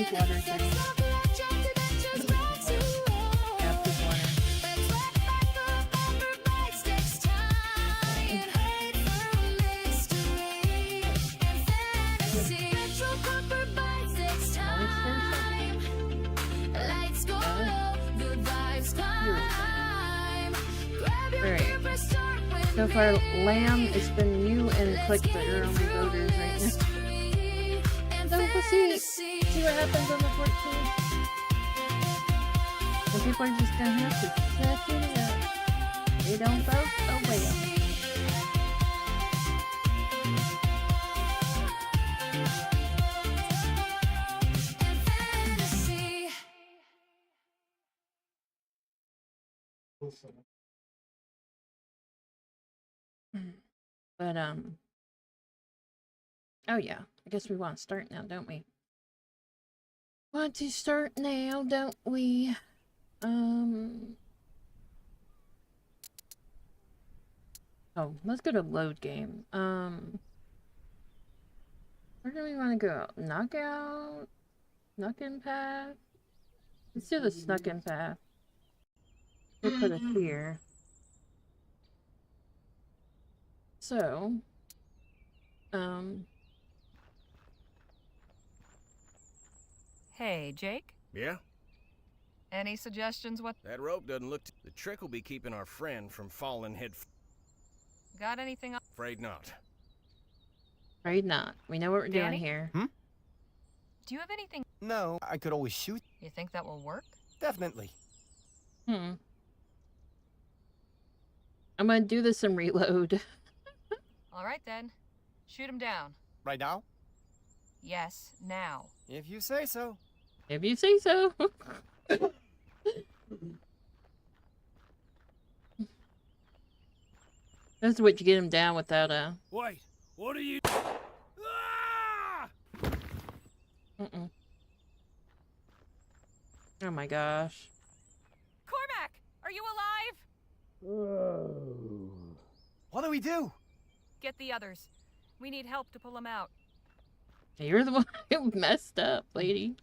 RoseWater thing. Alright. So far, Lamb, it's been you and Click that are only voters right now. So we'll see what happens on the 14th. And people are just gonna have to suck it up. They don't vote, oh well. But oh yeah, I guess we want to start now, don't we? Want to start now, don't we? Oh, let's go to load game. Where do we want to go? Knockout? Snuck-in path? Let's do the snuck-in path. We'll put it here. So, Hey, Jake? Yeah? Any suggestions what? That rope doesn't look... The trick will be keeping our friend from falling head... Got anything? Afraid not. Afraid not. We know what we're Danny? doing here. Hmm? Do you have anything? No, I could always shoot. You think that will work? Definitely. I'm gonna do this and reload. All right then. Shoot him down. Right now? Yes, now. If you say so. If you say so. That's what you get him down without a... Wait, what are you... Ah! Oh my gosh. Cormac, are you alive? What do we do? Get the others. We need help to pull him out. You're the one who messed up, lady.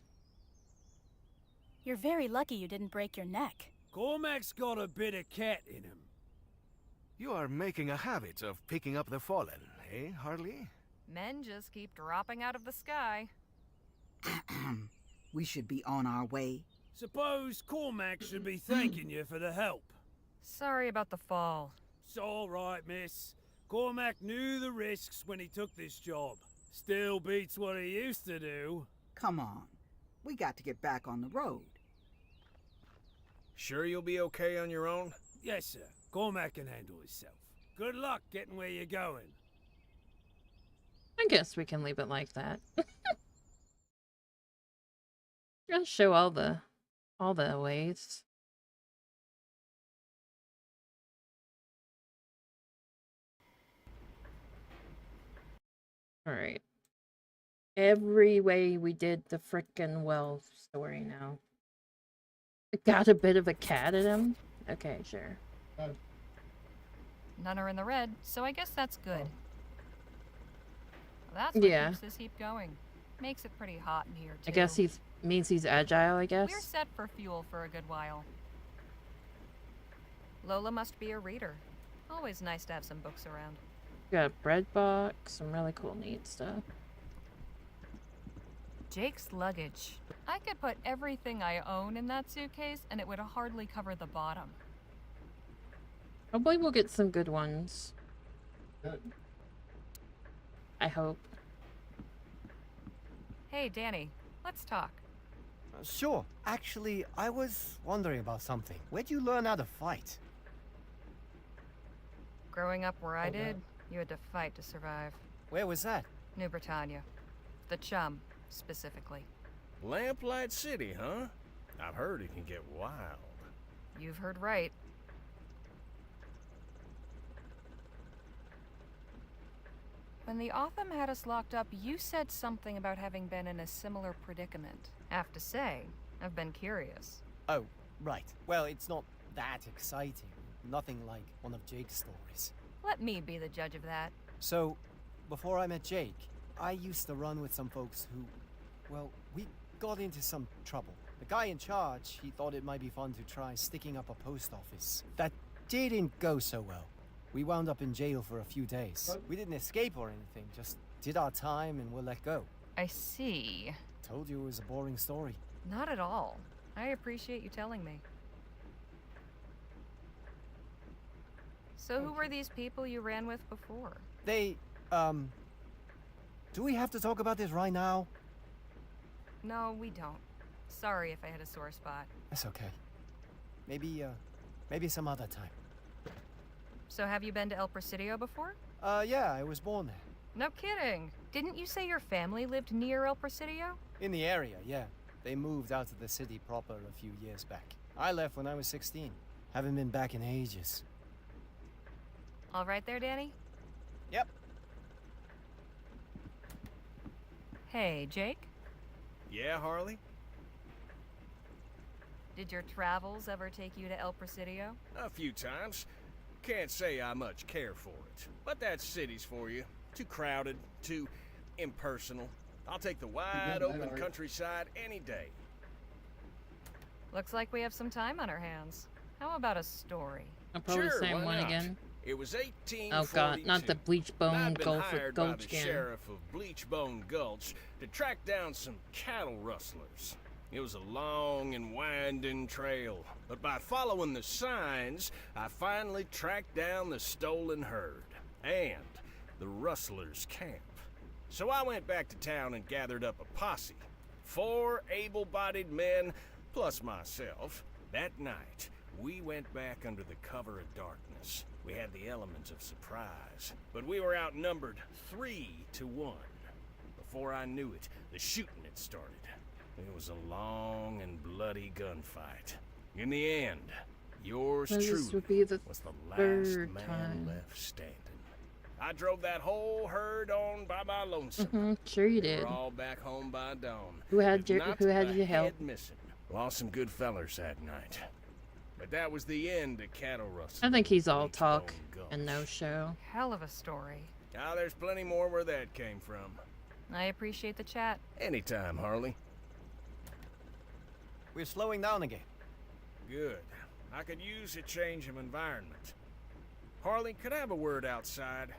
You're very lucky you didn't break your neck. Cormac's got a bit of cat in him. You are making a habit of picking up the fallen. okay, Harley? Men just keep dropping out of the sky. We should be on our way. Suppose Cormac should be thanking you for the help. Sorry about the fall. It's all right, miss. Cormac knew the risks when he took this job. Still beats what he used to do. Come on. We got to get back on the road. Sure you'll be okay on your own? Yes, sir. Cormac can handle himself. Good luck getting where you're going. I guess we can leave it like that. Just show all the ways. All right. Every way we did the frickin' well story now. It got a bit of a cat in him. Okay, sure. None are in the red, so I guess that's good. That's what Yeah. keeps this heap going. Makes it pretty hot in here, too. I guess means he's agile, I guess. We're set for fuel for a good while. Lola must be a reader. Always nice to have some books around. Got a bread box, some really cool neat stuff. Jake's luggage. I could put everything I own in that suitcase and it would hardly cover the bottom. Hopefully we'll get some good ones. I hope. Hey, Danny, let's talk. Sure. Actually, I was wondering about something. Where'd you learn how to fight? Growing up where I did, you had to fight to survive. Where was that? New Britannia. The Chum, specifically. Lamplight City, huh? I've heard it can get wild. You've heard right. When the Otham had us locked up, you said something about having been in a similar predicament. Have to say, I've been curious. Oh, right. Well, it's not that exciting. Nothing like one of Jake's stories. Let me be the judge of that. So, before I met Jake, I used to run with some folks who, well, we got into some trouble. The guy in charge, he thought it might be fun to try sticking up a post office. That didn't go so well. We wound up in jail for a few days. We didn't escape or anything, just did our time and were let go. I see. Told you it was a boring story. Not at all. I appreciate you telling me. So who were these people you ran with before? They, do we have to talk about this right now? No, we don't. Sorry if I had a sore spot. That's okay. Maybe some other time. So have you been to El Presidio before? Yeah, I was born there. No kidding. Didn't you say your family lived near El Presidio? In the area, yeah. They moved out to the city proper a few years back. I left when I was 16. Haven't been back in ages. All right there, Danny? Yep. Hey, Jake? Yeah, Harley? Did your travels ever take you to El Presidio? A few times. Can't say I much care for it. But that city's for you. Too crowded, too impersonal. I'll take the wide open countryside any day. Looks like we have some time on our hands. How about a story? I'll probably Sure, say why one not? again. It was 1842. Oh god, not the Bleachbone I'd been Gulch hired by the again. sheriff of Bleachbone Gulch to track down some cattle rustlers. It was a long and winding trail, but by following the signs, I finally tracked down the stolen herd and the rustlers' camp. So I went back to town and gathered up a posse. 4 able-bodied men, plus myself. That night, we went back under the cover of darkness. We had the elements of surprise, but we were outnumbered 3-1. Before I knew it, the shooting had started. It was a long and bloody gunfight. In the end, yours Well, this truly would be the was the last third man time. left standing. I drove that whole herd on by my lonesome. Sure you We did. were all back home by dawn. Who had with your- not who had a your help? head missing. Lost some good fellers that night. But that was the end of cattle rustling. I think he's all Bleachbone talk Gulch. and no show. Hell of a story. Now there's plenty more where that came from. I appreciate the chat. Anytime, Harley. We're slowing down again. Good. I could use a change of environment. Harley, could I have a word outside?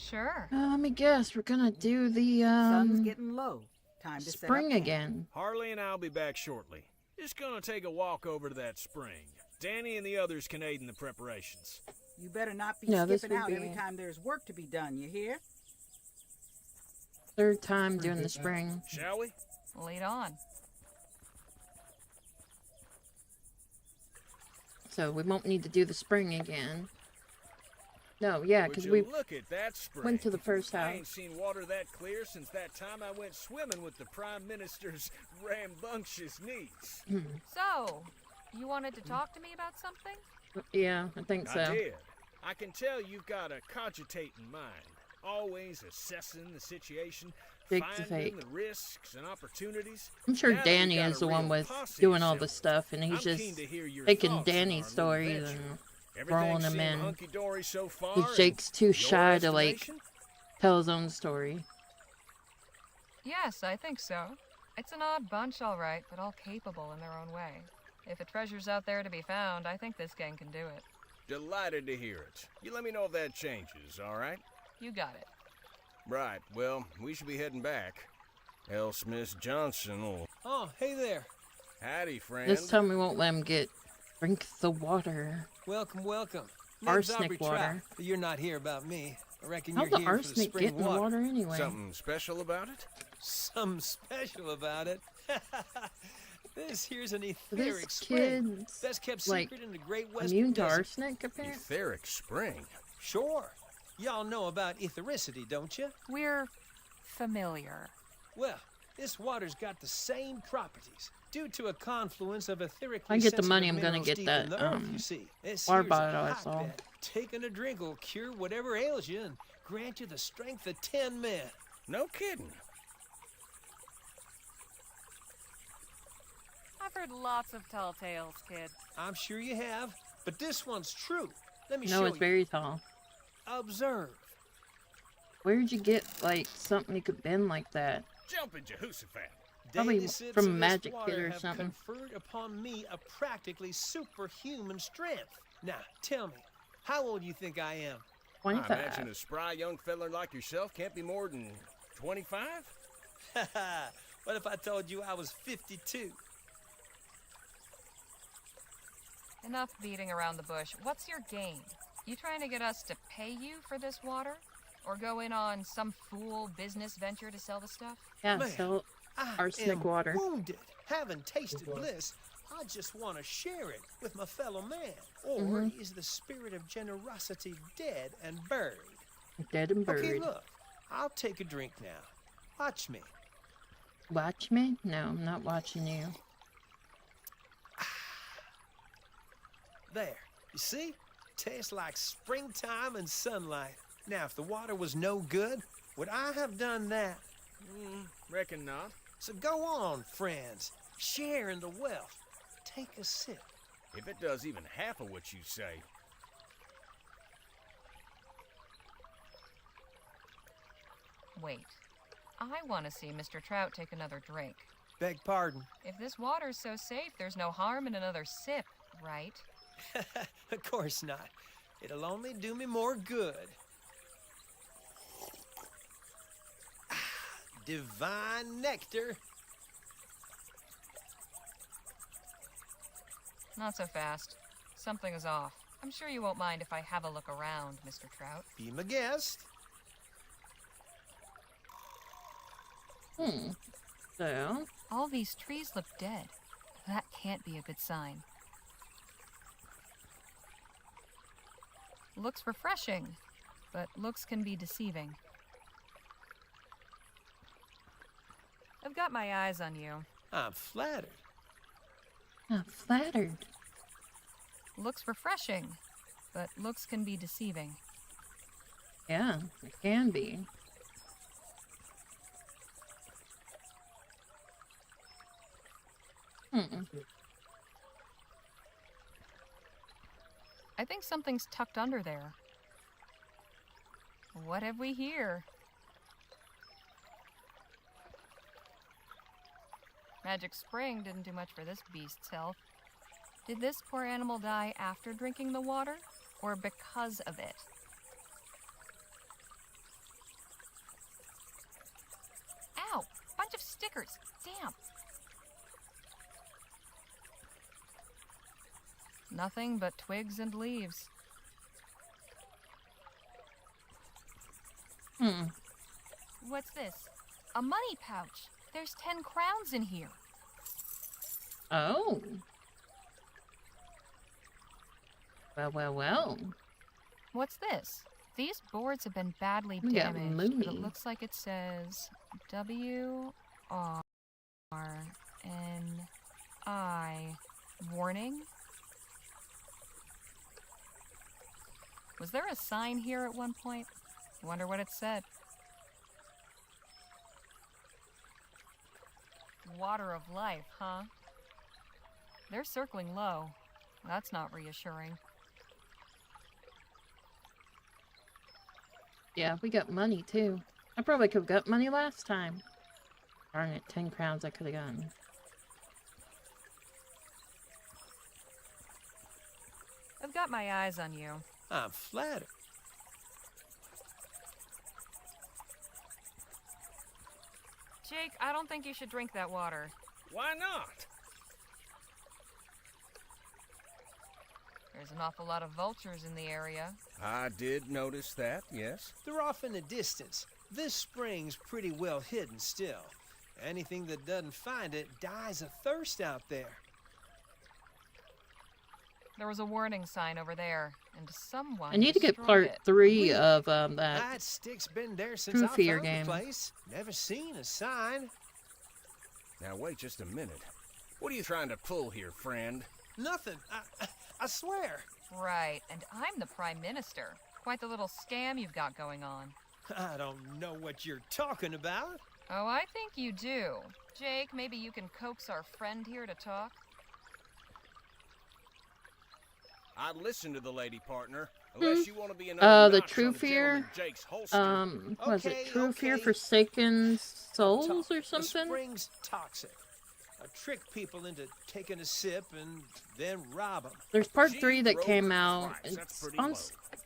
Sure. Let me guess. We're gonna do the Sun's getting low. Time to spring set up camp. again. Harley and I'll be back shortly. Just gonna take a walk over to that spring. Danny and the others can aid in the preparations. You better not be No, this skipping would out be- every time there's work to be done, you hear? Third time doing the spring. Shall we? Lead on. So we won't need to do the spring again. No, yeah, Would because you we look at that spring. went to the first I house. ain't seen water that clear since that time I went swimming with the Prime Minister's rambunctious niece. So, you wanted to talk to me about something? Yeah, I think so. I did. I can tell you've got a cogitating mind. Always assessing the situation, Big finding fake. the risks and opportunities. I'm sure Now that we've Danny got is a the one real with posse doing all the assembled, stuff, and he's I'm just keen to hear your taking thoughts on Danny's our new stories venture. and Everything throwing them seem in. hunky-dory so far, Because in Jake's too your shy to, like, estimation? tell his own story. Yes, I think so. It's an odd bunch, all right, but all capable in their own way. If a treasure's out there to be found, I think this gang can do it. Delighted to hear it. You let me know if that changes, all right? You got it. Right, well, we should be heading back. Else Miss Johnson will... Oh, hey there. Howdy, friend. This time we won't let him drink the water. Welcome, welcome. Name's Arsenic Aubrey water. Trout, but you're not here about me. I reckon How'd you're the here for the arsenic spring get in the water. water anyway? Something special about it? Something special about it. This here's an etheric This spring. kid's Best kept like secret in the Great Western immune to Desert. arsenic, apparently? Etheric spring. Sure. Y'all know about ethericity, don't you? We're familiar. Well, this water's got the same properties due to a confluence of etherically I get the sensitive money, I'm gonna minerals get deep that, in the earth, you see. This water here's a bottle I saw. hotbed. Taking a drink will cure whatever ails you and grant you the strength of 10 men. No kidding. I've heard lots of tall tales, kid. I'm sure you have, but this one's true. Let me No, show it's you. very tall. Observe. Where'd you get, like, something you could bend like that? Jumping Jehoshaphat. Probably Daily sips from of this Magic water Kid or have something. conferred upon me a practically superhuman strength. Now, tell me, how old do you think I am? I 25. imagine a spry young feller like yourself can't be more than 25? What if I told you I was 52? Enough beating around the bush. What's your game? You trying to get us to pay you for this water? Or go in on some fool business venture to sell the stuff? Yeah, Man, so I arsenic am water. wounded. Haven't tasted bliss. I just want to share it with my fellow man. Or Mm-hmm. is the spirit of generosity dead and buried? Dead and buried. Okay, look. I'll take a drink now. Watch me. Watch me? No, I'm not watching you. There. You see? Tastes like springtime and sunlight. Now, if the water was no good, would I have done that? Reckon not. So go on, friends. Share in the wealth. Take a sip. If it does even half of what you say. Wait. I want to see Mr. Trout take another drink. Beg pardon. If this water's so safe, there's no harm in another sip, right? Of course not. It'll only do me more good. Divine nectar. Not so fast. Something is off. I'm sure you won't mind if I have a look around, Mr. Trout. Be my guest. So, All these trees look dead. That can't be a good sign. Looks refreshing, but looks can be deceiving. I've got my eyes on you. I'm flattered. I'm flattered. Looks refreshing, but looks can be deceiving. Yeah, it can be. I think something's tucked under there. What have we here? Magic Spring didn't do much for this beast's health. Did this poor animal die after drinking the water, or because of it? crackers. Damn. Nothing but twigs and leaves. What's this? A money pouch. There's 10 crowns in here. Oh. Well. What's this? These boards have been badly We got damaged, but it Mooney. looks like it says WRNI. Warning? Was there a sign here at one point? Wonder what it said. Water of life, huh? They're circling low. That's not reassuring. Yeah, we got money too. I probably could have got money last time. Darn it, 10 crowns I could have gotten. I've got my eyes on you. I'm flattered. Jake, I don't think you should drink that water. Why not? There's an awful lot of vultures in the area. I did notice that, yes. They're off in the distance. This spring's pretty well hidden still. Anything that doesn't find it dies of thirst out there. There was a warning sign over there, and someone I need to get destroyed part it. 3 of that. That stick's been there since True I Fear found game. the place. Never seen a sign. Now wait just a minute. What are you trying to pull here, friend? Nothing. I swear. Right, and I'm the Prime Minister. Quite the little scam you've got going on. I don't know what you're talking about. Oh, I think you do. Jake, maybe you can coax our friend here to talk? I'd listen to the lady partner, unless you want to be another The notch True on Gentleman Fear, Jake's holster. was it Okay, True Fear okay. Forsaken Souls Talk. or The something? spring's toxic. Trick people into taking a sip and then rob them. There's part Gee, 3 that Rover came out. Christ, that's It's pretty on. low.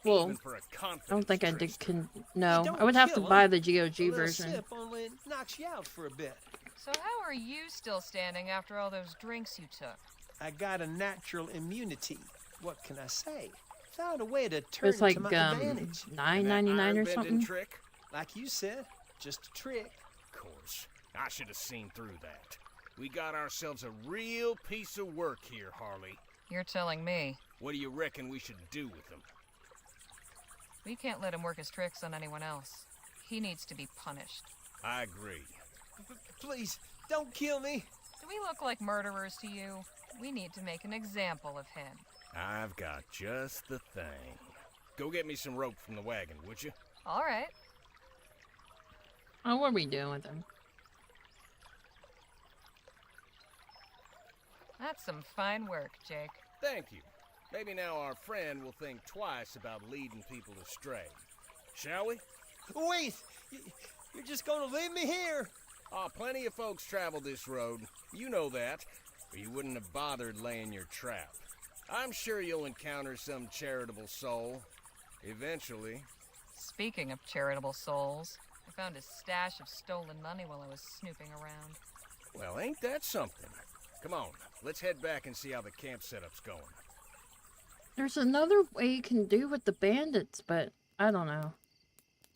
Well, Even for a I confidence don't think I did. trickster. No, don't I would have to kill 'em. buy the A GOG little version. sip only knocks you out for a bit. So how are you still standing after all those drinks you took? I got a natural immunity. What can I say? Found a way to turn It's it like to my advantage. And that $9.99 or iron-bending something. trick? Like you said, just a trick. Of course. I should have seen through that. We got ourselves a real piece of work here, Harley. You're telling me. What do you reckon we should do with him? We can't let him work his tricks on anyone else. He needs to be punished. I agree. Please, don't kill me. Do we look like murderers to you? We need to make an example of him. I've got just the thing. Go get me some rope from the wagon, would you? All right. Oh, what are we doing with him? That's some fine work, Jake. Thank you. Maybe now our friend will think twice about leading people astray. Shall we? Wait! You're just gonna leave me here? Plenty of folks travel this road. You know that, or you wouldn't have bothered laying your trap. I'm sure you'll encounter some charitable soul. Eventually. Speaking of charitable souls, I found a stash of stolen money while I was snooping around. Well, ain't that something? Come on, let's head back and see how the camp setup's going. There's another way you can do with the bandits, but I don't know.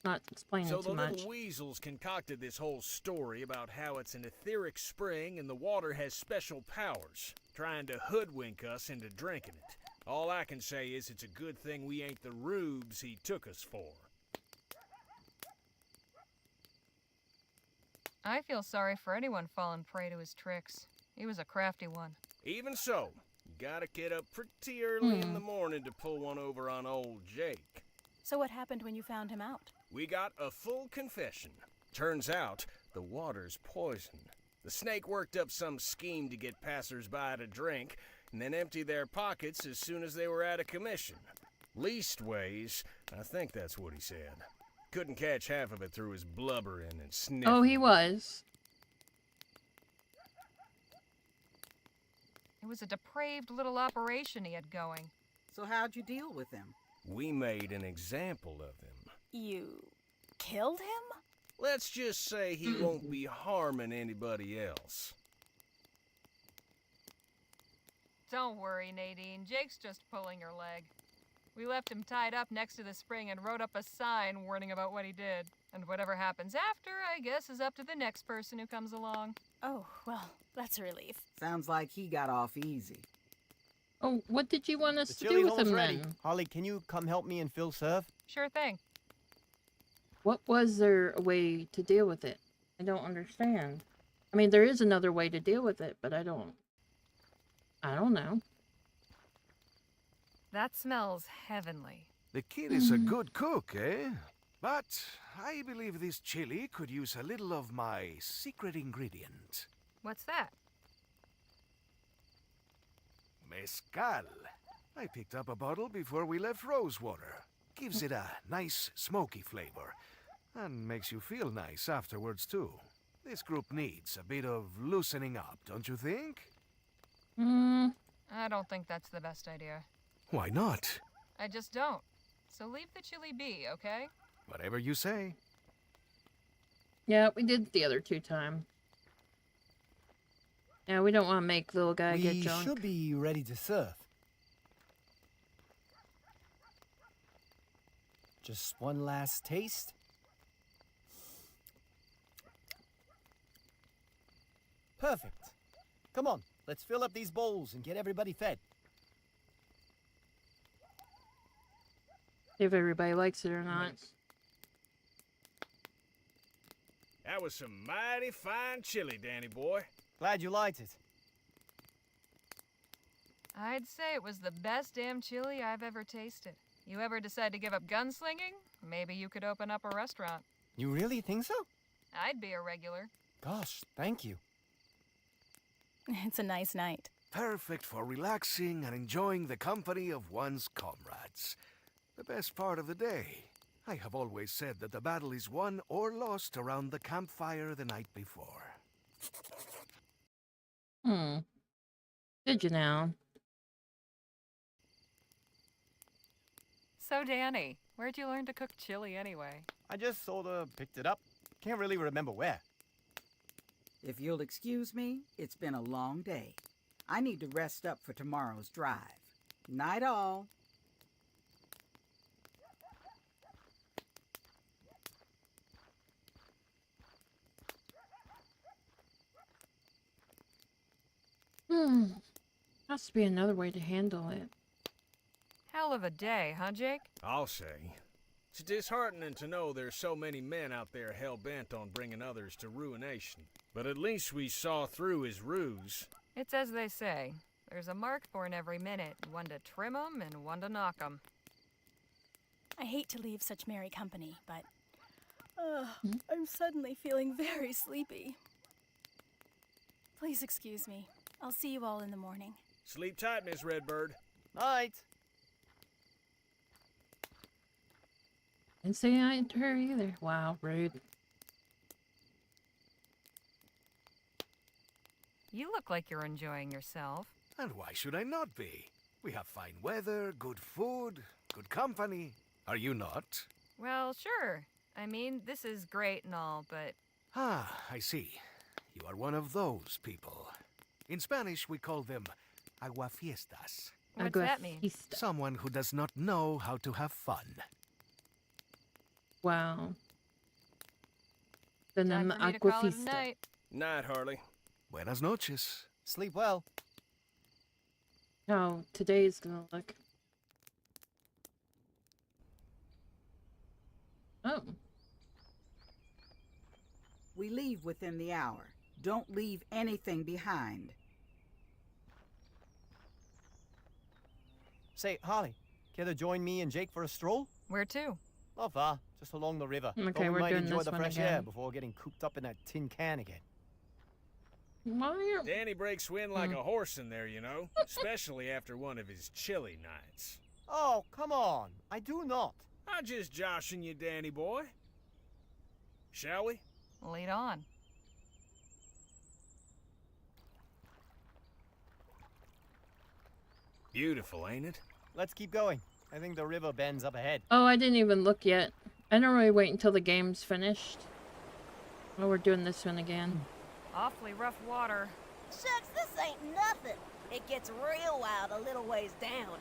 Not explaining So the too much. little weasels concocted this whole story about how it's an etheric spring and the water has special powers, trying to hoodwink us into drinking it. All I can say is it's a good thing we ain't the rubes he took us for. I feel sorry for anyone falling prey to his tricks. He was a crafty one. Even so, you gotta get up pretty early in the morning to pull one over on old Jake. So what happened when you found him out? We got a full confession. Turns out, the water's poison. The snake worked up some scheme to get passers-by to drink, and then empty their pockets as soon as they were out of commission. Leastways, I think that's what he said. Couldn't catch half of it through his blubbering and sniffing. Oh, he was. It was a depraved little operation he had going. So how'd you deal with him? We made an example of him. You killed him? Let's just say he won't be harming anybody else. Don't worry, Nadine. Jake's just pulling your leg. We left him tied up next to the spring and wrote up a sign warning about what he did. And whatever happens after, I guess, is up to the next person who comes along. Oh, well, that's a relief. Sounds like he got off easy. Oh, what did you want us The to do chili's with almost him ready. then? Holly, can you come help me and Phil serve? Sure thing. What was there a way to deal with it? I don't understand. I mean, there is another way to deal with it, but I don't know. That smells heavenly. The kid is a good cook, eh? But I believe this chili could use a little of my secret ingredient. What's that? Mezcal. I picked up a bottle before we left RoseWater. Gives it a nice smoky flavor. And makes you feel nice afterwards, too. This group needs a bit of loosening up, don't you think? I don't think that's the best idea. Why not? I just don't. So leave the chili be, okay? Whatever you say. Yeah, we did the other 2 times. Yeah, we don't want to make little guy get We drunk. should be ready to serve. Just one last taste. Perfect. Come on, let's fill up these bowls and get everybody fed. If everybody likes it or not. That was some mighty fine chili, Danny boy. Glad you liked it. I'd say it was the best damn chili I've ever tasted. You ever decide to give up gunslinging? Maybe you could open up a restaurant. You really think so? I'd be a regular. Gosh, thank you. It's a nice night. Perfect for relaxing and enjoying the company of one's comrades. The best part of the day. I have always said that the battle is won or lost around the campfire the night before. Did you now? So, Danny, where'd you learn to cook chili anyway? I just sort of picked it up. Can't really remember where. If you'll excuse me, it's been a long day. I need to rest up for tomorrow's drive. Night all. Has to be another way to handle it. Hell of a day, huh, Jake? I'll say. It's disheartening to know there's so many men out there hell-bent on bringing others to ruination. But at least we saw through his ruse. It's as they say. There's a mark for in every minute, one to trim 'em and one to knock 'em. I hate to leave such merry company, but I'm suddenly feeling very sleepy. Please excuse me. I'll see you all in the morning. Sleep tight, Miss Redbird. Night. Didn't say I to her either. Wow, rude. You look like you're enjoying yourself. And why should I not be? We have fine weather, good food, good company. Are you not? Well, sure. I mean, this is great and all, but... Ah, I see. You are one of those people. In Spanish, we call them aguafiestas. What's that mean? Aguafista. Someone who does not know how to have fun. Wow. Then Time I'm for me to call it a Aquafista. night. Night, Harley. Buenas noches. Sleep well. How today's gonna look. Oh. We leave within the hour. Don't leave anything behind. Say, Harley, care to join me and Jake for a stroll? Where to? Not far, just along the river. Okay, Thought we we're might doing enjoy this the one fresh air again. before getting cooped up in that tin can again. Why are... Danny breaks wind like a horse in there, you know. Especially after one of his chilly nights. Oh, come on. I do not. I'm just joshing you, Danny boy. Shall we? Lead on. Beautiful, ain't it? Let's keep going. I think the river bends up ahead. Oh, I didn't even look yet. I normally wait until the game's finished. Oh, we're doing this one again. Awfully rough water. Shucks, this ain't nothing. It gets real wild a little ways down.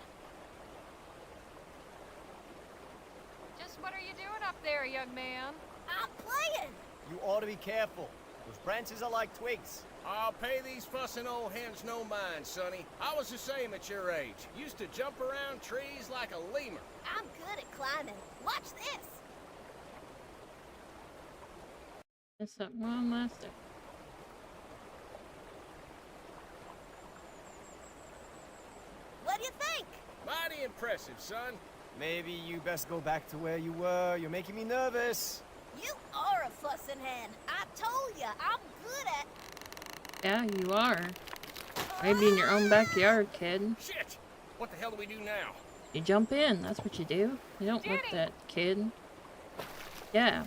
Just what are you doing up there, young man? I'm playing. You ought to be careful. Those branches are like twigs. I'll pay these fussing old hens no mind, Sonny. I was the same at your age. Used to jump around trees like a lemur. I'm good at climbing. Watch this. That's that one last step. What do you think? Mighty impressive, son. Maybe you best go back to where you were. You're making me nervous. You are a fussing hen. I told ya, I'm good at... Yeah, you are. Maybe in your own backyard, kid. Shit! What the hell do we do now? You jump in. That's what you do. You don't let that kid. Yeah.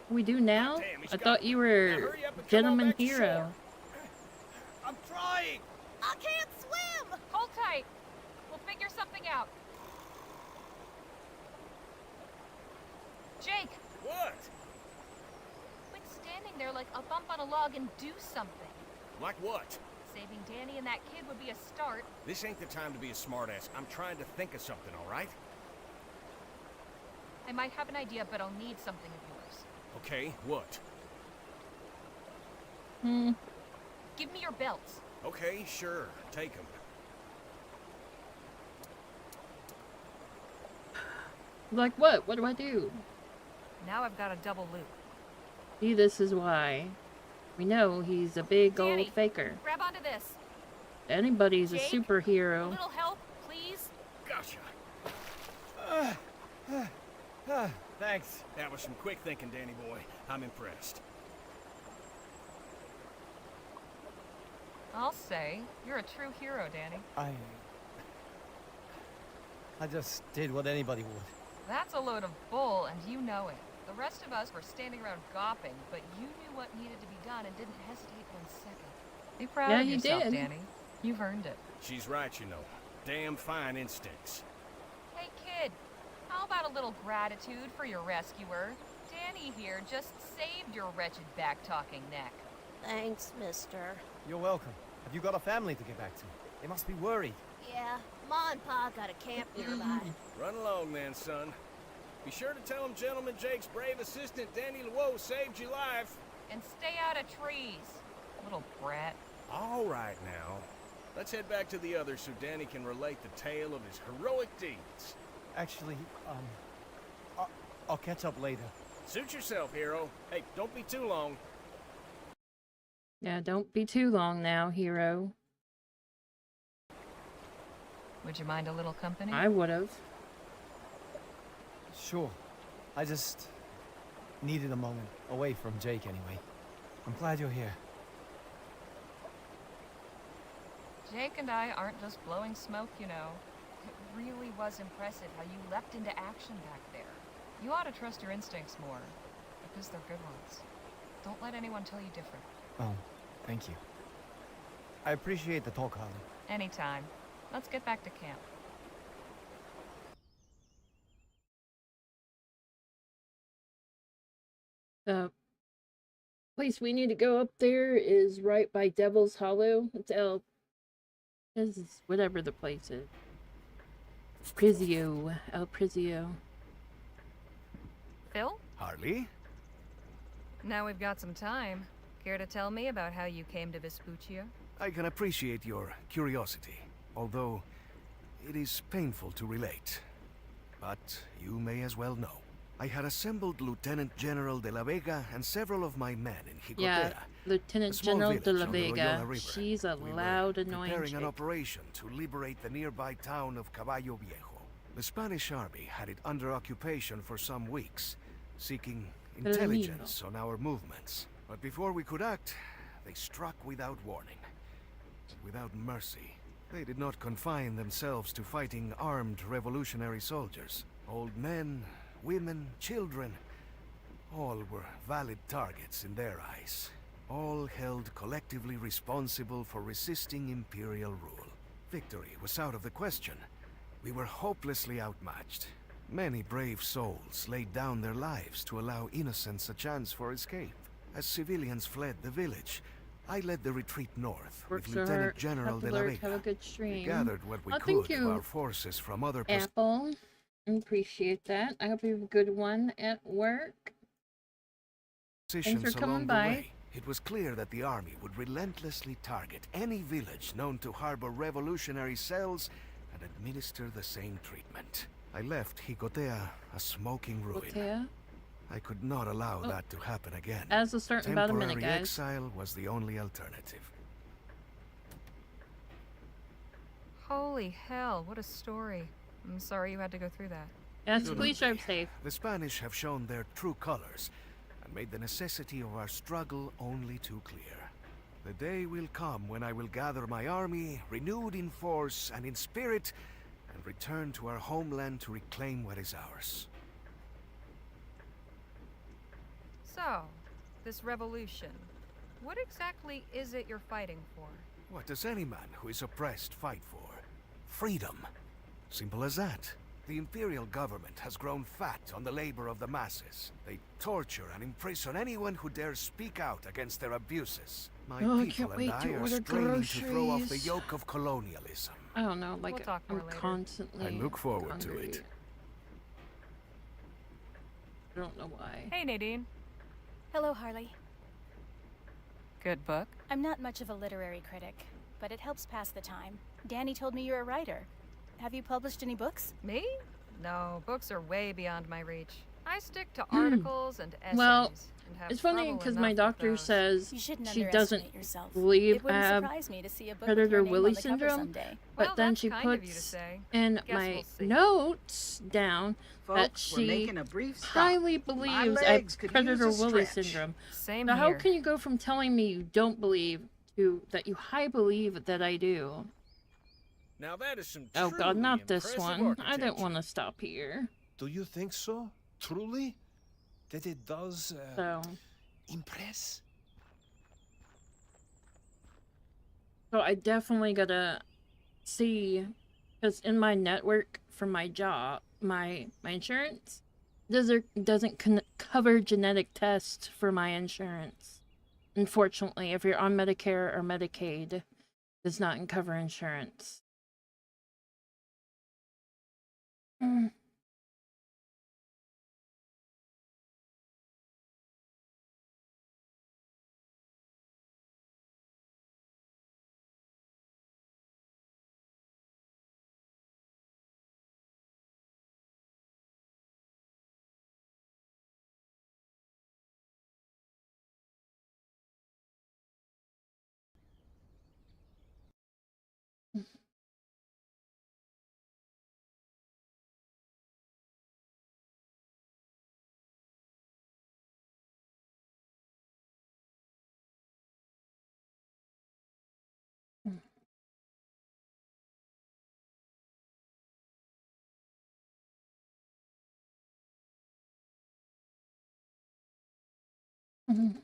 What we do now? Damn, he's I got thought you Now were hurry up and come on gentleman back to hero. shore. I'm trying. I can't swim! Hold tight. We'll figure something out. Jake, What? quit standing there like a bump on a log and do something. Like what? Saving Danny and that kid would be a start. This ain't the time to be a smartass. I'm trying to think of something, all right? I might have an idea, but I'll need something of yours. Okay, what? Give me your belts. Okay, sure. Take them. Like what? What do I do? Now I've got a double loop. See, this is why. We know he's a big Danny, old faker. grab onto this. Anybody's Jake, a A superhero. little help, please? Gotcha. Thanks. That was some quick thinking, Danny boy. I'm impressed. I'll say, you're a true hero, Danny. I just did what anybody would. That's a load of bull, and you know it. The rest of us were standing around gawping, but you knew what needed to be done and didn't hesitate 1 second. Be proud Yeah, of you yourself, did. Danny. You've earned it. She's right, you know. Damn fine instincts. Hey, kid, how about a little gratitude for your rescuer? Danny here just saved your wretched back-talking neck. Thanks, mister. You're welcome. Have you got a family to get back to? They must be worried. Yeah, Ma and Pa got a camp nearby. Run along then, son. Be sure to tell him Gentleman Jake's brave assistant Danny Luo saved your life. And stay out of trees, little brat. All right now. Let's head back to the others so Danny can relate the tale of his heroic deeds. Actually, I'll catch up later. Suit yourself, hero. Hey, don't be too long. Yeah, don't be too long now, hero. Would you mind a little company? I would've. Sure. I just needed a moment away from Jake anyway. I'm glad you're here. Jake and I aren't just blowing smoke, you know. It really was impressive how you leapt into action back there. You ought to trust your instincts more, because they're good ones. Don't let anyone tell you different. Oh, thank you. I appreciate the talk, Harley. Anytime. Let's get back to camp. The place we need to go up there is right by Devil's Hollow. It's this is whatever the place is. Prizio. El Prizio. Phil? Harley? Now we've got some time. Care to tell me about how you came to Vespuccia? I can appreciate your curiosity, although it is painful to relate. But you may as well know. I had assembled Lieutenant General de la Vega and several of my men in Jicotea. Yeah, Lieutenant a small General de village la on the Vega. Loyola River. She's a We were loud, annoying preparing an chick. operation to liberate the nearby town of Caballo Viejo. The Spanish army had it under occupation for some weeks, seeking intelligence on our movements. But before we could act, they struck without warning, without mercy. They did not confine themselves to fighting armed revolutionary soldiers. Old men, women, children, all were valid targets in their eyes. All held collectively responsible for resisting imperial rule. Victory was out of the question. We were hopelessly outmatched. Many brave souls laid down their lives to allow innocents a chance for escape. As civilians fled the village, I led the retreat north Works with are Lieutenant General de la alert. Have a Vega. good We stream. gathered what we Oh, could thank of you, our forces from other Apple. Appreciate that. I hope you have a good one at work. positions Thanks for coming along the by. way. It was clear that the army would relentlessly target any village known to harbor revolutionary cells and administer the same treatment. I left Jicotea a smoking ruin. Botea. I could not allow that to happen again. As will start in about a minute, Temporary guys. exile was the only alternative. Holy hell, what a story. I'm sorry you had to go through that. Yes, Do not please be. drive safe. The Spanish have shown their true colors and made the necessity of our struggle only too clear. The day will come when I will gather my army, renewed in force and in spirit, and return to our homeland to reclaim what is ours. So, this revolution, what exactly is it you're fighting for? What does any man who is oppressed fight for? Freedom. Simple as that. The imperial government has grown fat on the labor of the masses. They torture and imprison anyone who dares speak out against their abuses. My Oh, I people can't and wait I to are order straining to throw off the groceries. yoke of colonialism. I don't know, like We'll talk I'm more later. constantly. I look forward to hungry. it. I don't know why. Hey, Nadine. Hello, Harley. Good book? I'm not much of a literary critic, but it helps pass the time. Danny told me you're a writer. Have you published any books? Me? No, books are way beyond my reach. I stick to articles and essays. Well, and have it's funny trouble because enough my with doctor those. says You shouldn't she underestimate doesn't yourself. believe It I wouldn't have surprise me to see a book with Predator your name Willy on the cover syndrome, someday. but Well, then that's she kind of you to puts say. in Guess my we'll see. notes down that Folks, we're she making a brief stop. highly My believes I legs have could Predator use a Willy stretch. syndrome. Same Now, here. how can you go from telling me you don't believe to that you high believe that I do? Now that is some Oh God, truly not this impressive one. I didn't architecture. want to stop here. Do you think so? Truly? That it does So, impress? I definitely gotta see, because in my network for my job, my insurance doesn't cover genetic tests for my insurance. Unfortunately, if you're on Medicare or Medicaid, does not cover insurance. Mm. Mhm.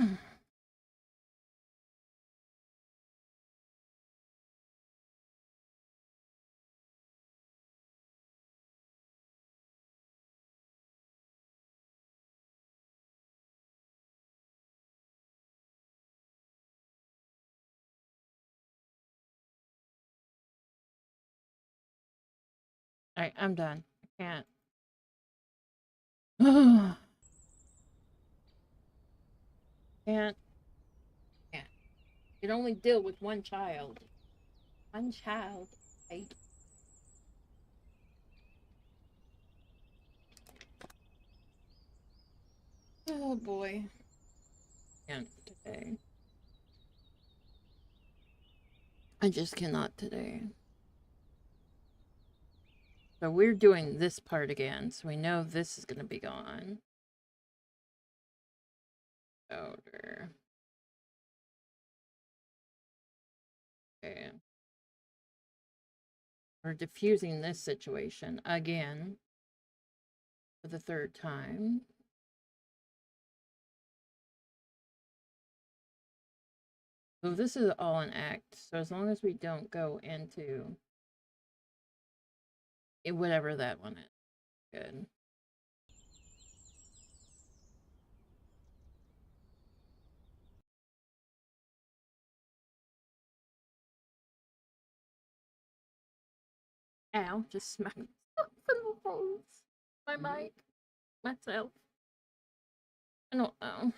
Mm. Alright, I'm done. I can't. Can't. Can't. You can only deal with one child. One child. Right? Oh boy. Can't today. I just cannot today. So we're doing this part again, so we know this is gonna be gone. Order. Okay. We're diffusing this situation again for the third time. So this is all an act. So as long as we don't go into whatever that one is, good. Ow, just smacked myself in the face. My mic. Myself. I don't know.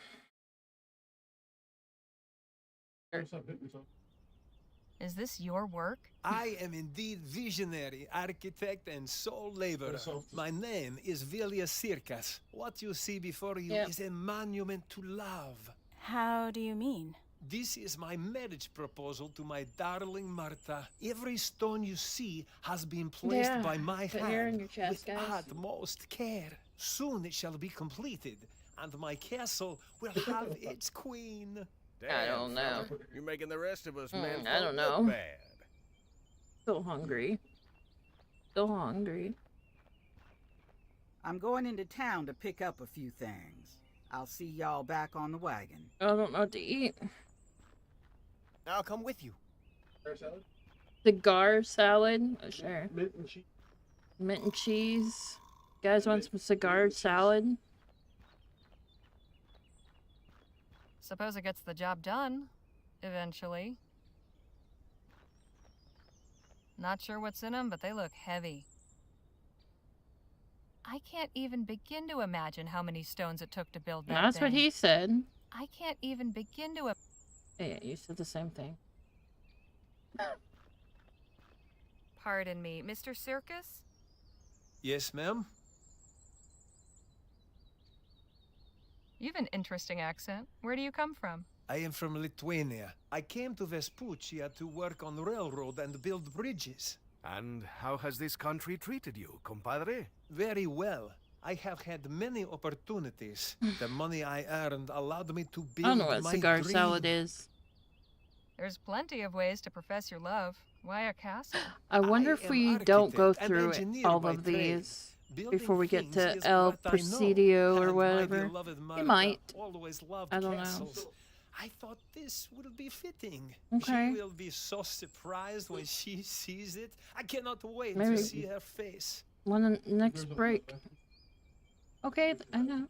Is this your work? I am indeed visionary, architect, and sole laborer. My name is Vilja Circus. What you see before you is a monument to love. How do you mean? This is my marriage proposal to my darling Martha. Every stone you see has been placed by my hand with utmost care. Soon it shall be completed, and my castle will have its queen. Damn, I don't know. fella, you're making the rest of us men I don't look know. bad. Still hungry. Still hungry. I'm going into town to pick up a few things. I'll see y'all back on the wagon. I don't know what to eat. I'll come with you. Cigar salad? Oh, sure. Mint and cheese. You guys want some cigar salad? Suppose it gets the job done, eventually. Not sure what's in them, but they look heavy. I can't even begin to imagine how many stones it took to build that That's thing. what he said. I can't even begin to... Yeah, you said the same thing. Pardon me, Mr. Circus? Yes, ma'am? You've an interesting accent. Where do you come from? I am from Lithuania. I came to Vespuccia to work on railroad and build bridges. And how has this country treated you, compadre? Very well. I have had many opportunities. The money I earned allowed me to build I don't know what my cigar dream. salad is. There's plenty of ways to profess your love. Why a castle? I wonder if am we don't go architect and through engineer all by of trade. these Building before we get things to is El what I know, Presidio or and my whatever. beloved We Martha might. always loved I don't know. castles. I thought this will be fitting. Okay. She will be so surprised when she sees it. I cannot wait Maybe. to see her face. One next break. Okay, I know.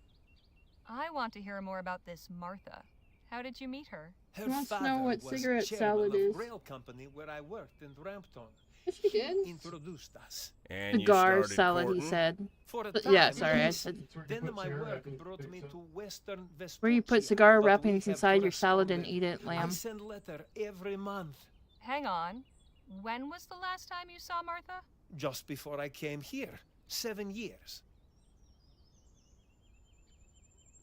I want to hear more about this Martha. How did you meet her? Her He wants to father know what was cigarette chairman salad of is. rail company where I worked in Rampton. Yes, he did. Introduced us. And you Cigar started salad, he courting? said. For a But time, yeah, sorry, I yes. said. Then my work brought me to Western Vespuccia. Where you put cigar but we wrappings have inside your salad and corresponded. eat it, I lamb. send letter every month. Hang on. When was the last time you saw Martha? Just before I came here. 7 years.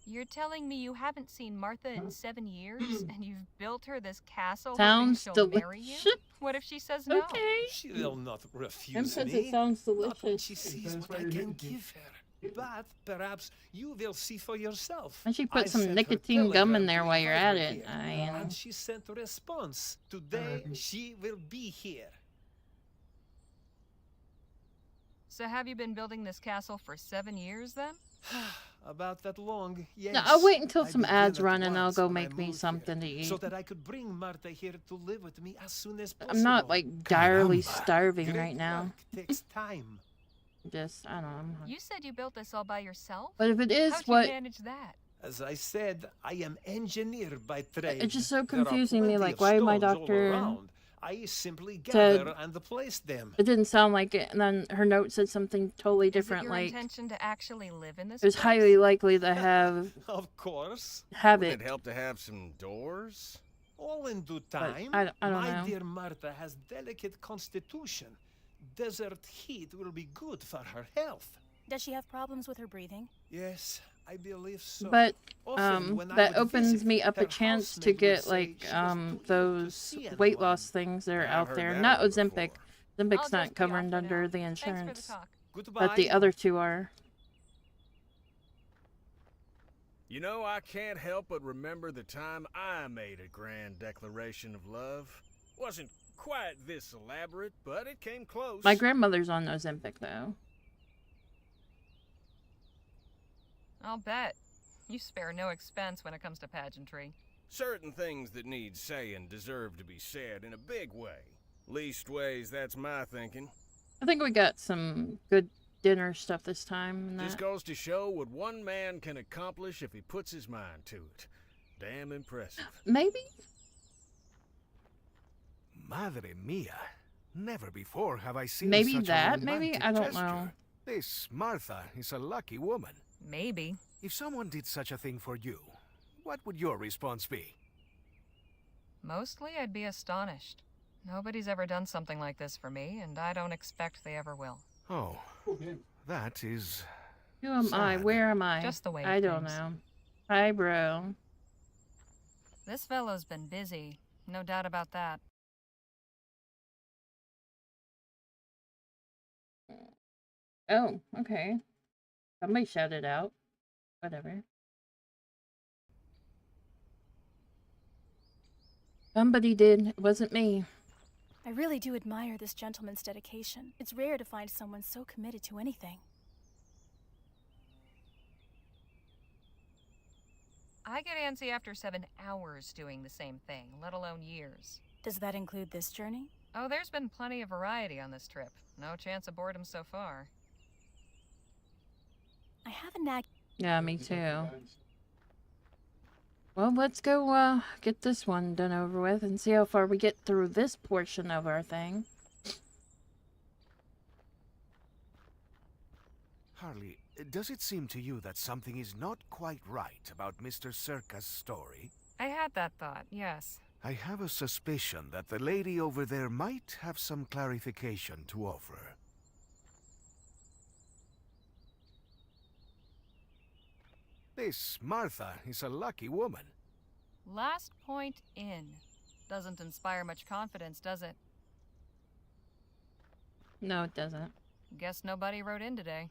You're telling me you haven't seen Martha in 7 years, and you've built her this castle Sounds hoping she'll marry you? delicious. What if she says no? Okay. She will not Em refuse says me. it sounds Not when she delicious. sees what I can give her. But perhaps you will see for yourself. Why don't you I put some sent her nicotine gum in telegram there to while you're invite at her it? here, I mean, and she sent a response. Today she will be here. So have you been building this castle for 7 years then? About that long, yes. no, I'll wait until I some began ads at run and I'll once go when I make me moved something to here, eat. so that I could bring Martha here to live with me as soon as possible. I'm not like direly Caramba. starving Great right now. work takes time. Just, I don't know. I'm hungry. You said you built this all by yourself? But if it is How'd what, you manage that? As I said, I am engineer by trade. it's just so There are confusing me. plenty Like, of why my stones all doctor around. I simply said- gather and place them. it didn't sound like it, and then her note said something totally different. Is it your Like, intention to actually live in this it was place? highly likely to have Of course. Wouldn't it. it help to have some doors? All in due But time. I don't My know. dear Martha has delicate constitution. Desert heat will be good for her health. Does she have problems with her breathing? Yes, I believe so. But Often when I that would opens visit, me up a her chance to housemaid would get say like she was too ill to those see weight anyone. loss things that are I've out heard there. that Not one Ozempic. before. I'll Ozempic's just not be off covered for under now. the Thanks for the insurance, talk. Goodbye. but the other two are. You know, I can't help but remember the time I made a grand declaration of love. Wasn't quite this elaborate, but it came close. My grandmother's on Ozempic, though. I'll bet. You spare no expense when it comes to pageantry. Certain things that need saying deserve to be said in a big way. Leastways, that's my thinking. I think we got some good dinner stuff this time. Just goes to show what one man can accomplish if he puts his mind to it. Damn impressive. Maybe? Madre mia. Never before have I seen Maybe such that, a maybe? romantic I don't gesture. know. This Martha is a lucky woman. Maybe. If someone did such a thing for you, what would your response be? Mostly I'd be astonished. Nobody's ever done something like this for me, and I don't expect they ever will. Oh, that is... Who am I? Where am I? Just the way I don't know. Hi, bro. This fellow's been busy. No doubt about that. Oh, okay. Somebody shouted out. Whatever. Somebody did. It wasn't me. I really do admire this gentleman's dedication. It's rare to find someone so committed to anything. I get antsy after 7 hours doing the same thing, let alone years. Does that include this journey? Oh, there's been plenty of variety on this trip. No chance of boredom so far. I have a knack. Yeah, me too. Well, let's go get this one done over with and see how far we get through this portion of our thing. Harley, does it seem to you that something is not quite right about Mr. Circus' story? I had that thought, yes. I have a suspicion that the lady over there might have some clarification to offer. This Martha is a lucky woman. Last point in. Doesn't inspire much confidence, does it? No, it doesn't. Guess nobody wrote in today.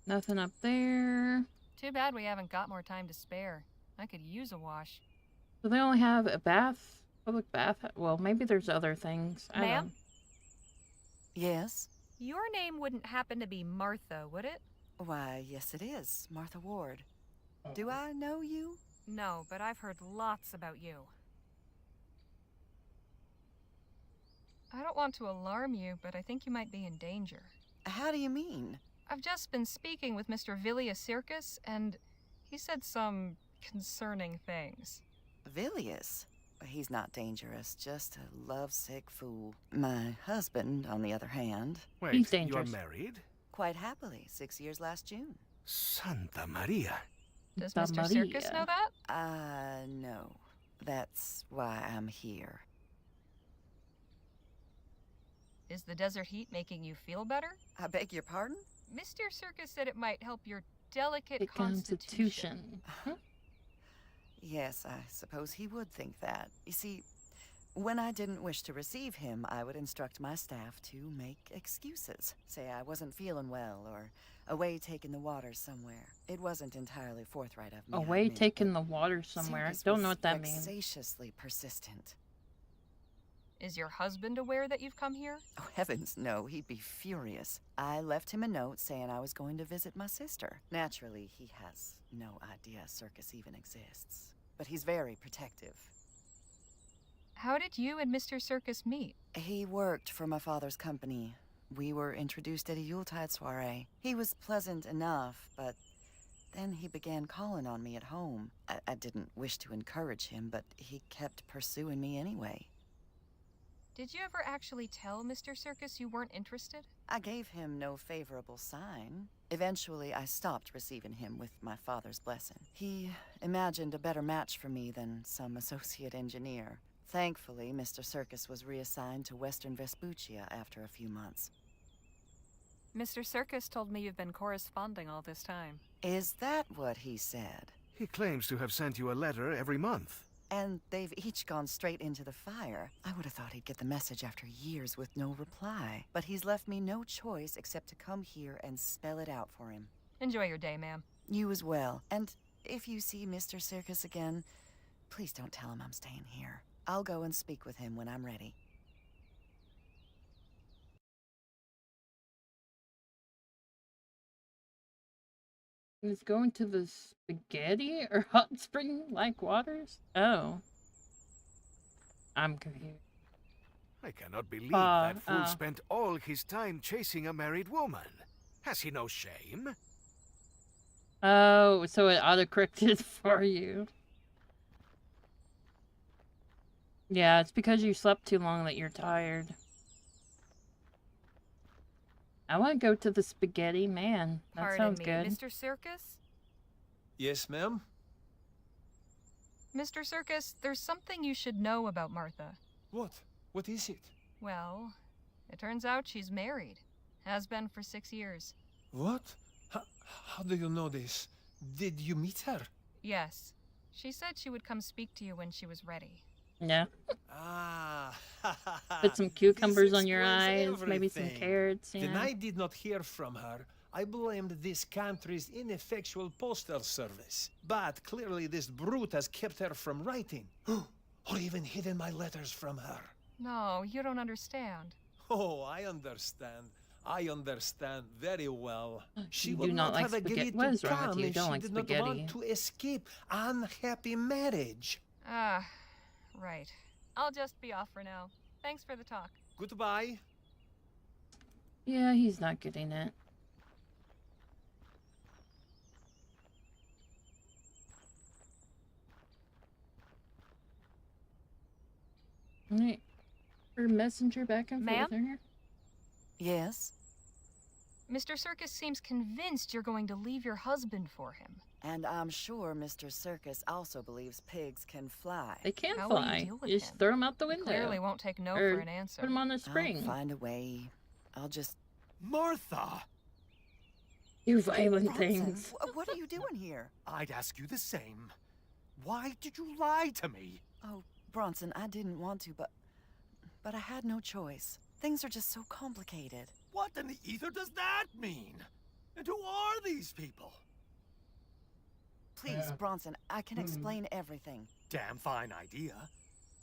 Nothing up there. Too bad we haven't got more time to spare. I could use a wash. So they only have a bath? Public bath? Well, maybe there's other things. Ma'am? Yes? Your name wouldn't happen to be Martha, would it? Why, yes it is. Martha Ward. Do I know you? No, but I've heard lots about you. I don't want to alarm you, but I think you might be in danger. How do you mean? I've just been speaking with Mr. Villius Circus, and he said some concerning things. Villius? He's not dangerous, just a lovesick fool. My husband, on the other hand... Wait, He's dangerous. You're married? Quite happily, 6 years last June. Santa Maria. Does Mr. Circus know that? No. That's why I'm here. Is the desert heat making you feel better? I beg your pardon? Mr. Circus said it might help your delicate The constitution. Yes, I suppose he would think that. You see, when I didn't wish to receive him, I would instruct my staff to make excuses. Say I wasn't feeling well, or away taking the water somewhere. It wasn't entirely forthright of me. Away taking the water somewhere. Circus Don't was know what that means. vexatiously persistent. Is your husband aware that you've come here? Oh, heavens, no. He'd be furious. I left him a note saying I was going to visit my sister. Naturally, he has no idea Circus even exists. But he's very protective. How did you and Mr. Circus meet? He worked for my father's company. We were introduced at a Yuletide soiree. He was pleasant enough, but then he began calling on me at home. I didn't wish to encourage him, but he kept pursuing me anyway. Did you ever actually tell Mr. Circus you weren't interested? I gave him no favorable sign. Eventually, I stopped receiving him with my father's blessing. He imagined a better match for me than some associate engineer. Thankfully, Mr. Circus was reassigned to Western Vespuccia after a few months. Mr. Circus told me you've been corresponding all this time. Is that what he said? He claims to have sent you a letter every month. And they've each gone straight into the fire. I would have thought he'd get the message after years with no reply. But he's left me no choice except to come here and spell it out for him. Enjoy your day, ma'am. You as well. And if you see Mr. Circus again, Please don't tell him I'm staying here. I'll go and speak with him when I'm ready. He's going to the spaghetti or hot spring-like waters? Oh. I'm confused. I cannot believe that fool spent all his time chasing a married woman. Has he no shame? Oh, so it autocorrected for you. Yeah, it's because you slept too long that you're tired. I want to go to the spaghetti, man. That sounds good. Mr. Circus? Yes, ma'am? Mr. Circus, there's something you should know about Martha. What? What is it? Well, it turns out she's married. Has been for 6 years. What? How do you know this? Did you meet her? Yes. She said she would come speak to you when she was ready. Yeah. Ah. Put some cucumbers on your eyes, maybe some carrots, you Then know. I did not hear from her. I blamed this country's ineffectual postal service. But clearly this brute has kept her from writing. Or even hidden my letters from her. No, you don't understand. Oh, I understand. I understand very well. She You would do not like have spaghetti. agreed What to is wrong with come you? You if don't she like did not spaghetti. want to escape unhappy marriage. Ah, right. I'll just be off for now. Thanks for the talk. Goodbye. Yeah, he's not getting it. Alright. Her messenger back and forth here. Yes? Mr. Circus seems convinced you're going to leave your husband for him. And I'm sure Mr. Circus also believes pigs can fly. They can How will you fly. deal with You just him? throw them out the He window. clearly won't take no Or for an answer. put them on a spring. I'll find a way. I'll just... Martha! Do violent Bronson, things. What are you doing here? I'd ask you the same. Why did you lie to me? Oh, Bronson, I didn't want to, but I had no choice. Things are just so complicated. What in the ether does that mean? And who are these people? Please, Bronson, I can explain everything. Damn fine idea.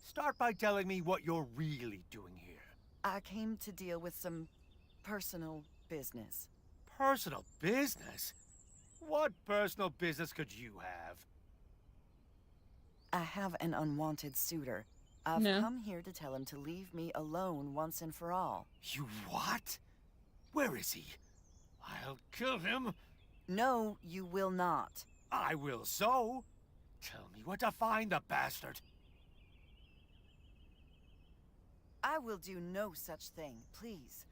Start by telling me what you're really doing here. I came to deal with some personal business. Personal business? What personal business could you have? I have an unwanted suitor. I've come here to tell him to leave me alone once and for all. You what? Where is he? I'll kill him. No, you will not. I will so. Tell me where to find the bastard. I will do no such thing. Please,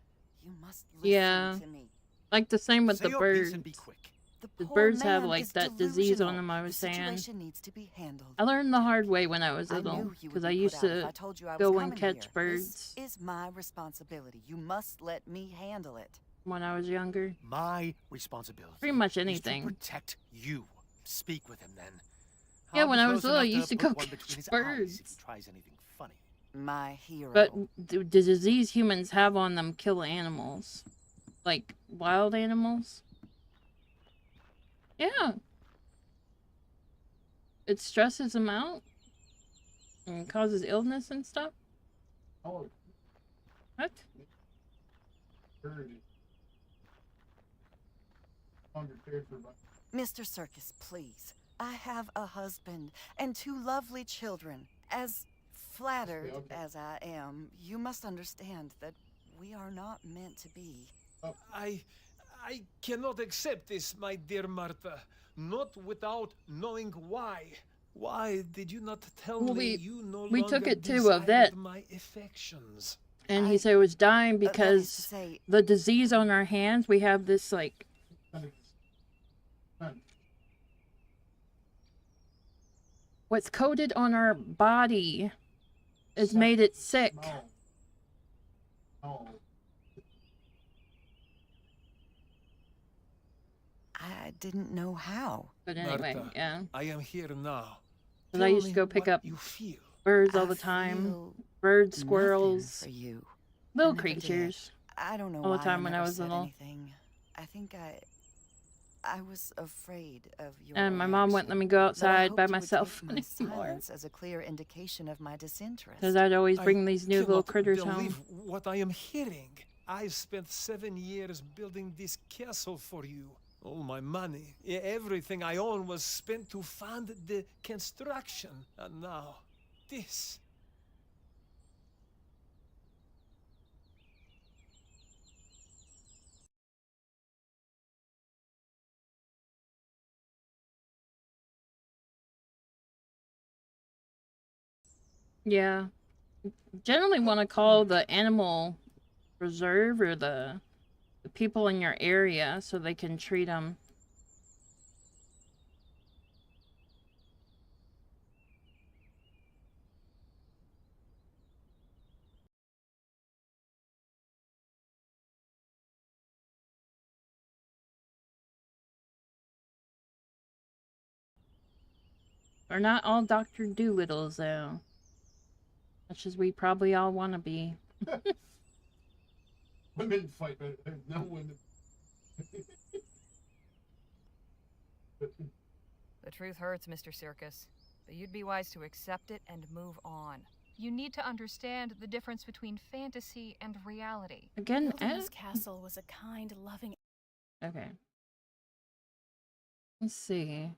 you must listen to me. Like the same with Say the your birds. piece and be quick. The poor birds have man like is that disease on delusional. them, I was The saying. situation needs to be handled. I learned the hard way when I was I little, knew you would because be I put used out if to I told you I was go and coming catch here. birds This is my responsibility. You must let me handle it. when I was younger. My responsibility. Pretty much is to anything. protect you. Speak with him then. Yeah, I'll when be I was close little, I enough used to put go one catch between his eyes birds. if he tries anything funny. My hero. But the disease humans have on them kill animals. Like, wild animals. Yeah. It stresses them out. And causes illness and stuff. Oh. What? Mr. Circus, please. I have a husband and 2 lovely children. As flattered as I am, you must understand that we are not meant to be. I cannot accept this, my dear Martha. Not without knowing why. Why did you not tell me you no longer we took it to a desired vet. my affections? And he said it was dying that is to because say- the disease on our hands, we have this, like... What's coated on our body has made it sick. I didn't know how. But anyway, Martha, yeah. I am here now. 'Cause I Tell used to me go pick what up you feel. birds all I the time. feel Birds, nothing squirrels, for you. little I never did. creatures. I don't know all the why time I when I never was said little. anything. I think I was afraid of your And my mom wouldn't let me go but I outside by hoped you would myself take my anymore. silence as a clear indication of my disinterest. Because I'd always bring these new little cannot critters believe home. what I am hearing. I've spent 7 years building this castle for you. All my money, everything I own was spent to fund the construction. And now, this. Yeah. Generally want to call the animal reserve or the people in your area so they can treat them. We're not all Dr. Doolittles, though. Much as we probably all want to be. Women fight, but no women. The truth hurts, Mr. Circus, but you'd be wise to accept it and move on. You need to understand the difference between fantasy and reality. Again, Building this castle was a kind, loving. Okay. Let's see.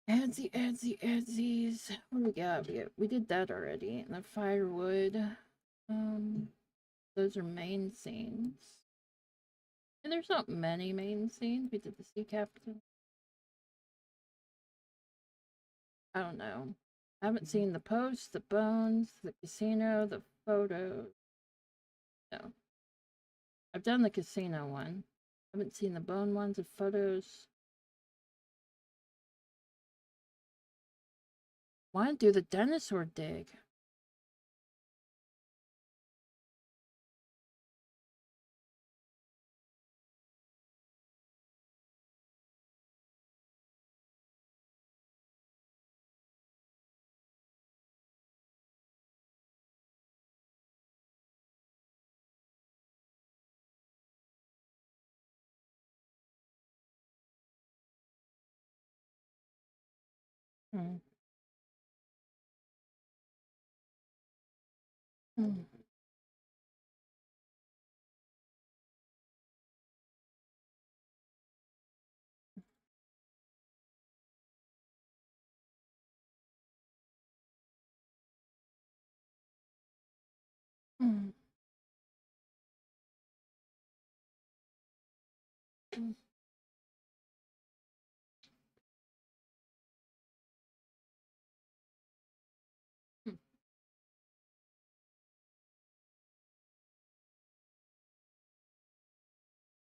Adsies. What do we got? We did that already. And the firewood. Those are main scenes. And there's not many main scenes. We did the sea captain. I don't know. I haven't seen the post, the bones, the casino, the photos. No. I've done the casino one. I haven't seen the bone ones, the photos. Want to do the dinosaur dig? Hmm. Hmm. Hmm. Hmm.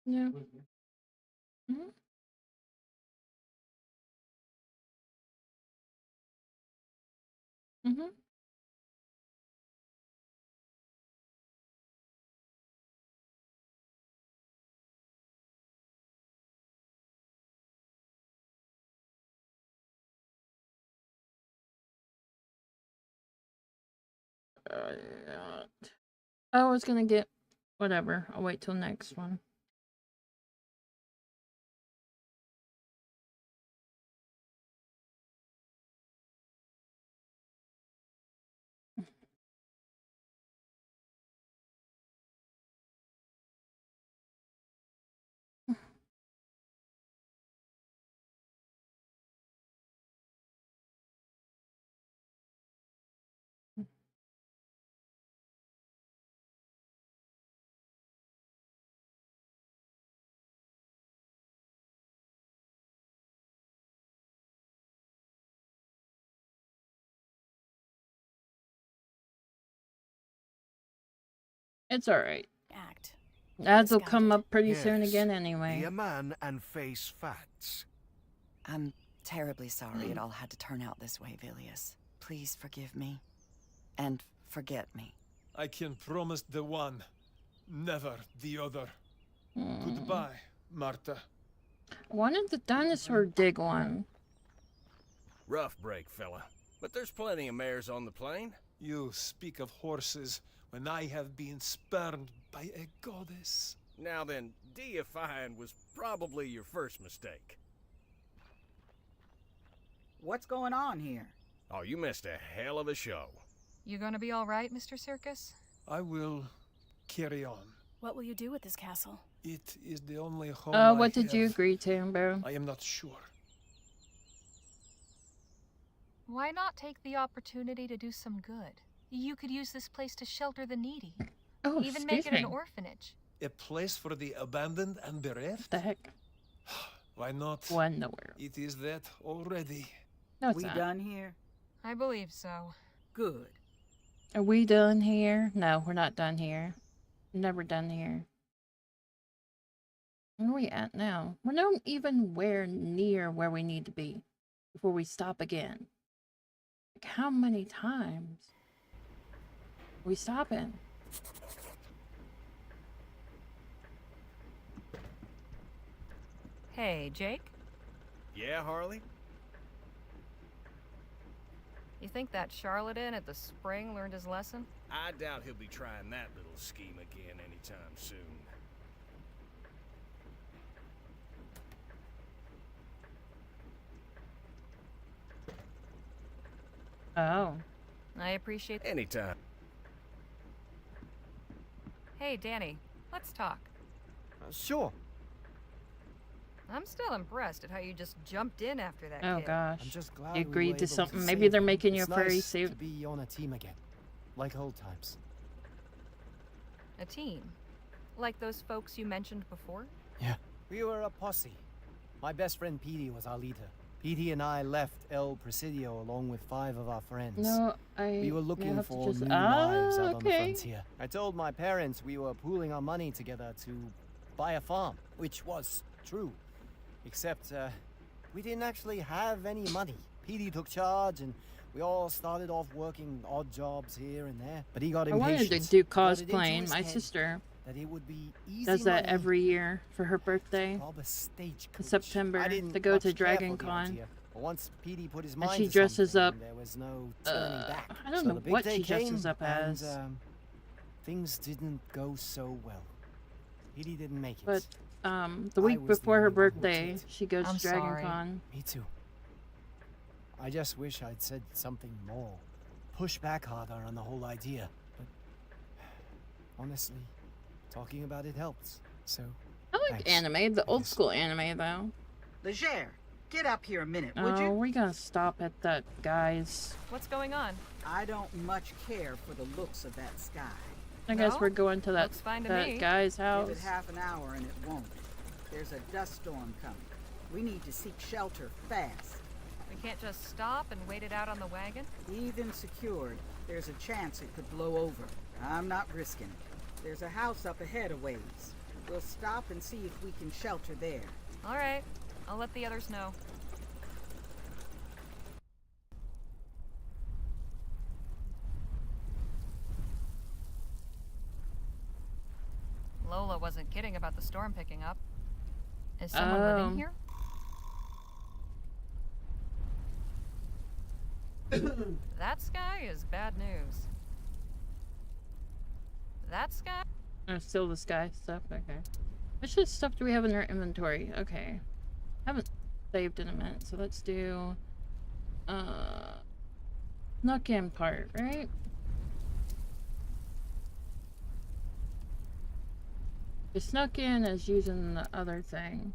Yeah. Mm-hmm. Mm-hmm. I was gonna get whatever. I'll wait till next one. It's alright. Act. Ads will come up pretty soon Yes, again anyway. Be a man and face facts. I'm terribly sorry it all had to turn out this way, Vilius. Please forgive me. And forget me. I can promise the one, never the other. Goodbye, Marta. I wanted the dinosaur dig one. Rough break, fella. But there's plenty of mares on the plain. You speak of horses when I have been spurned by a goddess. Now then, deifying was probably your first mistake. What's going on here? Oh, you missed a hell of a show. You gonna be all right, Mr. Circus? I will carry on. What will you do with this castle? It is the only home What I did you have. agree to, bro? I am not sure. Why not take the opportunity to do some good? You could use this place to shelter the needy. Oh, Even make it an me. orphanage. A place for the abandoned and bereft? The heck? Why not? What in the world? It is that already. No, it's We not. done here? I believe so. Good. Are we done here? No, we're not done here. Never done here. Where are we at now? We're not even near where we need to be before we stop again. Like, how many times are we stopping? Hey, Jake? Yeah, Harley? You think that charlatan at the spring learned his lesson? I doubt he'll be trying that little scheme again anytime soon. Oh. I appreciate Anytime. Hey, Danny, let's talk. Sure. I'm still impressed at how you just jumped in after that Oh kid. gosh. I'm just glad You we were agreed able to something. save Maybe they're him. making you It's a furry nice suit. to be on a team again, like old times. A team? Like those folks you mentioned before? Yeah. We were a posse. My best friend Petey was our leader. Petey and I left El Presidio along with 5 of our friends. No, We were may looking have to for just... new lives out on the okay. frontier. I told my parents we were pooling our money together to buy a farm, which was true. Except, we didn't actually have any money. Petey took charge and we all started off working odd jobs here and there. But he got I impatient. wanted to do Got it into cosplaying. his My head sister that it would be easy does that money every year for her to birthday rob a stagecoach. in September I didn't to go much to care Dragon for the Con. idea. But once Petey put his And mind she to dresses something, up, there was no turning back. I don't So know the big what day she dresses came, up as. and, things didn't go so well. Petey didn't make it. But the I week was the before her only one who birthday, did. she goes I'm to Dragon sorry. Con. Me too. I just wish I'd said something more. Push back harder on the whole idea. But honestly, talking about it helps. So I like thanks, anime, the I old guess. school anime though. Leger, get up here a minute, would Oh, you? we gotta stop at that guy's. What's going on? I don't much care for the looks of that sky. I guess No? we're going to that Looks fine to me. guy's Give house. it half an hour and it won't. There's a dust storm coming. We need to seek shelter fast. We can't just stop and wait it out on the wagon? Even secured, there's a chance it could blow over. I'm not risking it. There's a house up ahead a ways. We'll stop and see if we can shelter there. All right. I'll let the others know. Lola wasn't kidding about the storm picking up. Is someone living here? That sky is bad news. That sky? Still this guy stuff. Okay. Which just stuff do we have in our inventory? Okay. Haven't saved in a minute, so let's do snuck in part, right? The snuck in is using the other thing.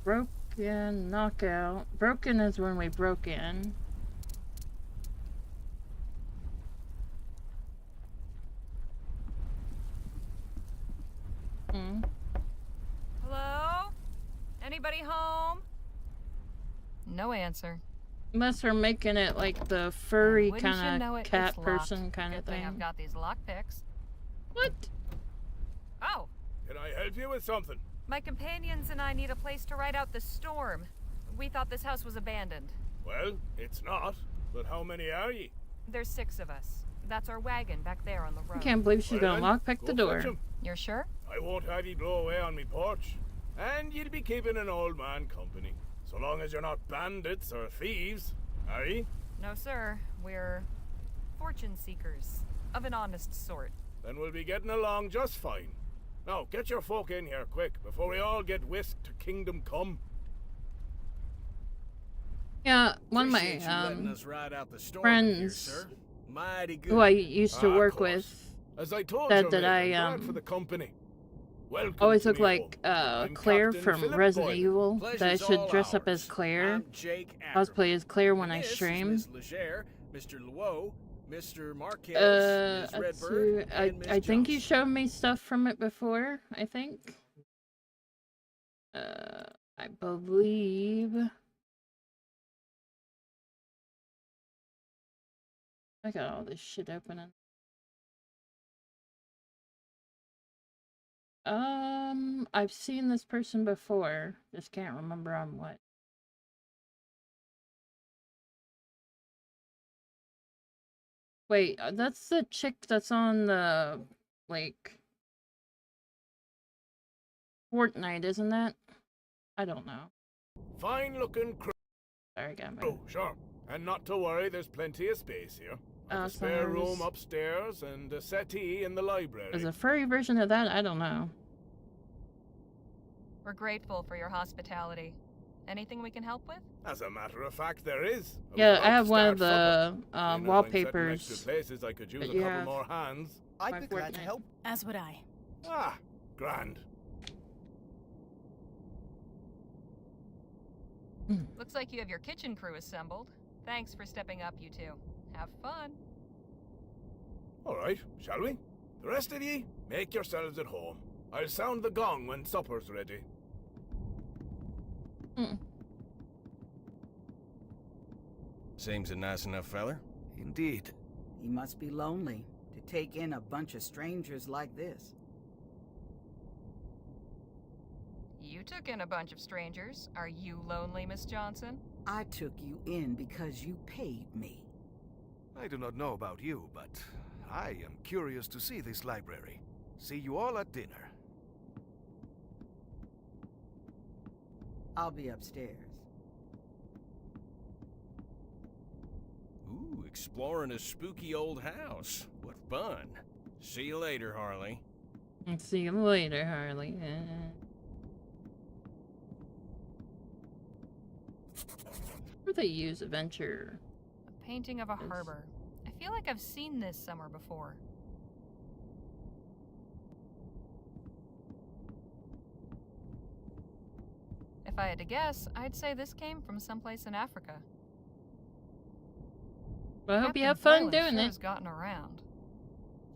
Broken, knockout. Broken is when we broke in. Hello? Anybody home? No answer. Unless we're making it like the furry Wouldn't you kind know of it, cat it's locked. person kind of Good thing I've thing. got these lockpicks. What? Oh, Can I help you with something? my companions and I need a place to ride out the storm. We thought this house was abandoned. Well, it's not. But how many are ye? There's 6 of us. That's our wagon back there on the road. I can't believe she's Well gonna then, lockpick the go door. fetch 'em. You're sure? I won't have ye blow away on me porch. And you'll be keeping an old man company. So long as you're not bandits or thieves, are ye? No, sir. We're fortune seekers of an honest sort. Then we'll be getting along just fine. Now, get your folk in here quick, before we all get whisked to Kingdom Come. Yeah, one of my Appreciate you letting us ride out the storm friends here, sir. Mighty good. who I used to work course. with As I told said you, that mate, I I'm glad for the company. Welcome always to look me like home. I'm Claire Captain from Philip Resident Boylan. Evil. That I Pleasure's should all dress up as ours. Claire. I'm Jake Cosplay as Claire when And I this is stream. Miss Legere, Mr. Luo, Mr. Marquez, Ms. Let's see. Redbird, and Miss I think you Johnson. showed me stuff from it before, I think. I believe. I got all this shit opening. I've seen this person before. Just can't remember on what. Wait, that's the chick that's on the, like, Fortnite, isn't that? I don't know. Fine looking crew. Sorry, got my... Oh, sure. And not to worry, there's plenty of space here. I've a so spare room there's- upstairs and a settee in the library. There's a furry version of that? I don't know. We're grateful for your hospitality. Anything we can help with? As a matter of fact, there is. Yeah, I have one of the wallpapers. wallpapers. Places I could use that a you couple have. more hands. I'd My be glad to Fortnite. help. As would I. Ah, grand. Looks like you have your kitchen crew assembled. Thanks for stepping up, you two. Have fun. All right, shall we? The rest of ye, make yourselves at home. I'll sound the gong when supper's ready. Seems a nice enough feller. Indeed. He must be lonely to take in a bunch of strangers like this. You took in a bunch of strangers. Are you lonely, Miss Johnson? I took you in because you paid me. I do not know about you, but I am curious to see this library. See you all at dinner. I'll be upstairs. Ooh, exploring a spooky old house. What fun. See you later, Harley. See you later, Harley. Where they use adventure. A painting of a harbor. I feel like I've seen this somewhere before. If I had to guess, I'd say this came from someplace in Africa. Well, I hope you Captain have fun Boylan doing sure it. has gotten around.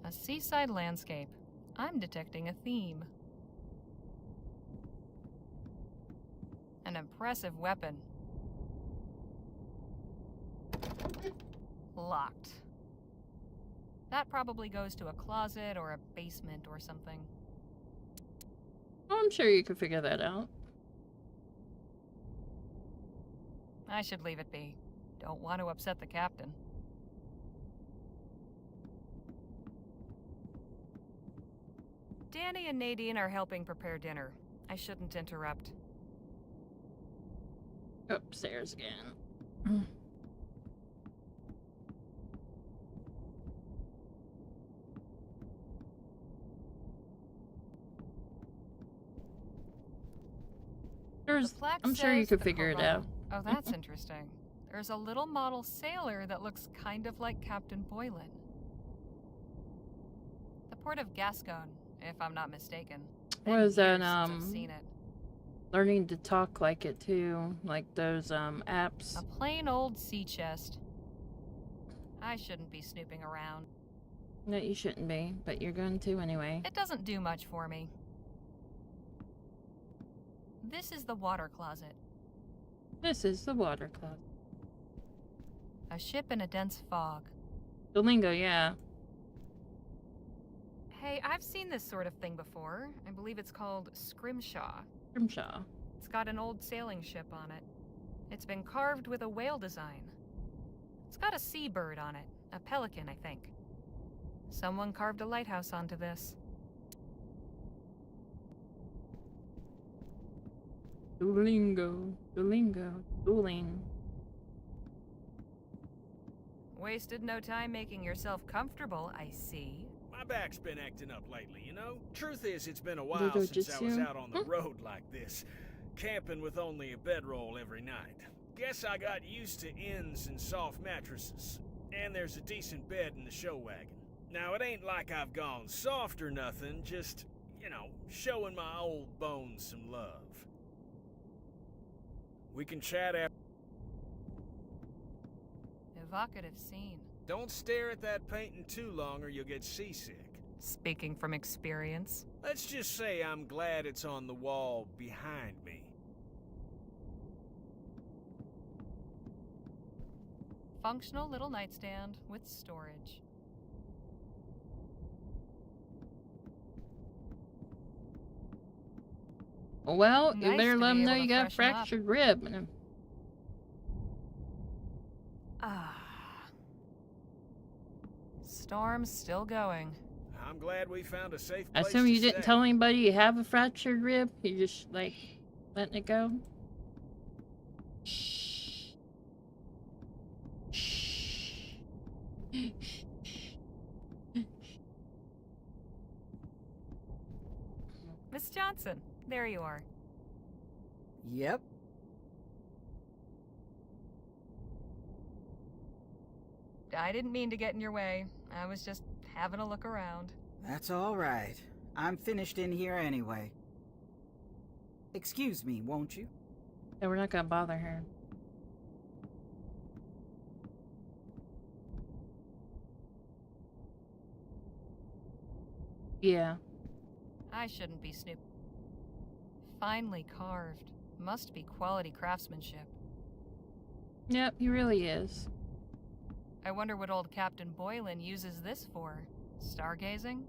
A seaside landscape. I'm detecting a theme. An impressive weapon. Locked. That probably goes to a closet or a basement or something. Oh, I'm sure you could figure that out. I should leave it be. Don't want to upset the captain. Danny and Nadine are helping prepare dinner. I shouldn't interrupt. Upstairs again. The plaque I'm sure you says could the figure it out. Corona. Oh, that's interesting. There's a little model sailor that looks kind of like Captain Boylan. The port of Gascon, if I'm not mistaken. What is that, Years since I've seen it. learning to talk like it too, like those apps. A plain old sea chest. I shouldn't be snooping around. No, you shouldn't be, but you're going to anyway. It doesn't do much for me. This is the water closet. This is the water closet. A ship in a dense fog. The lingo, yeah. Hey, I've seen this sort of thing before. I believe it's called scrimshaw. Scrimshaw. It's got an old sailing ship on it. It's been carved with a whale design. It's got a seabird on it. A pelican, I think. Someone carved a lighthouse onto this. Duolingo. Duolingo. Dueling. Wasted no time making yourself comfortable, I see. My back's been acting up lately, you know? Truth is, it's been a while since I was out on the road like this, camping with only a bedroll every night. Guess I got used to inns and soft mattresses. And there's a decent bed in the show wagon. Now, it ain't like I've gone soft or nothing, just, you know, showing my old bones some love. We can chat after. Evocative scene. Don't stare at that painting too long or you'll get seasick. Speaking from experience. Let's just say I'm glad it's on the wall behind me. Functional little nightstand with storage. Well, you Nice better to let be them know able to you got a freshen up. fractured rib. Storm's still going. I'm glad we found a safe I place assume to you didn't stay. tell anybody you have a fractured rib? You're just, like, letting it go? Shh. Shh. Miss Johnson, there you are. Yep. I didn't mean to get in your way. I was just having a look around. That's all right. I'm finished in here anyway. Excuse me, won't you? No, we're not gonna bother her. Yeah. I shouldn't be snooping. Finely carved. Must be quality craftsmanship. Yep, he really is. I wonder what old Captain Boylan uses this for. Stargazing?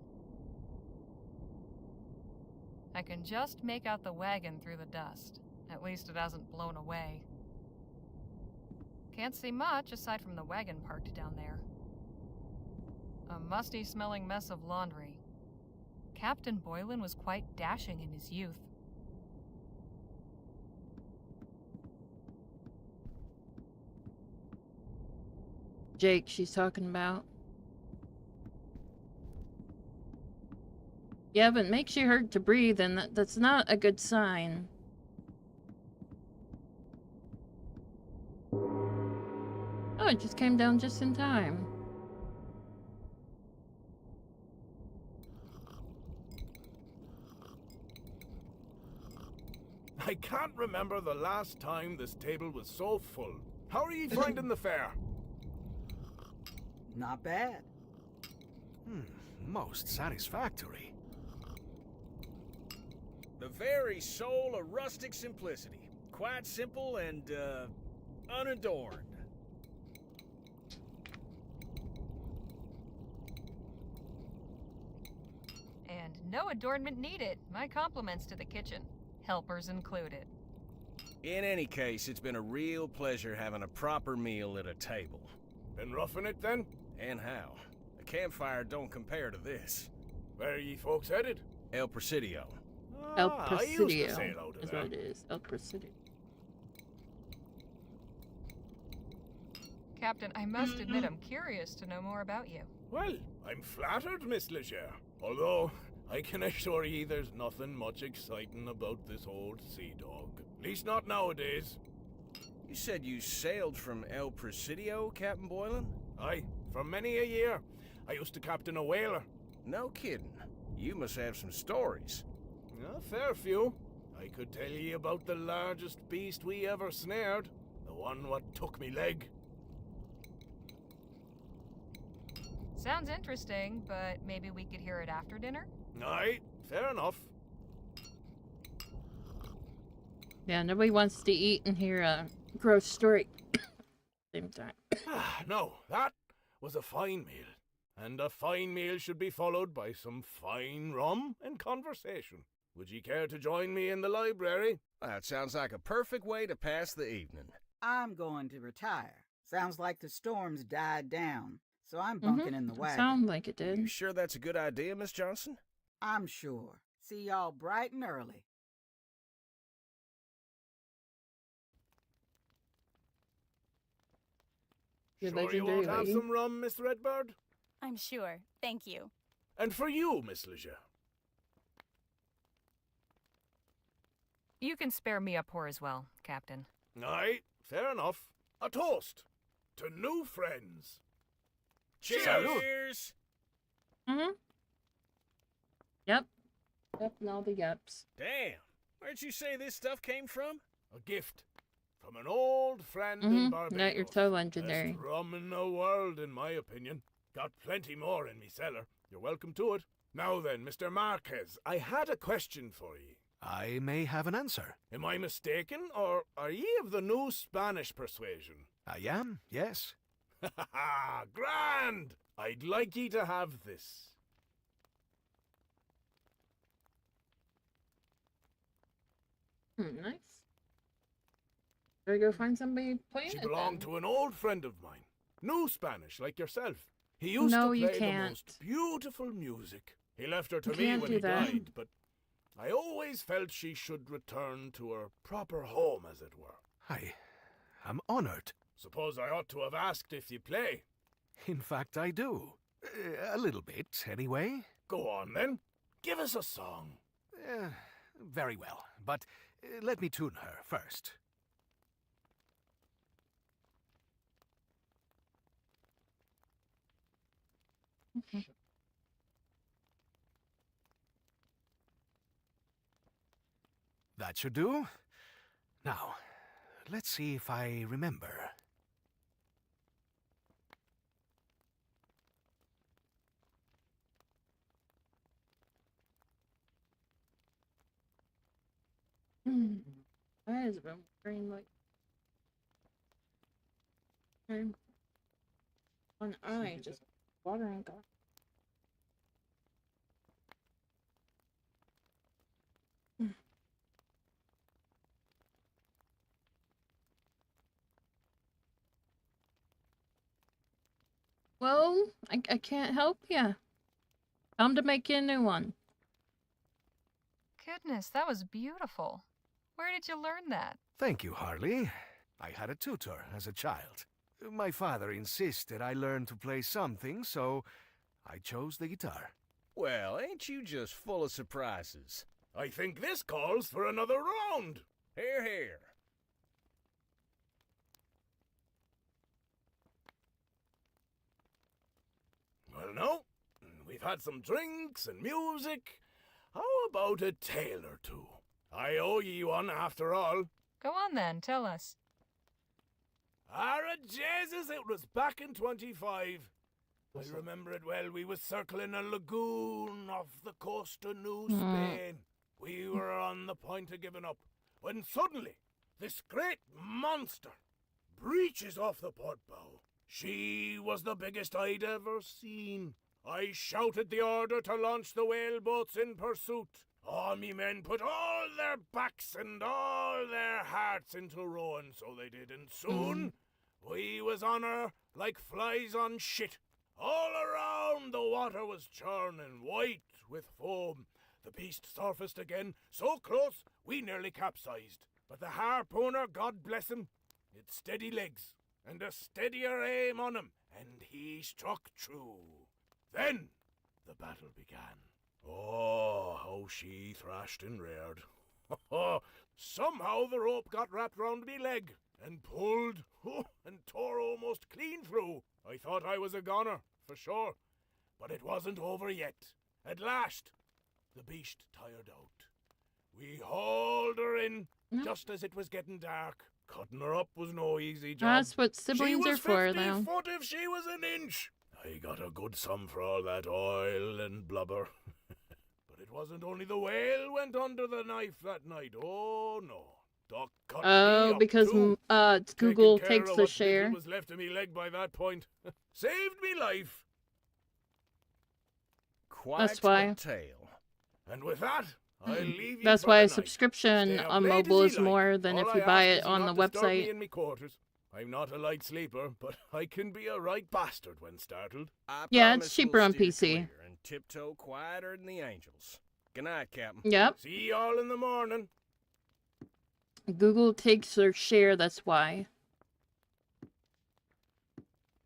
I can just make out the wagon through the dust. At least it hasn't blown away. Can't see much aside from the wagon parked down there. A musty-smelling mess of laundry. Captain Boylan was quite dashing in his youth. Jake, she's talking about. Yeah, but it makes you hurt to breathe, and that's not a good sign. Oh, it just came down just in time. I can't remember the last time this table was so full. How are you finding the fare? Not bad. Most satisfactory. The very soul of rustic simplicity. Quite simple and, unadorned. And no adornment needed. My compliments to the kitchen. Helpers included. In any case, it's been a real pleasure having a proper meal at a table. Been roughing it then? And how? A campfire don't compare to this. Where are ye folks headed? El Presidio. El I used to Presidio sail out of is there. what it is. El Presidio. Captain, I must admit I'm curious to know more about you. Well, I'm flattered, Miss Leger. Although, I can assure ye there's nothing much exciting about this old sea dog. At least not nowadays. You said you sailed from El Presidio, Captain Boylan? Aye, for many a year. I used to captain a whaler. No kidding. You must have some stories. A fair few. I could tell ye about the largest beast we ever snared. The one what took me leg. Sounds interesting, but maybe we could hear it after dinner? Aye, fair enough. Yeah, nobody wants to eat and hear a gross story. Same time. No, that was a fine meal. And a fine meal should be followed by some fine rum and conversation. Would ye care to join me in the library? That sounds like a perfect way to pass the evening. I'm going to retire. Sounds like the storm's died down, so I'm bunking in the wagon. Sound like it did. You sure that's a good idea, Miss Johnson? I'm sure. See y'all bright and early. Your Sure you legendary won't have lady. some rum, Miss Redbird? I'm sure. Thank you. And for you, Miss Leger. You can spare me a pour as well, Captain. Aye, fair enough. A toast to new friends. Cheers! Mm-hmm. Yep. Yep, and all the yeps. Damn, where'd you say this stuff came from? A gift from an old friend in Barbados. Not your toe legendary. Best rum in the world, in my opinion. Got plenty more in me cellar. You're welcome to it. Now then, Mr. Marquez, I had a question for ye. I may have an answer. Am I mistaken, or are ye of the new Spanish persuasion? I am, yes. Ha ha ha! Grand! I'd like ye to have this. Nice. Gotta go find somebody playing She it belonged then. to an old friend of mine. New Spanish, like yourself. He used No, to you play the can't. most beautiful music. He left her to You me can't when do he that. died, but I always felt she should return to her proper home, as it were. I'm honored. Suppose I ought to have asked if you play. In fact, I do. A little bit, anyway. Go on, then. Give us a song. Very well, but let me tune her first. Okay. That should do. Now, let's see if I remember. My eyes have been watering like one eye just watering. God. Well, I can't help ya. Time to make you a new one. Goodness, that was beautiful. Where did you learn that? Thank you, Harley. I had a tutor as a child. My father insisted I learn to play something, so I chose the guitar. Well, ain't you just full of surprises? I think this calls for another round. Hear, hear. Well, no. We've had some drinks and music. How about a tale or two? I owe ye one after all. Go on then, tell us. Ara Jesus, it was back in 25. I remember it well. We was circling a lagoon off the coast of New Spain. We were on the point of giving up, when suddenly this great monster breaches off the port bow. She was the biggest I'd ever seen. I shouted the order to launch the whaleboats in pursuit. All me men put all their backs and all their hearts into rowing, so they did, and soon we was on her like flies on shit. All around the water was churning, white with foam. The beast surfaced again, so close we nearly capsized. But the harpooner, God bless him, had steady legs and a steadier aim on him, and he struck true. Then the battle began. Oh, how she thrashed and reared. Somehow the rope got wrapped round me leg and pulled and tore almost clean through. I thought I was a goner, for sure. But it wasn't over yet. At last, the beast tired out. We hauled her in just as it was getting dark. Cutting her up was no easy job. That's what siblings are for, She was 50 though. foot if she was an inch. I got a good sum for all that oil and blubber. But it wasn't only the whale went under the knife that night. Oh, no. Doc cut me up because too. Google Taking care takes of the what share. little was left of me leg by that point. Saved me life. Quite That's why. a tale. And with that, I'll leave you That's for why the a night. subscription Stay up on late mobile as is ye like. more than if All you I buy ask it is on the not disturb me website. in me quarters. I'm not a light sleeper, but I can be a right bastard when startled. I Yeah, it's promise cheaper we'll on steer PC. clear and tiptoe quieter than the angels. Good night, Captain. Yep. See y'all in the morning. Google takes their share, that's why.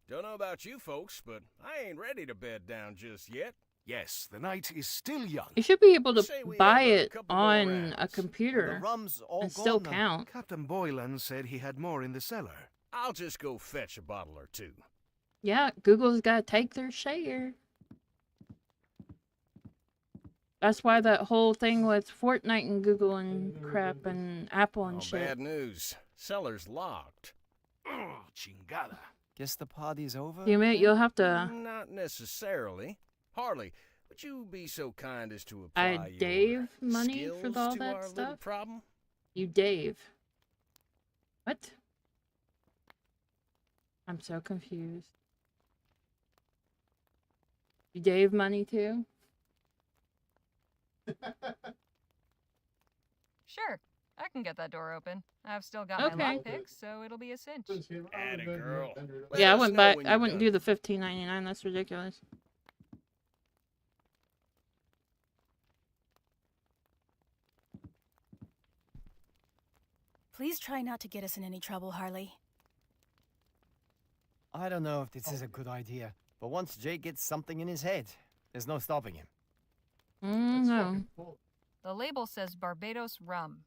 Don't know about you folks, but I ain't ready to bed down just yet. Yes, the night is still young. You should be able to Say we buy have a it couple more on rounds. a The computer rum's all and still gone now. count. Captain Boylan said he had more in the cellar. I'll just go fetch a bottle or two. Yeah, Google's got to take their share. That's why that whole thing with Fortnite and Google and crap and Apple and Oh, shit. bad news. Cellar's locked. Oh, chingada. Guess the party's over. You may, you'll have to. Not necessarily. Harley, would you be so kind as to apply I your Dave money for skills all to that our little stuff. problem? You Dave. What? I'm so confused. You Dave money too? Sure, I can get that door open. I've still got Okay. my lockpicks, so it'll be a cinch. Atta girl. Yeah, I Let us wouldn't know buy. when I you're wouldn't done. do the $15.99. That's ridiculous. Please try not to get us in any trouble, Harley. I don't know if this is a good idea, but once Jake gets something in his head, there's no stopping him. No, The label says Barbados rum.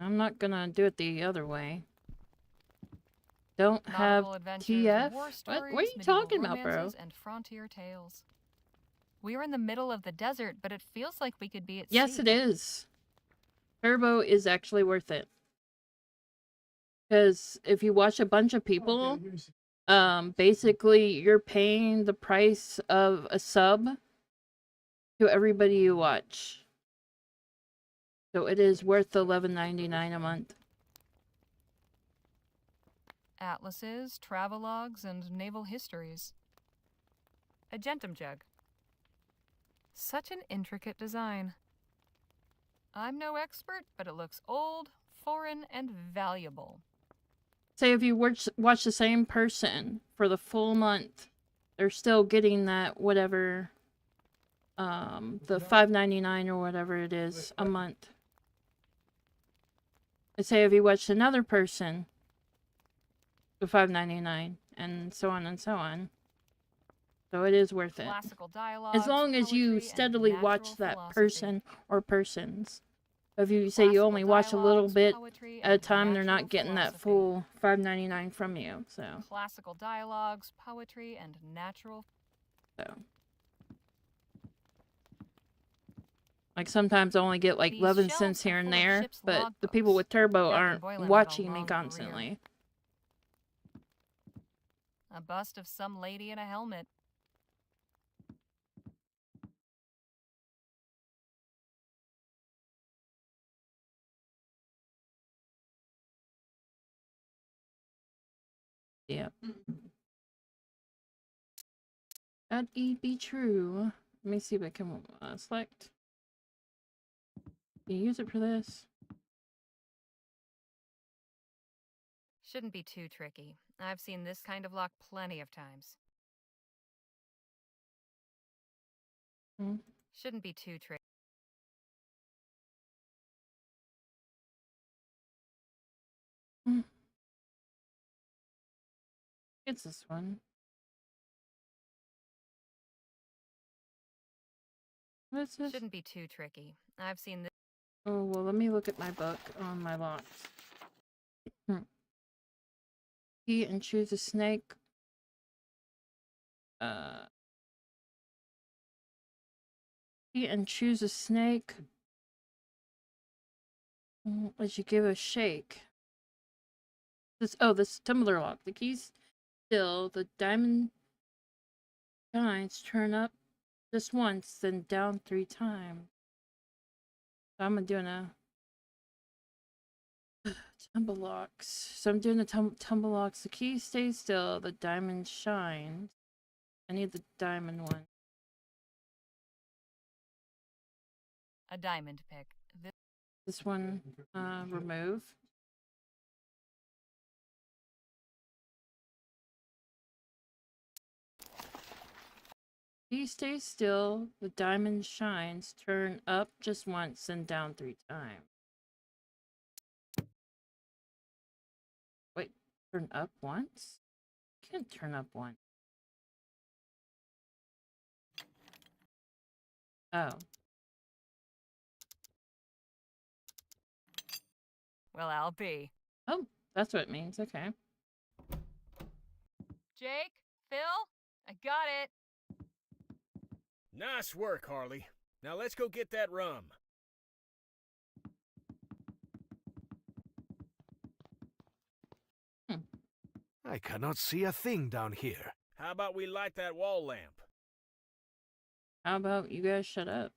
I'm not gonna do it the other way. Don't have Nautical adventures, TF? war What stories, are you medieval talking about, bro? romances, and frontier tales. We're in the middle of the desert, but it feels like we could be at Yes, sea. it is. Turbo is actually worth it. Because if you watch a bunch of people, basically you're paying the price of a sub to everybody you watch. So it is worth the $11.99 a month. Atlases, travelogues, and naval histories. A gentum jug. Such an intricate design. I'm no expert, but it looks old, foreign, and valuable. Say if you watch the same person for the full month, they're still getting that whatever, the $5.99 or whatever it is a month. And say if you watched another person, the $5.99, and so on and so on. So it is worth it. Classical dialogues, As long as you poetry, and steadily watch natural that philosophy. person or persons. If you say you only watch a little bit at a time, they're not getting that full $5.99 from you. So, Classical dialogues, poetry, and natural. like sometimes I only get like These 11 shelves cents are here and full of there, ship's but the logbooks. people with Turbo Captain aren't Boylan had a watching me long career. constantly. A bust of some lady in a helmet. Yeah. That be true. Let me see if I can select. Can you use it for this? Shouldn't be too tricky. I've seen this kind of lock plenty of times. Hmm. Shouldn't be too tricky. It's this one. What's this? Shouldn't be too tricky. I've seen this. Oh, well, let me look at my book on my locks. Eat and choose a snake. Eat and choose a snake. As you give a shake. This tumbler lock. The keys still. The diamond shines. Turn up just once, then down 3 times. So I'm doing a tumble locks. So I'm doing the tumble locks. The key stays still. The diamond shines. I need the diamond one. A diamond pick. This one, remove. Key stays still. The diamond shines. Turn up just once and down 3 times. Wait, turn up once? Can't turn up once. Oh. Well, I'll be. Oh, that's what it means. Okay. Jake? Phil? I got it. Nice work, Harley. Now let's go get that rum. I cannot see a thing down here. How about we light that wall lamp? How about you guys shut up?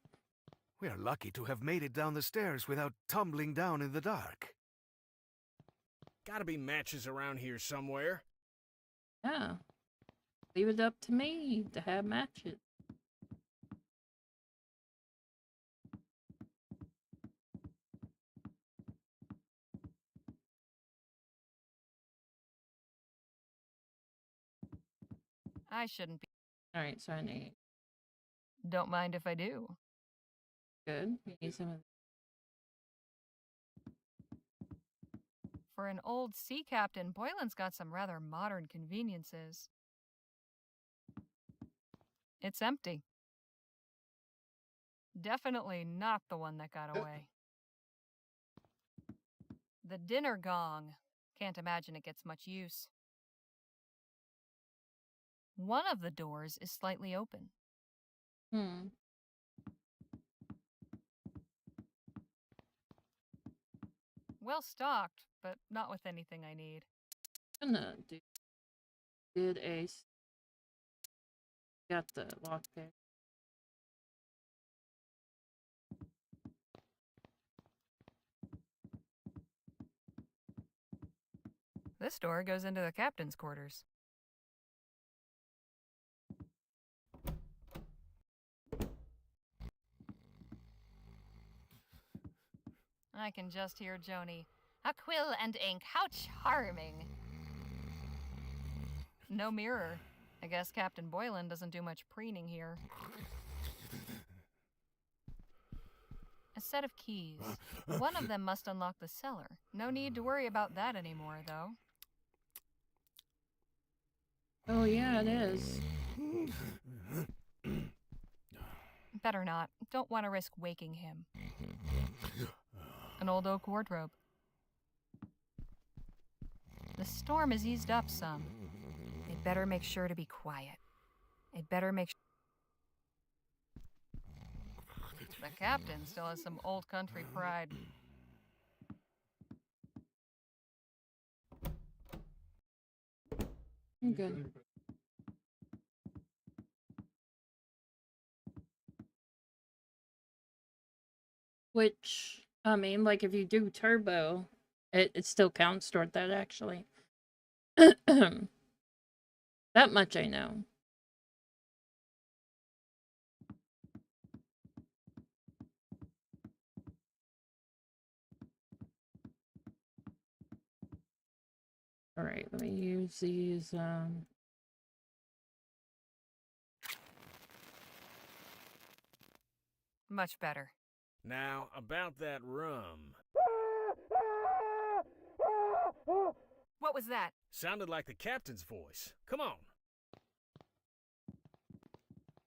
We are lucky to have made it down the stairs without tumbling down in the dark. Gotta be matches around here somewhere. Yeah. Leave it up to me to have matches. I shouldn't be. Alright, so I need. Don't mind if I do. Good. We need some of. For an old sea captain, Boylan's got some rather modern conveniences. It's empty. Definitely not the one that got away. The dinner gong. Can't imagine it gets much use. One of the doors is slightly open. Well stocked, but not with anything I need. I'm gonna do. Did ace. Got the lockpick. This door goes into the captain's quarters. I can just hear Joni. A quill and ink, how charming. No mirror. I guess Captain Boylan doesn't do much preening here. A set of keys. One of them must unlock the cellar. No need to worry about that anymore, though. Oh, yeah, it is. Better not. Don't want to risk waking him. An old oak wardrobe. The storm has eased up some. I'd better make sure to be quiet. I'd better make sure. The captain still has some old country pride. I'm good. Which, I mean, like, if you do turbo, it still counts toward that, actually. That much I know. Alright, let me use these, Much better. Now, about that rum. What was that? Sounded like the captain's voice. Come on.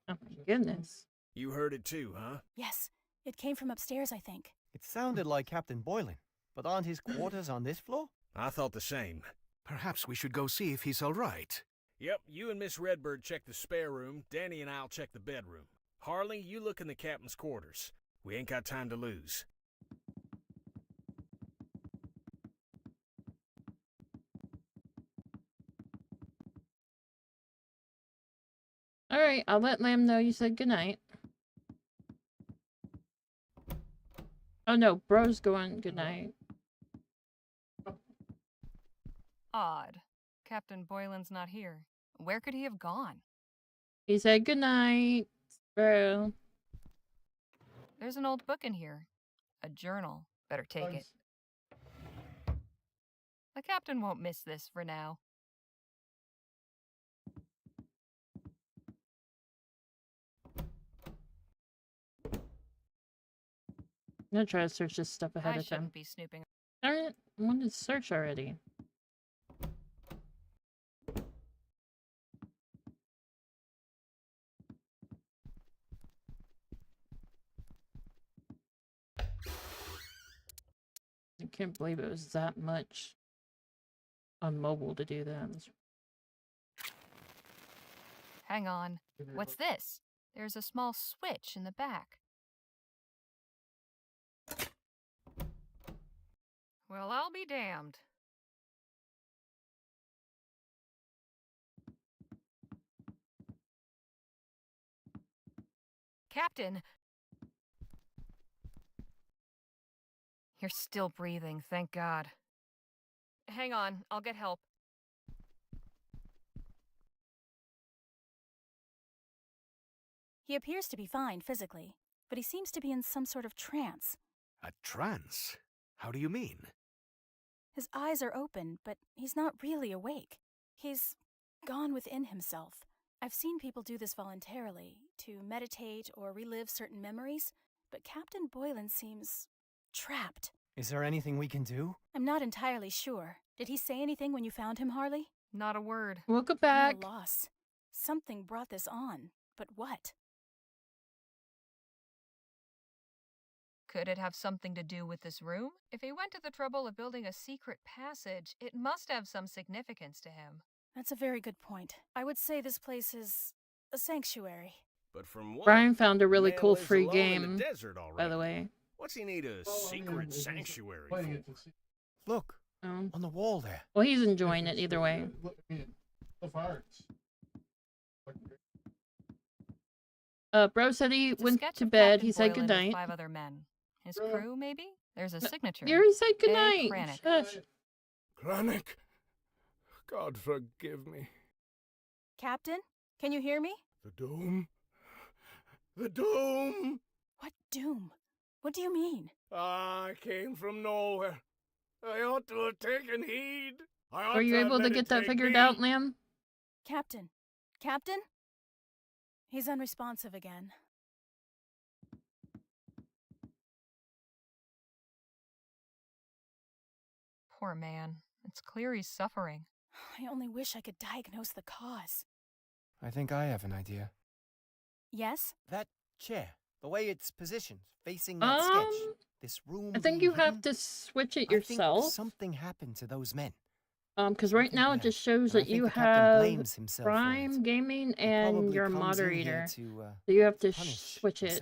oh my goodness. You heard it too, huh? Yes, it came from upstairs, I think. It sounded like Captain Boylan, but aren't his quarters on this floor? I thought the same. Perhaps we should go see if he's all right. Yep, you and Miss Redbird check the spare room. Danny and I'll check the bedroom. Harley, you look in the captain's quarters. We ain't got time to lose. Alright, I'll let Lamb know you said goodnight. Oh no, bro's going goodnight. Odd. Captain Boylan's not here. Where could he have gone? He said goodnight, bro. There's an old book in here. A journal. Better take it. The captain won't miss this for now. I'm gonna try to search this stuff ahead I of time. shouldn't be snooping. Darn it, I wanted to search already. Can't believe it was that much on mobile to do that. Hang on. What's this? There's a small switch in the back. Well, I'll be damned. Captain! You're still breathing, thank God. Hang on, I'll get help. He appears to be fine physically, but he seems to be in some sort of trance. A trance? How do you mean? His eyes are open, but he's not really awake. He's gone within himself. I've seen people do this voluntarily, to meditate or relive certain memories, but Captain Boylan seems trapped. Is there anything we can do? I'm not entirely sure. Did he say anything when you found him, Harley? Not a word. Welcome I'm back. at a loss. Something brought this on, but what? Could it have something to do with this room? If he went to the trouble of building a secret passage, it must have some significance to him. That's a very good point. I would say this place is a sanctuary. But from what? Brian found a really Man cool lives free alone in game, the desert by the already. way. What's he need a secret sanctuary for? Look, on the wall there. Well, he's enjoying it either way. Bro said he went to bed. He said goodnight. 5 other men. His crew, maybe? There's a signature. You already said A. goodnight. Kranich. Shush. Kranich, God forgive me. Captain, can you hear me? The dome? The dome! What doom? What do you mean? I came from nowhere. I ought to have taken heed. Are you able to get that figured out, Lamb? Captain? Captain? He's unresponsive again. Poor man. It's clear he's suffering. I only wish I could diagnose the cause. I think I have an idea. Yes? That chair, the way it's positioned, facing that sketch. This room. I think you have to switch it yourself. I think something happened to those men. Because right now it just shows that you have Prime Gaming and your moderator. So you have to switch it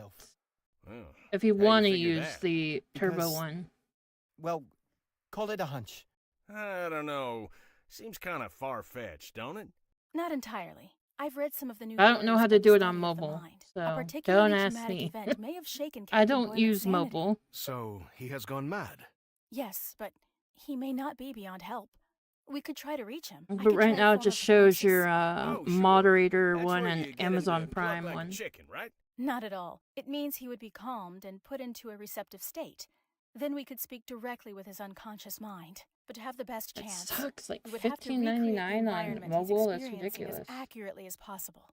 if you want to use the turbo one. Well, call it a hunch. I don't know. Seems kind of far-fetched, don't it? Not entirely. I've read some of the new. I don't know how to do it on mobile, so don't ask me. I don't use mobile. So he has gone mad? Yes, but he may not be beyond help. We could try to reach him. But right now it just shows your moderator one and Amazon Prime one. Chicken, right? Not at all. It means he would be calmed and put into a receptive state. Then we could speak directly with his unconscious mind. But to have the best chance, it sucks. Like $15.99 on mobile. That's ridiculous. As accurately as possible.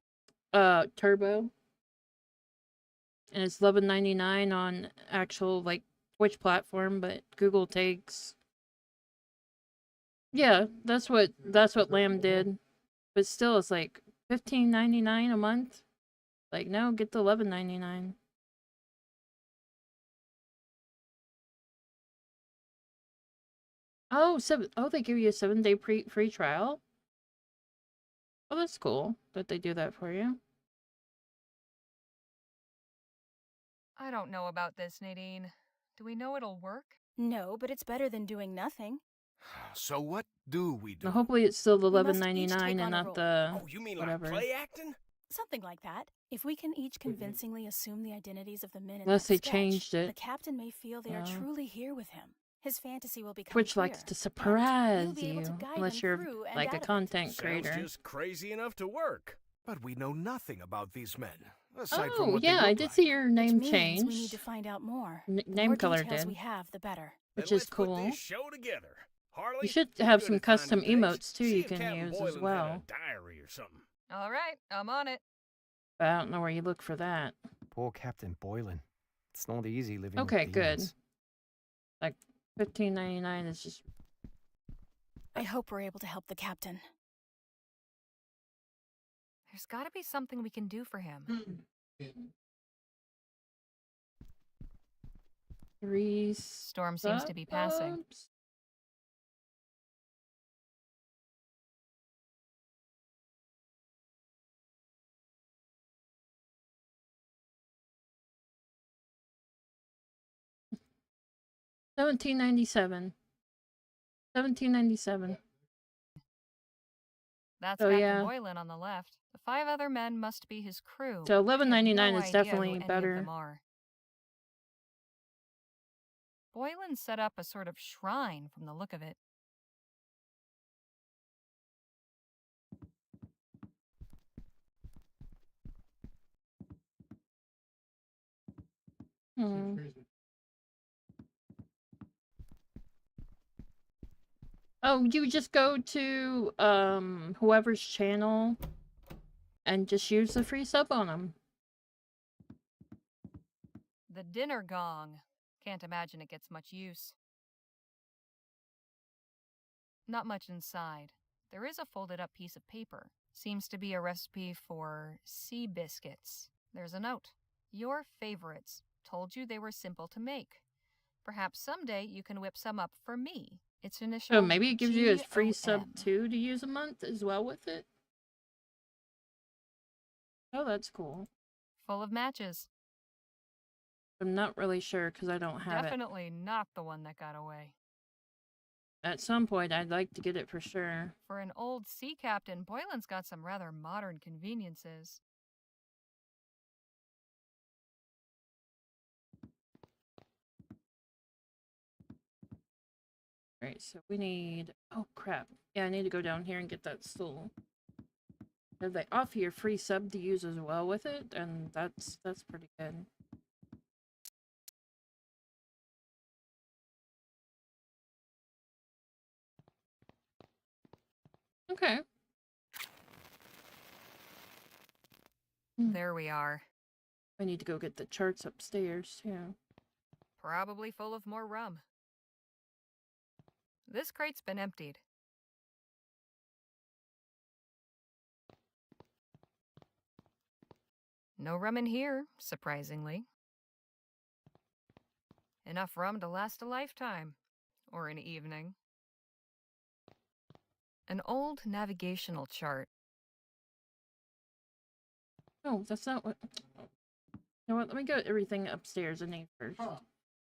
Turbo. And it's $11.99 on actual like Twitch platform, but Google takes. Yeah, that's what Lamb did. But still, it's like $15.99 a month. Like, no, get the $11.99. Oh, they give you a 7-day free trial? Oh, that's cool that they do that for you. I don't know about this, Nadine. Do we know it'll work? No, but it's better than doing nothing. So what do we do? Now, hopefully it's still the $11.99 and not the Oh, you mean whatever. like play acting? Something like that. If we can each convincingly assume the identities of the men in Unless that they sketch, changed it. the captain may feel they are truly here with him. His fantasy will become Twitch clear, likes to and surprise we'll be able to you, guide unless them you're through and like a out of it. content creator. Sounds just crazy enough to work. But we know nothing about these men, aside from Oh, what yeah, they I look did like. see your name Which means change. we need to find out more. The Name more color details did. we have, the better. Which Then is let's put cool. this show together. Harley, You should you're have good some at custom finding things. emotes too See you if can Captain use Boylan as had well. a diary or something. All right, I'm on it. But I don't know where you look for that. Poor Captain Boylan. It's not easy living Okay, with good. demons. Like $15.99 is just. I hope we're able to help the captain. There's gotta be something we can do for him. Storm seems to be passing. 1797. 1797. That's Oh, Captain yeah. Boylan on the left. The 5 other men must be his crew. So We have 1199 no is idea definitely who any of better. them are. Boylan set up a sort of shrine from the look of it. Oh, you just go to whoever's channel and just use the free sub on them. The dinner gong. Can't imagine it gets much use. Not much inside. There is a folded up piece of paper. Seems to be a recipe for sea biscuits. There's a note. Your favorites. Told you they were simple to make. Perhaps someday you can whip some up for me. It's initial. Oh, maybe it gives you a free GOM. sub too to use a month as well with it. Oh, that's cool. Full of matches. I'm not really sure because I don't have Definitely not the one that got away. At some point, I'd like to get it for sure. For an old sea captain, Boylan's got some rather modern conveniences. Alright, so we need... Oh, crap. Yeah, I need to go down here and get that stool. If they offer you a free sub to use as well with it, and that's pretty good. Okay. There we are. I need to go get the charts upstairs, too. Probably full of more rum. This crate's been emptied. No rum in here, surprisingly. Enough rum to last a lifetime. Or an evening. An old navigational chart. Oh, that's not what... You know what, let me get everything upstairs I need first. And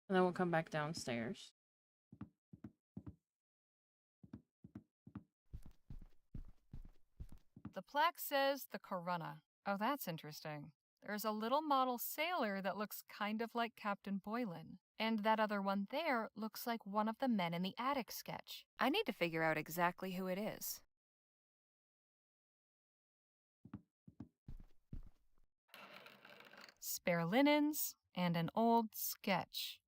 then we'll come back downstairs. The plaque says the Corunna. Oh, that's interesting. There's a little model sailor that looks kind of like Captain Boylan. And that other one there looks like one of the men in the attic sketch. I need to figure out exactly who it is. Spare linens and an old sketch.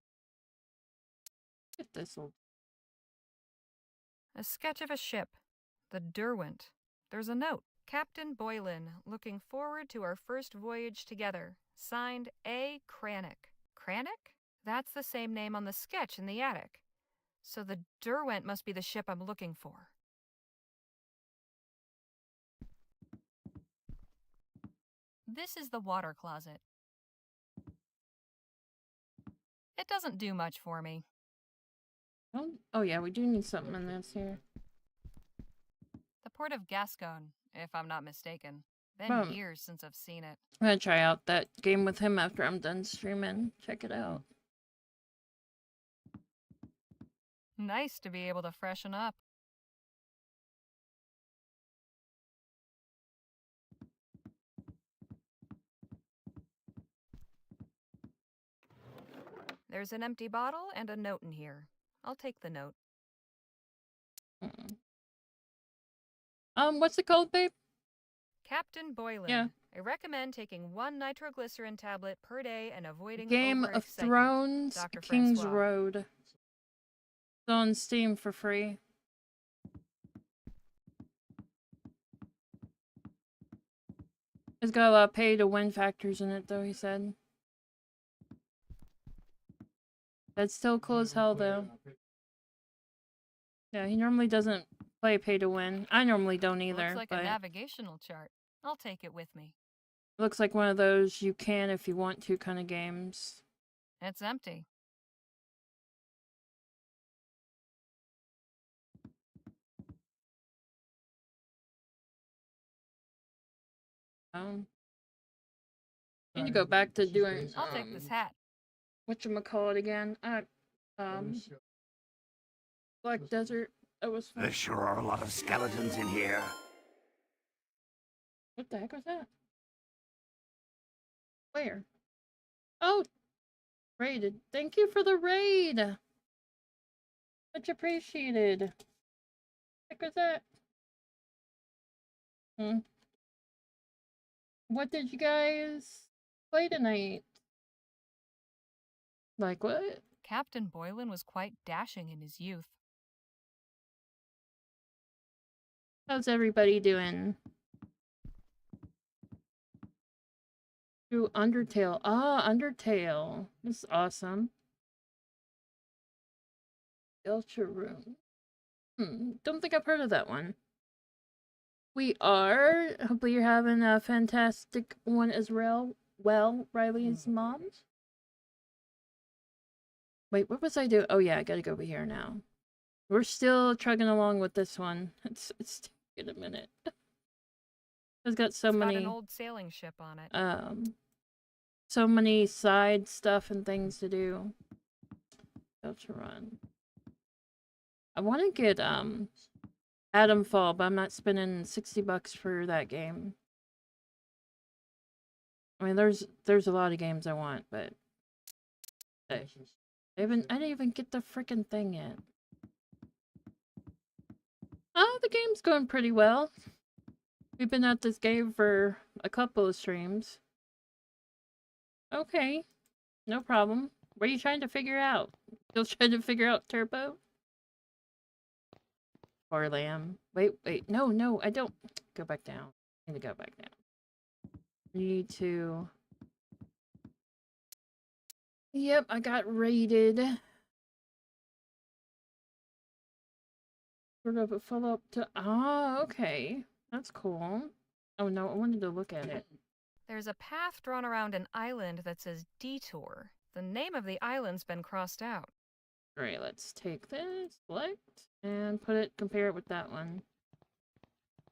Get this old... A sketch of a ship. The Derwent. There's a note. Captain Boylan, looking forward to our first voyage together. Signed A. Cranach. Cranach? That's the same name on the sketch in the attic. So the Derwent must be the ship I'm looking for. This is the water closet. It doesn't do much for me. Oh yeah, we do need something in this here. The port of Gascon, if I'm not mistaken. Been years since I've seen it. I'm gonna try out that game with him after I'm done streaming. Check it out. Nice to be able to freshen up. There's an empty bottle and a note in here. I'll take the note. What's it called, babe? Captain Boylan. Yeah. I recommend taking 1 nitroglycerin tablet per day and avoiding Game of Thrones, Dr. King's Francois. Road. It's on Steam for free. It's got a lot of pay-to-win factors in it, though, he said. That's still cool as hell, though. Yeah, he normally doesn't play pay-to-win. I normally don't either, Looks like but a navigational chart. I'll take it with me. looks like one of those you can if you want to kind of games. It's empty. I need to go back to doing I'll take this hat. whatchamacallit again. Black Desert. That was fun. There sure are a lot of skeletons in here. What the heck was that? Where? Oh, raided. Thank you for the raid. Much appreciated. What the heck was that? What did you guys play tonight? Like what? Captain Boylan was quite dashing in his youth. How's everybody doing? Through Undertale. Ah, Undertale. This is awesome. Ultra Room. Don't think I've heard of that one. We are. Hopefully you're having a fantastic one as well. Well, Riley's mom. Wait, what was I doing? Oh yeah, I gotta go over here now. We're still trugging along with this one. It's taking a minute. It's got so many. Got an old sailing ship on it. So many side stuff and things to do. To run. I want to get Atom Fall, but I'm not spending $60 for that game. I mean, there's a lot of games I want, but I didn't even get the freaking thing yet. Oh, the game's going pretty well. We've been at this game for a couple of streams. Okay, no problem. What are you trying to figure out? Still trying to figure out Turbo? Poor lamb. Wait, no, I don't. Go back down. I need to go back down. Need to... Yep, I got raided. Sort of a follow-up to... Ah, okay. That's cool. Oh no, I wanted to look at it. There's a path drawn around an island that says Detour. The name of the island's been crossed out. Alright, let's take this, select, and compare it with that one.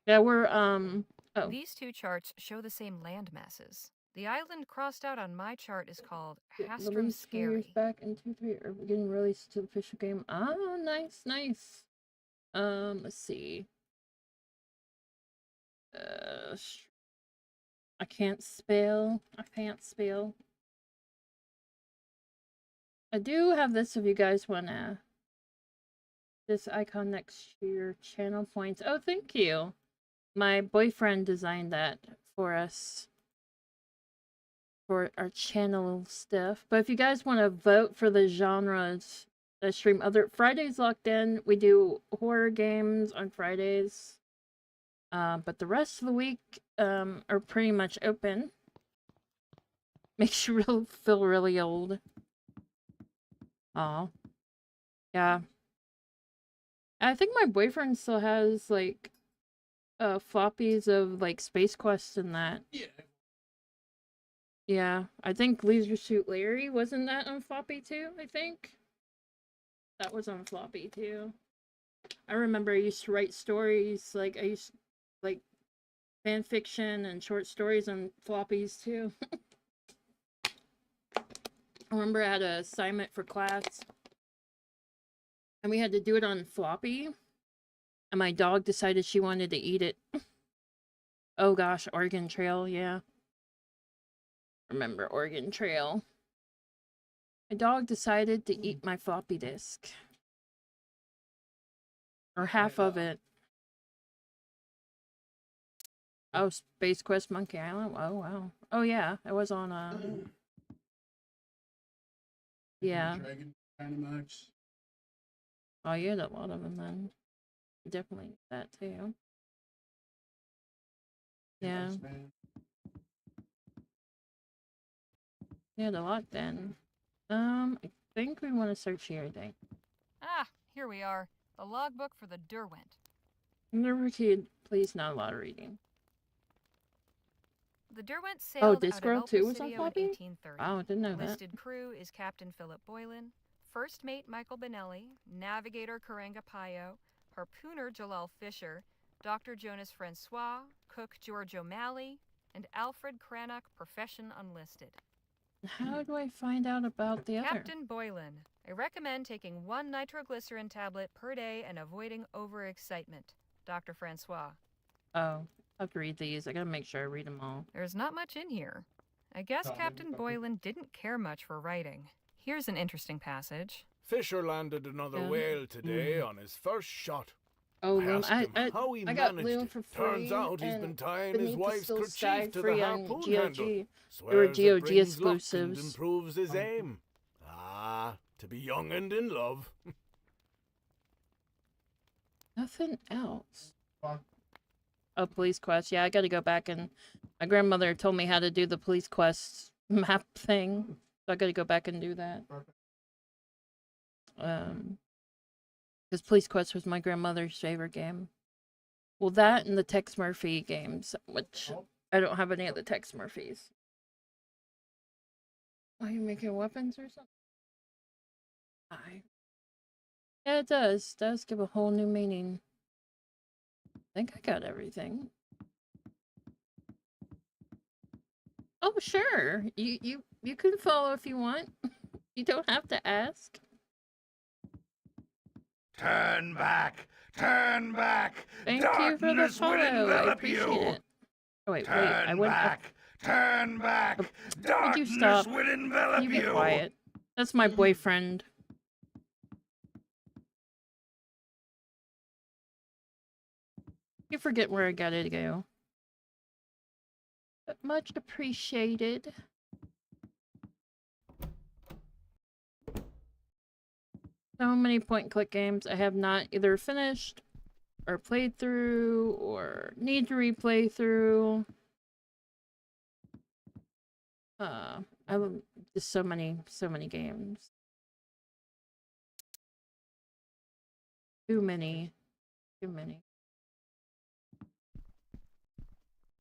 Yeah, we're, oh. These two charts show the same land masses. The island crossed out on my chart is called Hastrum Scary. Back in 2-3 are getting released to the official game. Ah, nice. Let's see. I can't spell. I do have this if you guys wanna. This icon next to your channel points. Oh, thank you. My boyfriend designed that for us. For our channel stuff. But if you guys want to vote for the genres that stream Fridays locked in, we do horror games on Fridays. But the rest of the week are pretty much open. Makes you feel really old. Aw. Yeah. I think my boyfriend still has, like, floppies of, like, Space Quest and that. Yeah. I think Leisure Suit Larry, wasn't that on floppy too, I think? That was on floppy too. I remember I used to write stories, like, fan fiction and short stories on floppies too. I remember I had an assignment for class and we had to do it on floppy and my dog decided she wanted to eat it. Oh gosh, Oregon Trail, yeah. Remember Oregon Trail. My dog decided to eat my floppy disk. Or half of it. Oh, Space Quest Monkey Island? Oh, wow. Oh, yeah. It was on, yeah. Oh, you had a lot of them then. Definitely that, too. Yeah. You had a lot then. I think we want to search here, I think. Ah, here we are. The logbook for the Derwent. Never kid, please, not a lot of reading. The Derwent sailed out of El too was on Presidio in floppy? 1830. Wow, I didn't know that. Listed crew is Captain Philip Boylan, First Mate Michael Benelli, Navigator Karenga Payo, Harpooner Jalal Fisher, Dr. Jonas Francois, Cook George O'Malley, and Alfred Cranach, profession unlisted. How do I find out about the other? Captain Boylan, I recommend taking 1 nitroglycerin tablet per day and avoiding overexcitement. Dr. Francois. Oh, I have to read these. I gotta make sure I read them all. There's not much in here. I guess Captain Boylan didn't care much for writing. Here's an interesting passage. Fisher landed another whale today on his first shot. Oh, I asked him how he got managed Leo it. for free. Turns out he's been tying his wife's kerchief to the free on harpoon GOG. handle. There were Swears it GOG brings luck and exclusives. improves his aim. Ah, to be young and in love. Nothing else. Oh, police quest. Yeah, I gotta go back and... My grandmother told me how to do the police quest map thing. So I gotta go back and do that. Because Police Quest was my grandmother's favorite game. Well, that and the Tex Murphy games, which I don't have any of the Tex Murphys. Are you making weapons or something? Yeah, it does. It does give a whole new meaning. I think I got everything. Oh, sure. You can follow if you want. You don't have to ask. Turn back! Turn back! Thank you for the follow. I appreciate it. Oh, wait, I went back. Turn back! Would you stop? Will envelop You be quiet. That's my boyfriend. You forget where I gotta go. But much appreciated. So many point-and-click games I have not either finished or played through or need to replay through. I love just so many games. Too many.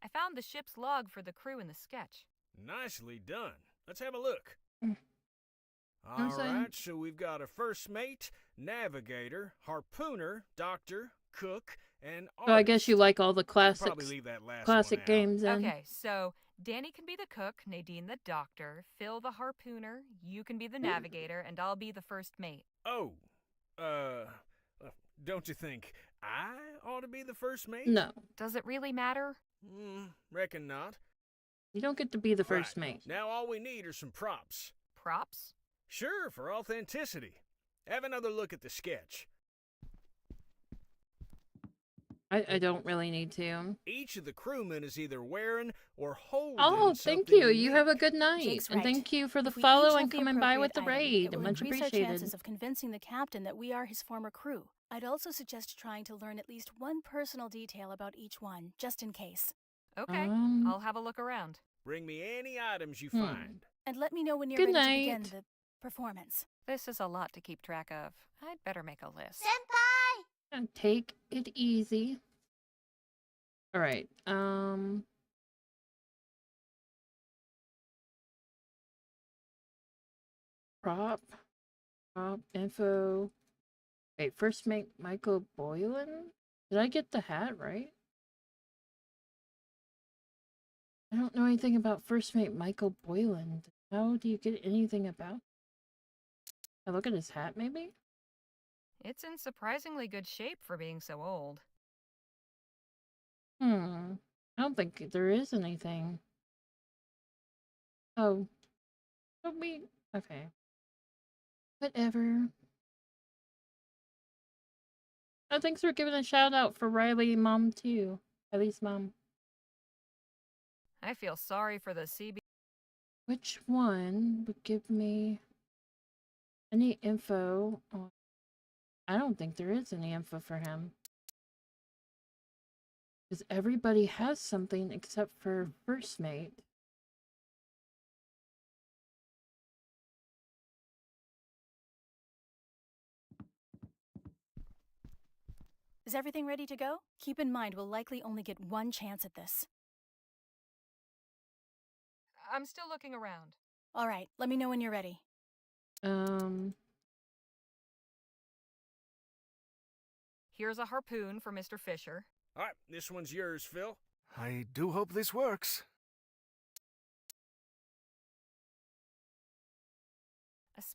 I found the ship's log for the crew in the sketch. Nicely done. Let's have a look. I'm saying- Alright, so we've got a first mate, navigator, harpooner, doctor, cook, and artist. So I guess you like all the classics, Probably leave that last classic one out. games then. Okay, so Danny can be the cook, Nadine the doctor, Phil the harpooner, you can be the navigator, and I'll be the first mate. Oh, don't you think I ought to be the first mate? No. Does it really matter? Reckon not. You don't get to be the first Right, mate. Now all we need are some props. Props? Sure, for authenticity. Have another look at the sketch. I don't really need to. Each of the crewmen is either wearing or holding Oh, thank something you. You have a unique. good night. Jake's And right. thank you for the If we follow each and have the coming by with the appropriate item, raid. it will Much increase our appreciated. chances of convincing the captain that we are his former crew. I'd also suggest trying to learn at least one personal detail about each one, just in case. Okay, I'll have a look around. Bring me any items you find. And let me know when you're Good ready to night. begin the performance. This is a lot to keep track of. I'd better make a list. Senpai! And take it easy. Alright, prop info. Wait, first make Michael Boylan? Did I get the hat right? I don't know anything about first mate Michael Boylan. How do you get anything about? I look at his hat, maybe? It's in surprisingly good shape for being so old. I don't think there is anything. Oh. Don't be... Okay. Whatever. Oh, thanks for giving a shout out for Riley mom too. Riley's mom. I feel sorry for the CB. Which one would give me any info on... I don't think there is any info for him. Because everybody has something except for first mate. Is everything ready to go? Keep in mind, we'll likely only get one chance at this. I'm still looking around. All right, let me know when you're ready. Here's a harpoon for Mr. Fisher. Alright, this one's yours, Phil. I do hope this works.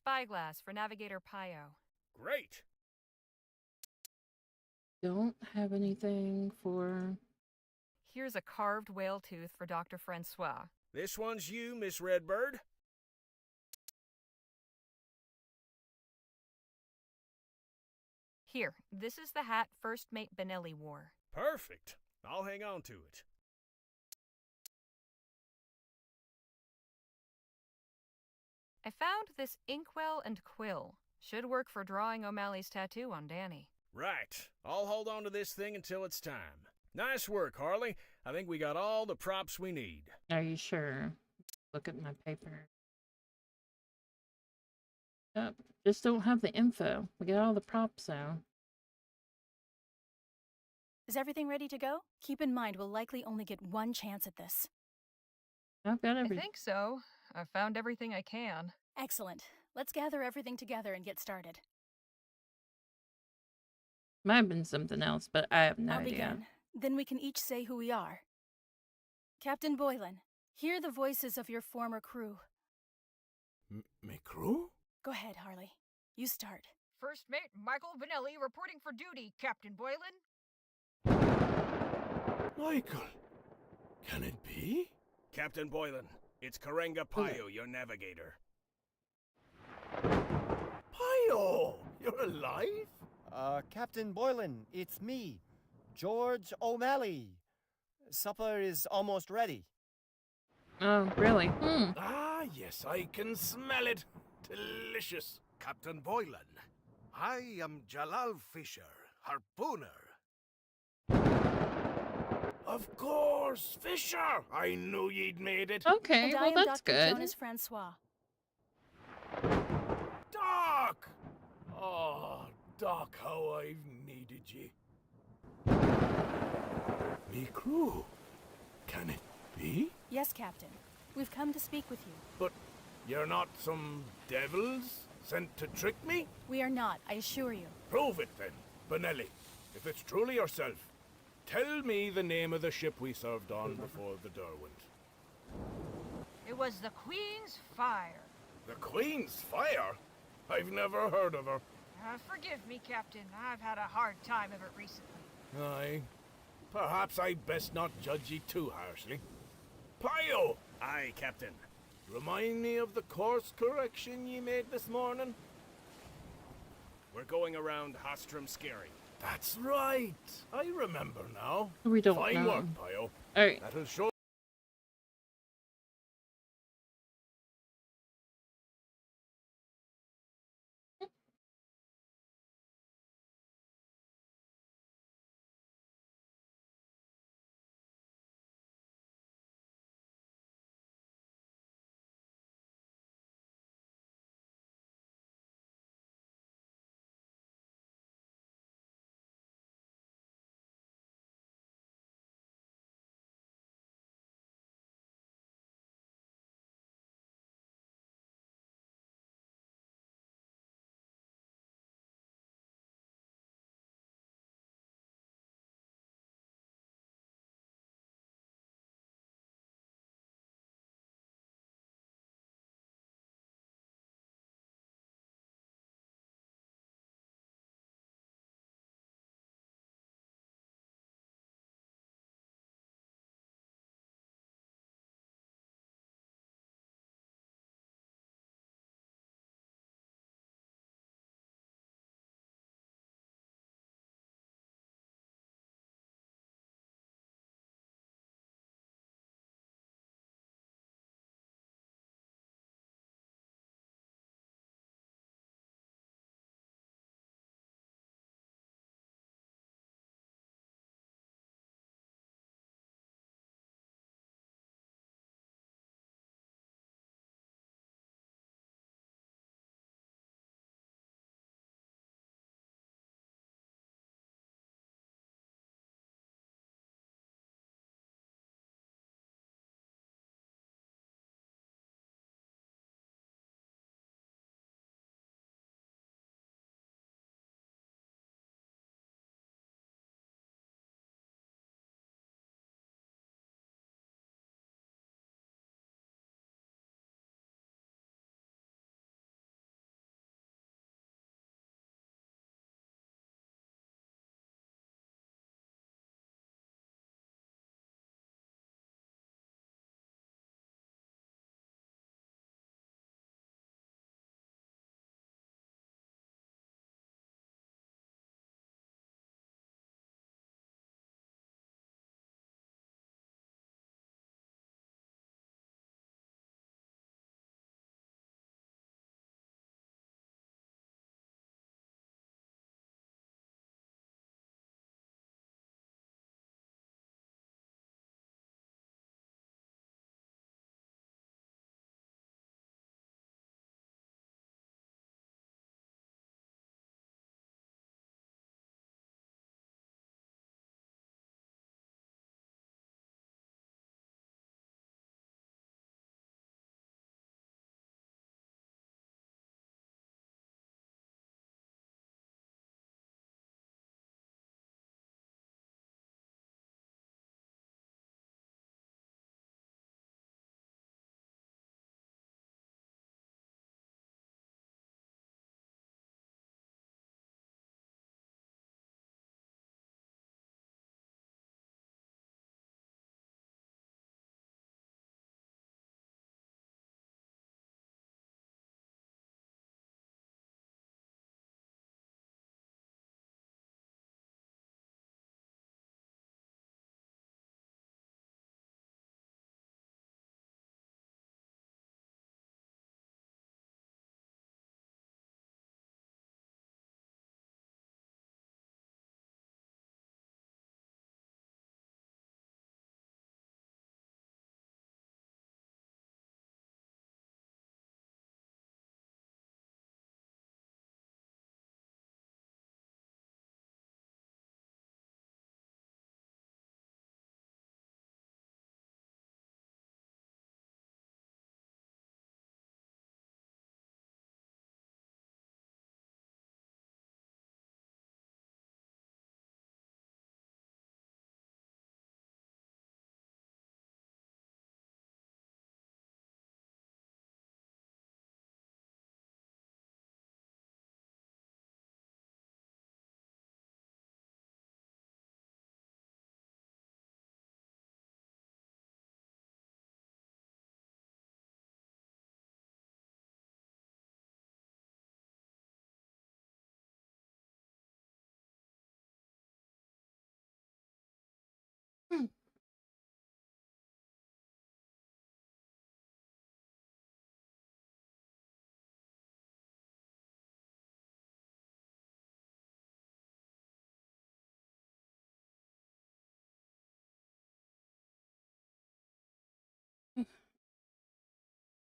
spyglass for Navigator Pio. Great. Don't have anything for... Here's a carved whale tooth for Dr. Francois. This one's you, Miss Redbird. Here, this is the hat First Mate Benelli wore. Perfect. I'll hang on to it. I found this inkwell and quill. Should work for drawing O'Malley's tattoo on Danny. Right. I'll hold on to this thing until it's time. Nice work, Harley. I think we got all the props we need. Are you sure? Look at my paper. Yep. Just don't have the info. We got all the props though. Is everything ready to go? Keep in mind, we'll likely only get one chance at this. I've got I everything. think so. I've found everything I can. Excellent. Let's gather everything together and get started. Might have been something else, but I have no I'll idea. begin. Then we can each say who we are. Captain Boylan, hear the voices of your former crew. Me crew? Go ahead, Harley. You start. First Mate Michael Benelli reporting for duty, Captain Boylan. Michael, can it be? Captain Boylan, it's Karenga Pio, your navigator. Pio, you're alive? Captain Boylan, it's me, George O'Malley. Supper is almost ready. Oh, really? Ah, yes, I can smell it. Delicious. Captain Boylan, I am Jalal Fisher, harpooner. Of course, Fisher! I knew you'd made it. Okay, And I well am that's Dr. good. Jonas Francois. Doc! Oh, Doc, how I've needed you. Me crew? Can it be? Yes, Captain. We've come to speak with you. But you're not some devils sent to trick me? We are not, I assure you. Prove it then, Benelli. If it's truly yourself, tell me the name of the ship we served on before the Derwent. It was the Queen's Fire. The Queen's Fire? I've never heard of her. Forgive me, Captain. I've had a hard time of it recently. Aye. Perhaps I'd best not judge ye too harshly. Pio! Aye, Captain. Remind me of the course correction ye made this morning? We're going around Hostrom Scary. That's right. I remember now. We don't Fine know. work, Pio. Alright. That'll show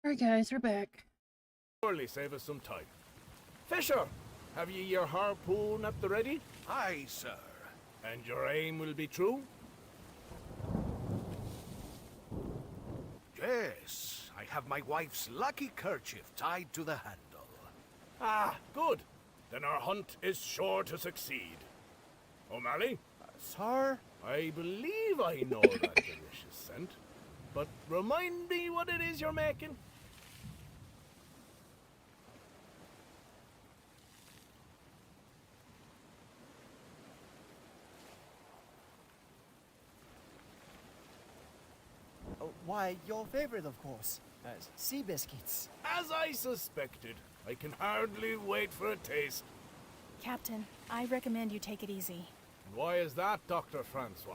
Alright guys, we're back. Surely save us some time. Fisher, have ye your harpoon at the ready? Aye, sir. And your aim will be true? Yes, I have my wife's lucky kerchief tied to the handle. Ah, good. Then our hunt is sure to succeed. O'Malley? Sir? I believe I know that delicious scent. But remind me what it is you're making. Why, your favorite, of course. Sea biscuits. As I suspected. I can hardly wait for a taste. Captain, I recommend you take it easy. And why is that, Dr. Francois?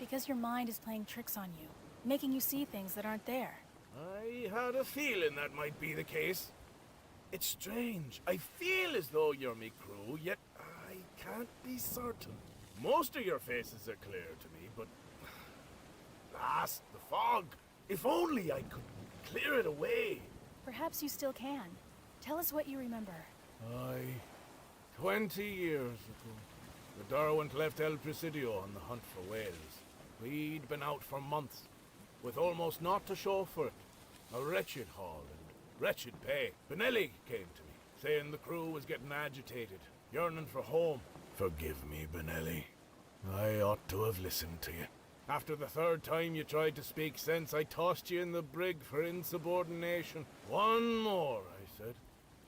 Because your mind is playing tricks on you, making you see things that aren't there. I had a feeling that might be the case. It's strange. I feel as though you're me crew, yet I can't be certain. Most of your faces are clear to me, but... Blast the fog! If only I could clear it away. Perhaps you still can. Tell us what you remember. 20 years ago, the Derwent left El Presidio on the hunt for whales. We'd been out for months, with almost naught to show for it. A wretched haul and wretched pay. Benelli came to me, saying the crew was getting agitated, yearning for home. Forgive me, Benelli. I ought to have listened to you. After the third time you tried to speak sense, I tossed you in the brig for insubordination. One more, I said.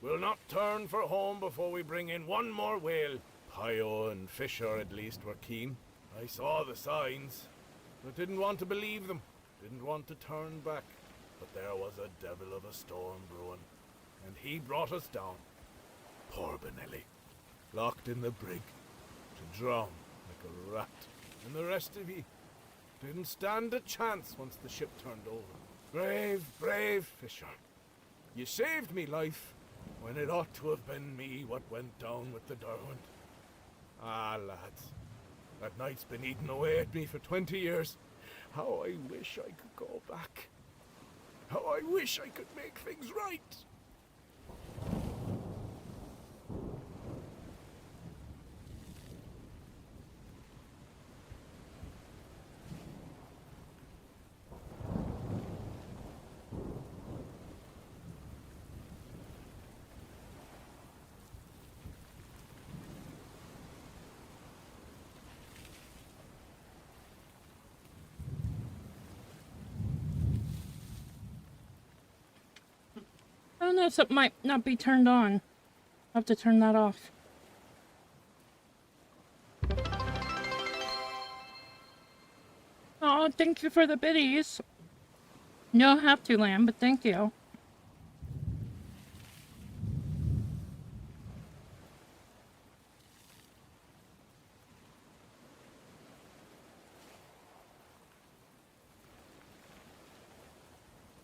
We'll not turn for home before we bring in one more whale. Pio and Fisher, at least, were keen. I saw the signs, but didn't want to believe them. Didn't want to turn back. But there was a devil of a storm brewing, and he brought us down. Poor Benelli, locked in the brig, to drown like a rat. And the rest of ye didn't stand a chance once the ship turned over. Brave, brave Fisher. You saved me life, when it ought to have been me what went down with the Derwent. Ah, lads, that night's been eating away at me for 20 years. How I wish I could go back. How I wish I could make things right. I don't know, something might not be turned on. I'll have to turn that off. Oh, thank you for the biddies. You don't have to, Lamb, but thank you.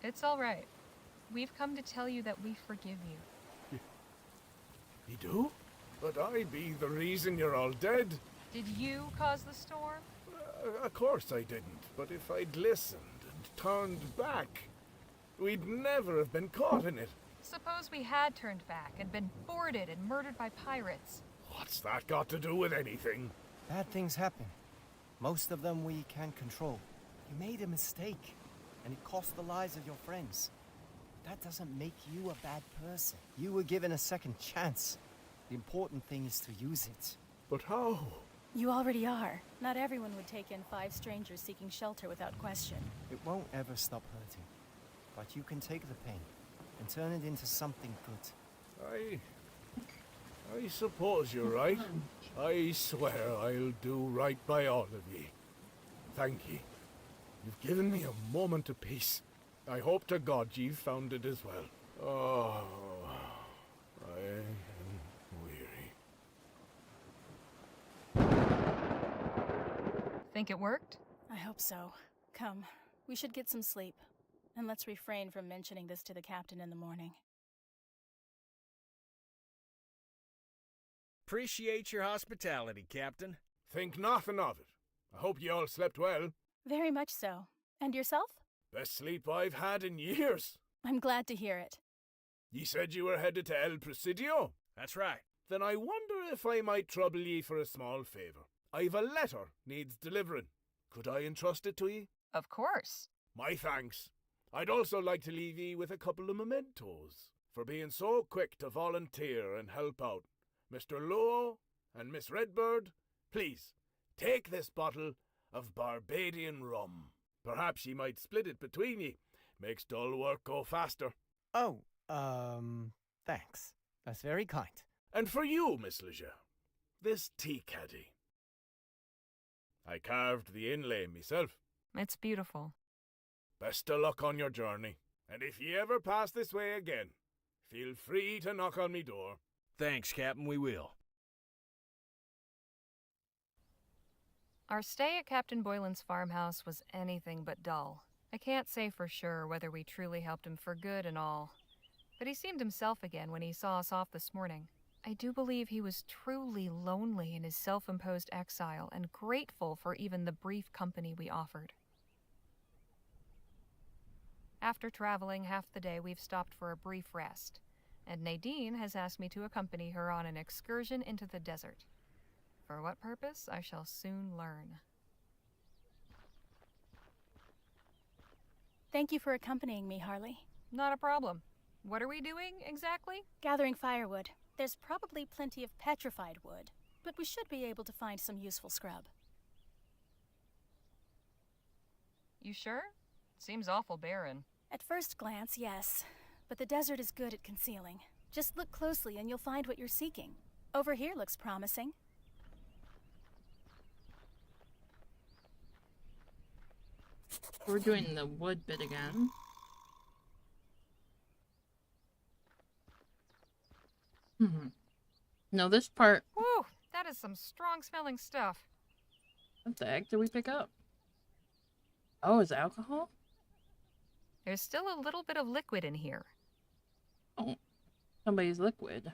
It's all right. We've come to tell you that we forgive you. You do? But I be the reason you're all dead. Did you cause the storm? Of course I didn't. But if I'd listened and turned back, we'd never have been caught in it. Suppose we had turned back and been boarded and murdered by pirates. What's that got to do with anything? Bad things happen. Most of them we can't control. You made a mistake, and it cost the lives of your friends. That doesn't make you a bad person. You were given a second chance. The important thing is to use it. But how? You already are. Not everyone would take in 5 strangers seeking shelter without question. It won't ever stop hurting. But you can take the pain and turn it into something good. I suppose you're right. I swear I'll do right by all of ye. Thank ye. You've given me a moment of peace. I hope to God you've found it as well. Oh, I am weary. Think it worked? I hope so. Come, we should get some sleep. And let's refrain from mentioning this to the captain in the morning. appreciate your hospitality, Captain. Think nothing of it. I hope you all slept well. Very much so. And yourself? Best sleep I've had in years. I'm glad to hear it. Ye said you were headed to El Presidio? That's right. Then I wonder if I might trouble ye for a small favour. I've a letter needs delivering. Could I entrust it to ye? Of course. My thanks. I'd also like to leave ye with a couple of mementos for being so quick to volunteer and help out. Mr. Lowe and Miss Redbird, please, take this bottle of Barbadian rum. Perhaps ye might split it between ye. Makes dull work go faster. Oh, thanks. That's very kind. And for you, Miss Leger, this tea caddy. I carved the inlay myself. It's beautiful. Best of luck on your journey. And if ye ever pass this way again, feel free to knock on me door. Thanks, Captain, we will. Our stay at Captain Boylan's farmhouse was anything but dull. I can't say for sure whether we truly helped him for good and all, but he seemed himself again when he saw us off this morning. I do believe he was truly lonely in his self-imposed exile and grateful for even the brief company we offered. After traveling half the day, we've stopped for a brief rest, and Nadine has asked me to accompany her on an excursion into the desert. For what purpose, I shall soon learn. Thank you for accompanying me, Harley. Not a problem. What are we doing, exactly? Gathering firewood. There's probably plenty of petrified wood, but we should be able to find some useful scrub. You sure? Seems awful barren. At first glance, yes, but the desert is good at concealing. Just look closely and you'll find what you're seeking. Over here looks promising. We're doing the wood bit again. No, this part... Whew, that is some strong-smelling stuff. What the heck did we pick up? Oh, is it alcohol? There's still a little bit of liquid in here. Oh, somebody's liquid.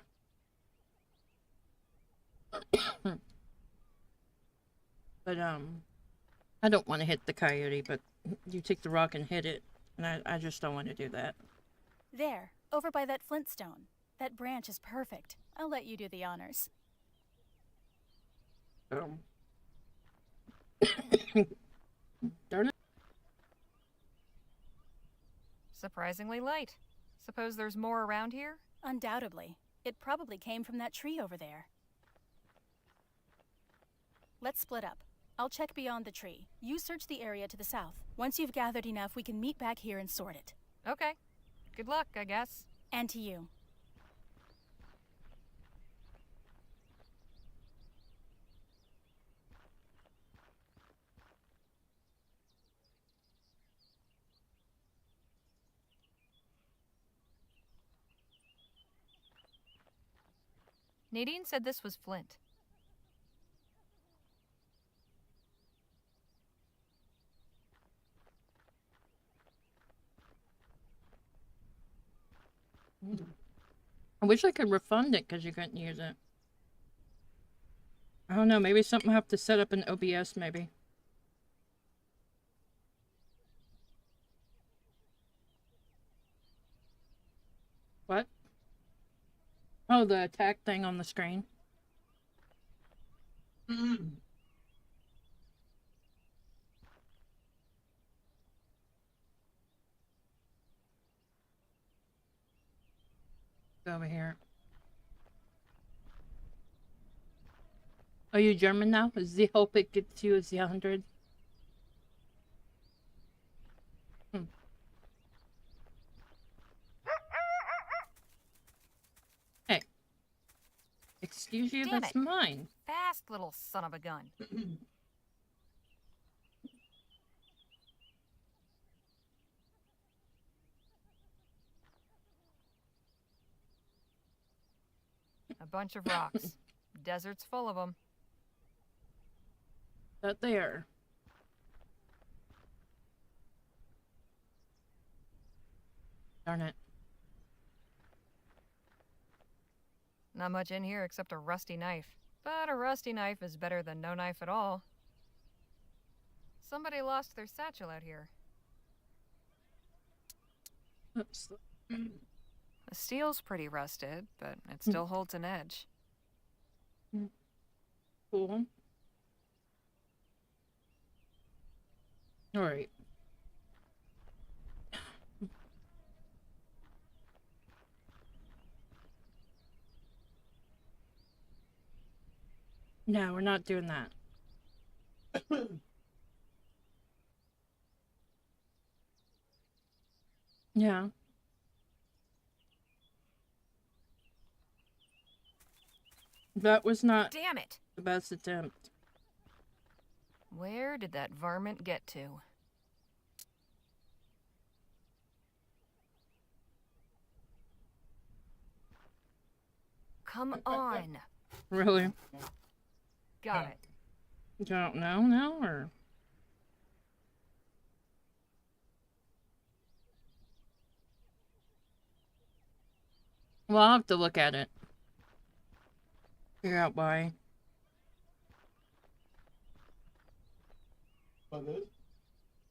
But, I don't want to hit the coyote, but you take the rock and hit it, and I just don't want to do that. There, over by that flintstone. That branch is perfect. I'll let you do the honors. Darn it. Surprisingly light. Suppose there's more around here? Undoubtedly. It probably came from that tree over there. Let's split up. I'll check beyond the tree. You search the area to the south. Once you've gathered enough, we can meet back here and sort it. Okay. Good luck, I guess. And to you. Nadine said this was flint. I wish I could refund it because you couldn't use it. I don't know, maybe something I have to set up in OBS, maybe. What? Oh, the attack thing on the screen. Go over here. Are you German now? Is the hope it gets you as the 100? Hey. Excuse you, Damn that's it. mine. Fast little son of a gun. A bunch of rocks. Desert's full of them. That there. Darn it. Not much in here except a rusty knife. But a rusty knife is better than no knife at all. Somebody lost their satchel out here. Oops. The steel's pretty rusted, but it still holds an edge. Cool. All right. No, we're not doing that. Yeah. That was not Damn it! the best attempt. Where did that varmint get to? Come on! Really? Got it. Don't know now, or? Well, I'll have to look at it. Figure out why.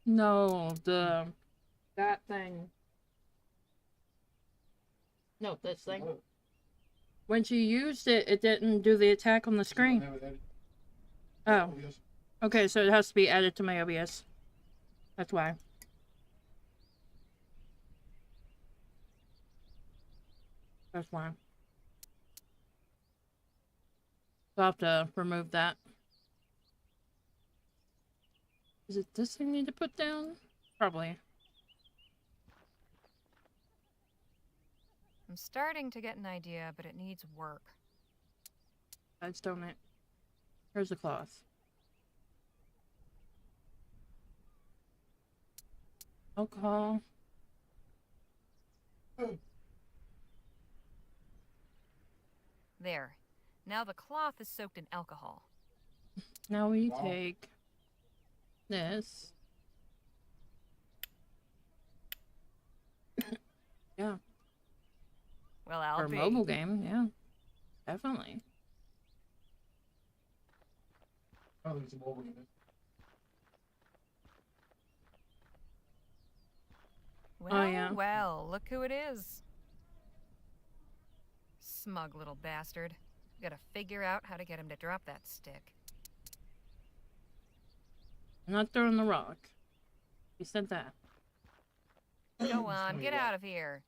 No, that thing. No, this thing. When she used it, it didn't do the attack on the screen. Oh. Okay, so it has to be added to my OBS. That's why. That's why. So I'll have to remove that. Is it this thing I need to put down? Probably. I'm starting to get an idea, but it needs work. That's don't it. Here's the cloth. Alcohol. There. Now the cloth is soaked in alcohol. Now we take this. Yeah. Well, I'll For a be. mobile game, yeah. Definitely. Well, yeah. well, look who it is. Smug little bastard. Gotta figure out how to get him to drop that stick. I'm not throwing the rock. You said that. Go on, get out of here.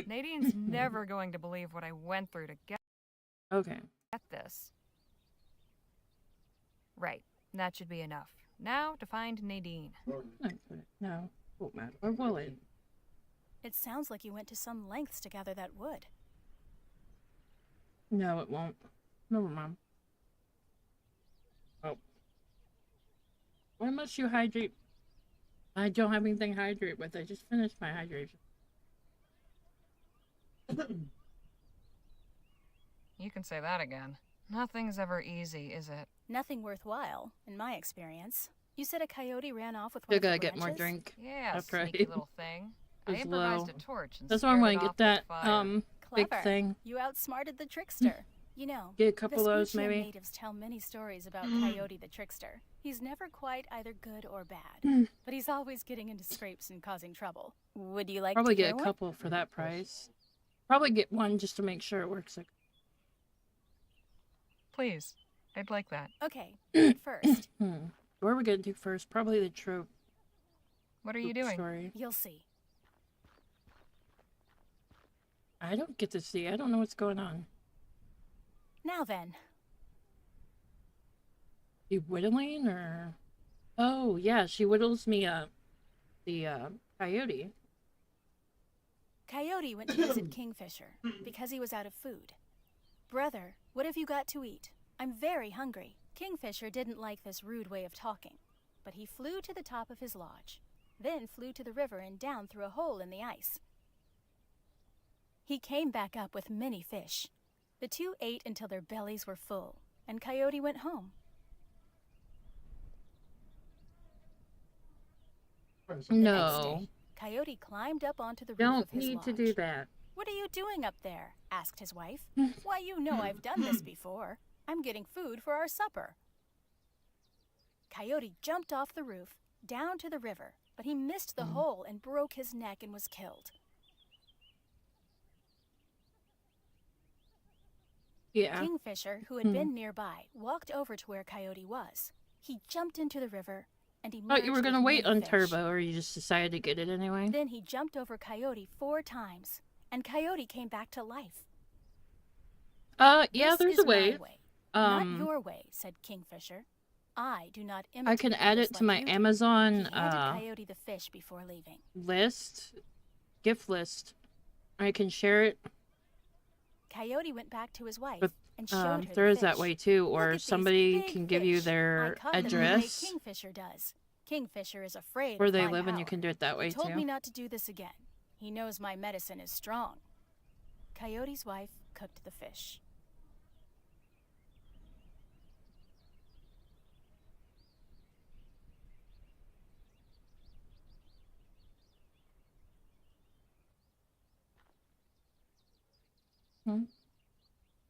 Nadine's never going to believe what I went through to get this. Right, that should be enough. Now to find Nadine. No, won't matter. Or will it? It sounds like you went to some lengths to gather that wood. No, it won't. Never mind. Oh. Why must you hydrate? I don't have anything to hydrate with. I just finished my hydration. You can say that again. Nothing's ever easy, is it? Nothing worthwhile, in my experience. You said a coyote ran off with one Still of the gotta get more branches? drink. Yeah, After I sneaky little thing. I was improvised low. a torch and That's why I'm scared gonna it get off with that fire. big Clever. thing. You outsmarted the trickster. You know, Get a couple of those, Vespuccian maybe. natives tell many stories about Coyote the trickster. He's never quite either good or bad, but he's always getting into scrapes and causing trouble. Would you like Probably to hear get a one? couple for that price. Probably get one just to make sure it works. Like, Please, I'd like that. Okay, but first, where are we gonna do first? Probably the trope. What are you doing? Story. you'll see. I don't get to see. I don't know what's going on. Now then, You whittling or? Oh yeah, she whittles me the coyote. Coyote went to visit Kingfisher because he was out of food. Brother, what have you got to eat? I'm very hungry. Kingfisher didn't like this rude way of talking, but he flew to the top of his lodge, then flew to the river and down through a hole in the ice. He came back up with many fish. The two ate until their bellies were full, and Coyote went home. No. Coyote climbed up onto the roof Don't of his need lodge. to do that. What are you doing up there? Asked his wife. Why, you know I've done this before. I'm getting food for our supper. Coyote jumped off the roof, down to the river, but he missed the hole and broke his neck and was killed. Yeah. Kingfisher, who had been nearby, walked over to where Coyote was. He jumped into the river and emerged. Thought you were gonna with wait many on fish. Turbo, or you just decided to get it anyway? Then he jumped over Coyote 4 times, and Coyote came back to life. Yeah, This there's is a way. my way. Not your way, said Kingfisher. I do not imitate I can add others it to like my you do." Amazon He handed Coyote the fish before leaving. list, gift list. I can share it. Coyote went back to his wife But and showed her there the is that fish. way too, Look or at these somebody big can give you fish. their I caught them address the way Kingfisher does. Kingfisher is afraid where of they my live, and you power. can do it that way He told too. me not to do this again. He knows my medicine is strong. Coyote's wife cooked the fish.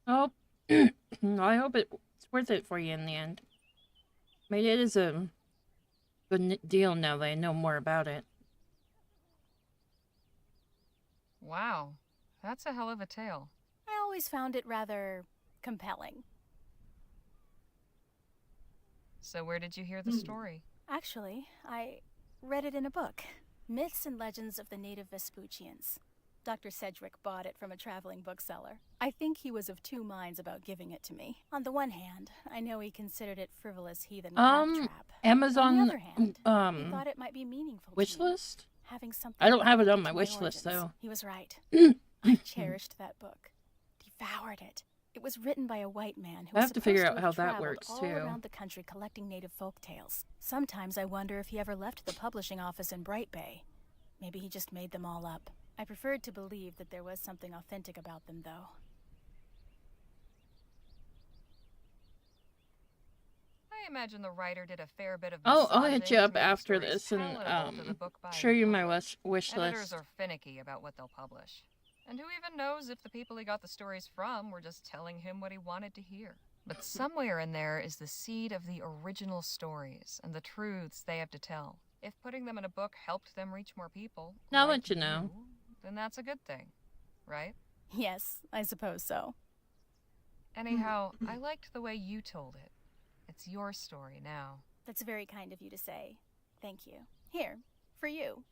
Oh, I hope it's worth it for you in the end. I mean, it is a good deal now that I know more about it. Wow, that's a hell of a tale. I always found it rather compelling. So where did you hear the story? Actually, I read it in a book. Myths and Legends of the Native Vespuccians. Dr. Sedgwick bought it from a traveling bookseller. I think he was of 2 minds about giving it to me. On the one hand, I know he considered it frivolous heathen claptrap. Amazon, On the other hand, he thought it might be meaningful wish to me. list? Having something I don't have it on connected my to wish list, origins. though. He was right. I cherished that book. Devoured it. It was written by a white man who I was have to figure supposed out to how have that traveled works, all too. around the country collecting native folk tales. Sometimes I wonder if he ever left the publishing office in Bright Bay. Maybe he just made them all up. I preferred to believe that there was something authentic about them, though. I imagine the writer did a fair bit of I'll hit massaging you to up make the after stories this and palatable to the book buyer show you my public. wish Editors list. are finicky about what they'll publish. And who even knows if the people he got the stories from were just telling him what he wanted to hear. But somewhere in there is the seed of the original stories and the truths they have to tell. If putting them in a book helped them reach more people, I'll like let you know. then that's a good thing, right? Yes, I suppose so. Anyhow, I liked the way you told it. It's your story now. That's very kind of you to say. Thank you. Here, for you.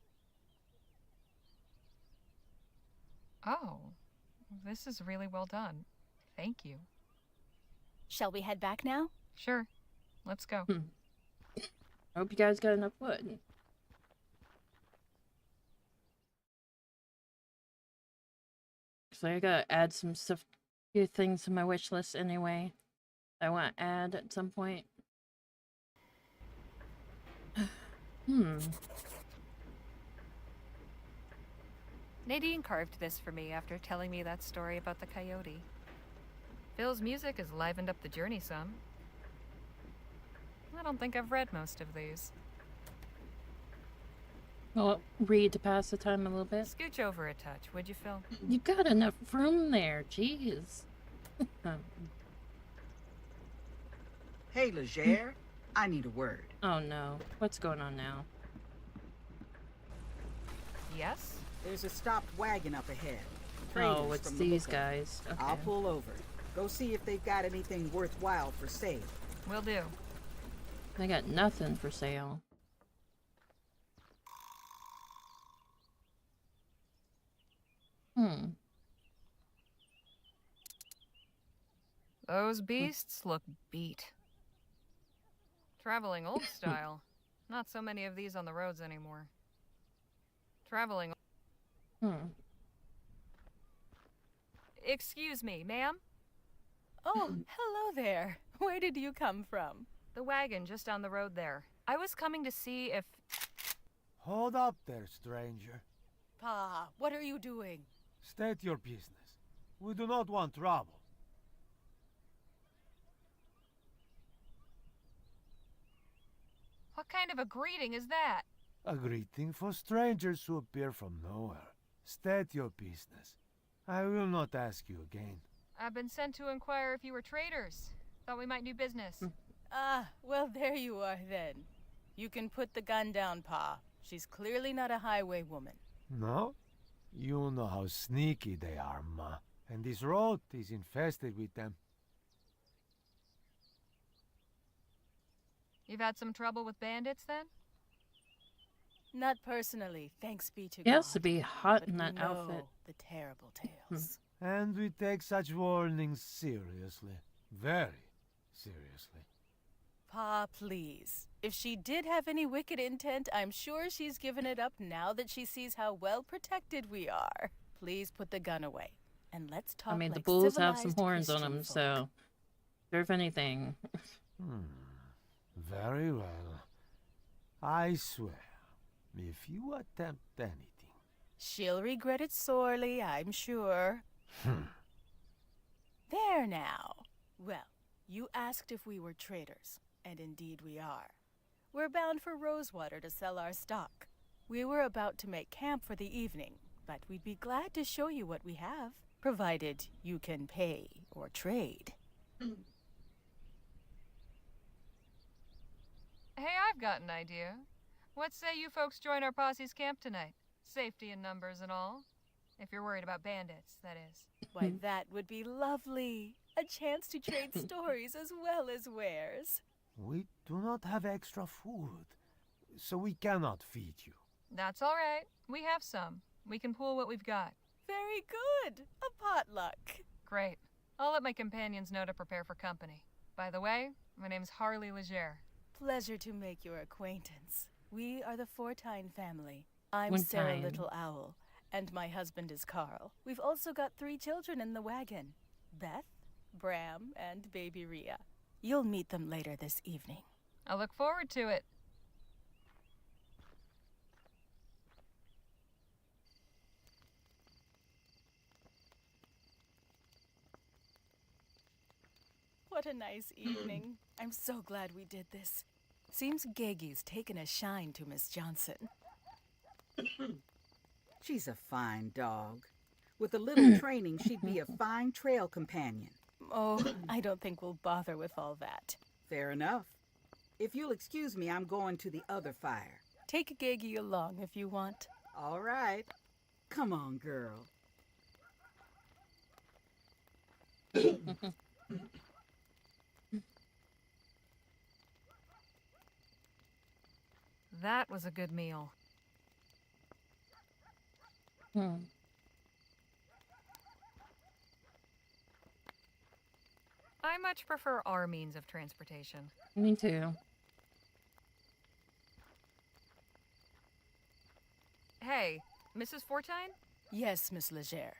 Oh, this is really well done. Thank you. Shall we head back now? Sure. Let's go. I hope you guys got enough wood. So I gotta add some stuff, few things to my wish list anyway. I want to add at some point. Nadine carved this for me after telling me that story about the coyote. Phil's music has livened up the journey some. I don't think I've read most of these. Well, read to pass the time a little bit. Scooch over a touch, would you, Phil? You got enough room there, jeez. Hey, Legere, I need a word. Oh no, what's going on now? Yes? There's a stopped wagon up ahead. Oh, Traders it's from the these lookout. guys. Okay. I'll pull over. Go see if they've got anything worthwhile for sale. Will do. They got nothing for sale. Those beasts look beat. Traveling old style. Not so many of these on the roads anymore. Traveling. Excuse me, ma'am? Oh, hello there. Where did you come from? The wagon just down the road there. I was coming to see if... Hold up there, stranger. Pa, what are you doing? State your business. We do not want trouble. What kind of a greeting is that? A greeting for strangers who appear from nowhere. State your business. I will not ask you again. I've been sent to inquire if you were traders. Thought we might do business. Ah, well, there you are then. You can put the gun down, Pa. She's clearly not a highwaywoman. No? You know how sneaky they are, Ma. And this road is infested with them. You've had some trouble with bandits, then? Not personally, thanks be to He God. has to be hot but in we that know outfit. the terrible tales. And we take such warnings seriously. Very seriously. Pa, please. If she did have any wicked intent, I'm sure she's given it up now that she sees how well protected we are. Please put the gun away, and let's talk I mean, the like bulls have some civilized horns on Christian them, folk. so if anything. Very well. I swear, if you attempt anything... She'll regret it sorely, I'm sure. There now. Well, you asked if we were traders, and indeed we are. We're bound for RoseWater to sell our stock. We were about to make camp for the evening, but we'd be glad to show you what we have, provided you can pay or trade. Hey, I've got an idea. What say you folks join our posse's camp tonight? Safety in numbers and all. If you're worried about bandits, that is. Why, that would be lovely. A chance to trade stories as well as wares. We do not have extra food, so we cannot feed you. That's all right. We have some. We can pool what we've got. Very good. A potluck. Great. I'll let my companions know to prepare for company. By the way, my name's Harley Leger. Pleasure to make your acquaintance. We are the Fortine family. I'm Sarah Fortine. Little Owl, and my husband is Carl. We've also got 3 children in the wagon. Beth, Bram, and baby Rhea. You'll meet them later this evening. I look forward to it. What a nice evening. I'm so glad we did this. Seems Gegi's taken a shine to Miss Johnson. She's a fine dog. With a little training, she'd be a fine trail companion. Oh, I don't think we'll bother with all that. Fair enough. If you'll excuse me, I'm going to the other fire. Take Gegi along if you want. All right. Come on, girl. That was a good meal. I much prefer our means of transportation. Me too. Hey, Mrs. Fortine? Yes, Miss Leger.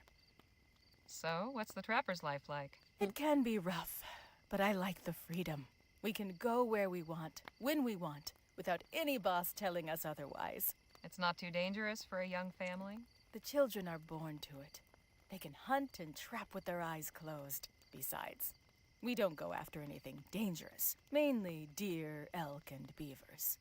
So, what's the trapper's life like? It can be rough, but I like the freedom. We can go where we want, when we want, without any boss telling us otherwise. It's not too dangerous for a young family? The children are born to it. They can hunt and trap with their eyes closed. Besides, we don't go after anything dangerous. Mainly deer, elk, and beavers.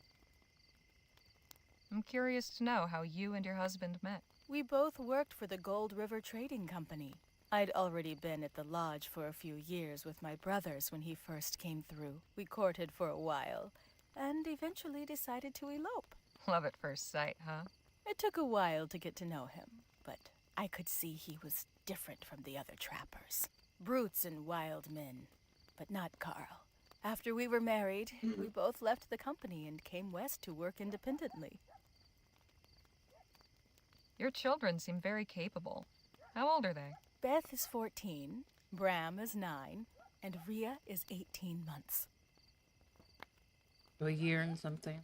I'm curious to know how you and your husband met. We both worked for the Gold River Trading Company. I'd already been at the lodge for a few years with my brothers when he first came through. We courted for a while, and eventually decided to elope. Love at first sight, huh? It took a while to get to know him, but I could see he was different from the other trappers. Brutes and wild men, but not Carl. After we were married, we both left the company and came west to work independently. Your children seem very capable. How old are they? Beth is 14, Bram is 9, and Rhea is 18 months. A year and something.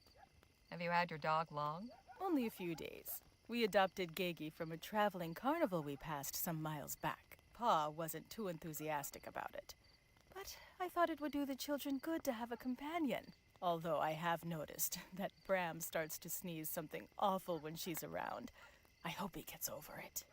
Have you had your dog long? Only a few days. We adopted Gegi from a traveling carnival we passed some miles back. Pa wasn't too enthusiastic about it. But I thought it would do the children good to have a companion. Although I have noticed that Bram starts to sneeze something awful when she's around. I hope he gets over it.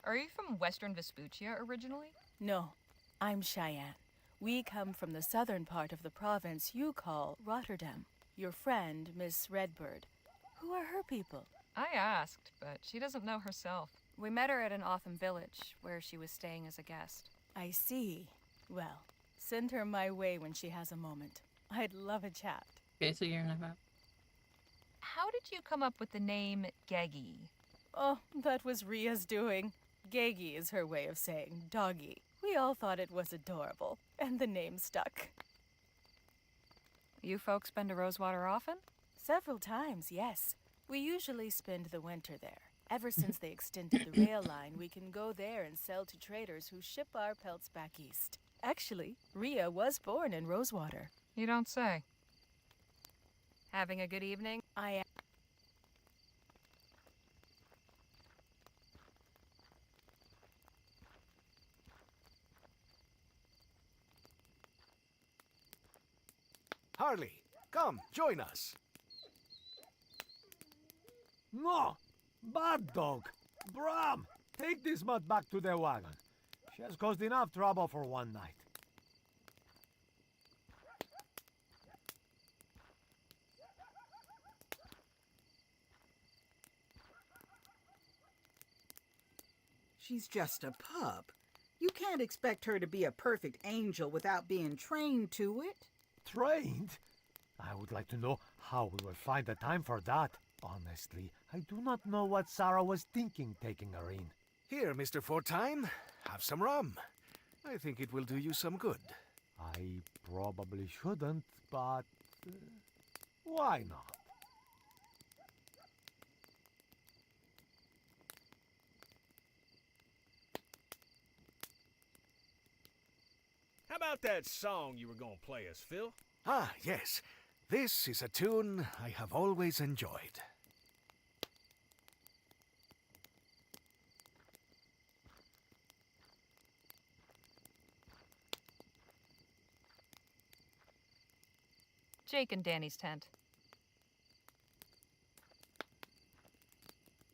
Are you from Western Vespuccia originally? No, I'm Cheyenne. We come from the southern part of the province you call Rotterdam. your friend, Miss Redbird. Who are her people? I asked, but she doesn't know herself. We met her at an Otham village, where she was staying as a guest. I see. Well, send her my way when she has a moment. I'd love a chat. Okay, so you're not. How did you come up with the name Geggy? Oh, that was Ria's doing. Geggy is her way of saying doggy. We all thought it was adorable, and the name stuck. You folks been to RoseWater often? Several times, yes. We usually spend the winter there. Ever since they extended the rail line, we can go there and sell to traders who ship our pelts back east. Actually, Ria was born in RoseWater. You don't say. Having a good evening? I am. Harley, come, join us. No! Bad dog! Bram! Take this mutt back to the wagon. She has caused enough trouble for one night. She's just a pup. You can't expect her to be a perfect angel without being trained to it. Trained? I would like to know how we will find the time for that. Honestly, I do not know what Sarah was thinking taking her in. Here, Mr. Fortine, have some rum. I think it will do you some good. I probably shouldn't, but why not? How about that song you were gonna play us, Phil? Ah, yes. This is a tune I have always enjoyed. Jake and Danny's tent.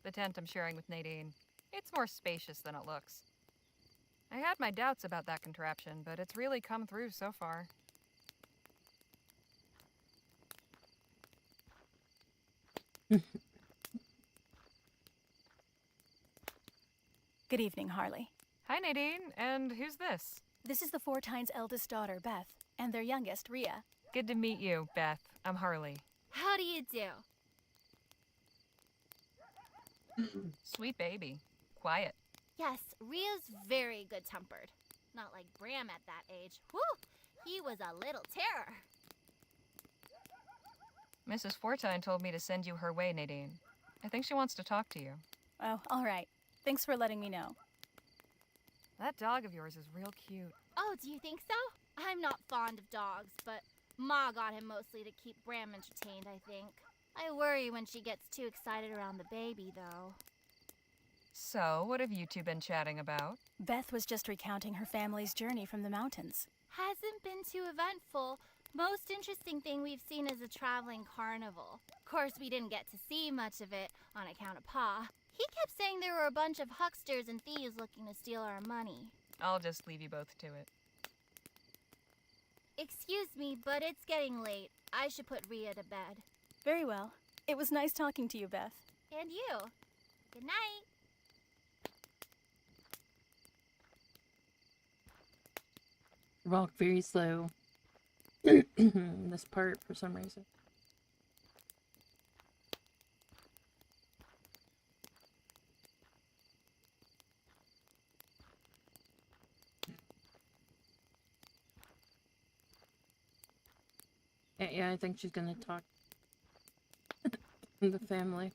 The tent I'm sharing with Nadine. It's more spacious than it looks. I had my doubts about that contraption, but it's really come through so far. Good evening, Harley. Hi, Nadine. And who's this? This is the Fortine's eldest daughter, Beth, and their youngest, Ria. Good to meet you, Beth. I'm Harley. How do you do? Sweet baby. Quiet. Yes, Ria's very good-tempered. Not like Bram at that age. Whew! He was a little terror. Mrs. Fortine told me to send you her way, Nadine. I think she wants to talk to you. Oh, all right. Thanks for letting me know. That dog of yours is real cute. Oh, do you think so? I'm not fond of dogs, but Ma got him mostly to keep Bram entertained, I think. I worry when she gets too excited around the baby, though. So, what have you two been chatting about? Beth was just recounting her family's journey from the mountains. Hasn't been too eventful. Most interesting thing we've seen is a traveling carnival. Of course, we didn't get to see much of it on account of Pa. He kept saying there were a bunch of hucksters and thieves looking to steal our money. I'll just leave you both to it. Excuse me, but it's getting late. I should put Ria to bed. Very well. It was nice talking to you, Beth. And you. Good night. Walk very slow. This part for some reason. Yeah, I think she's gonna talk to the family.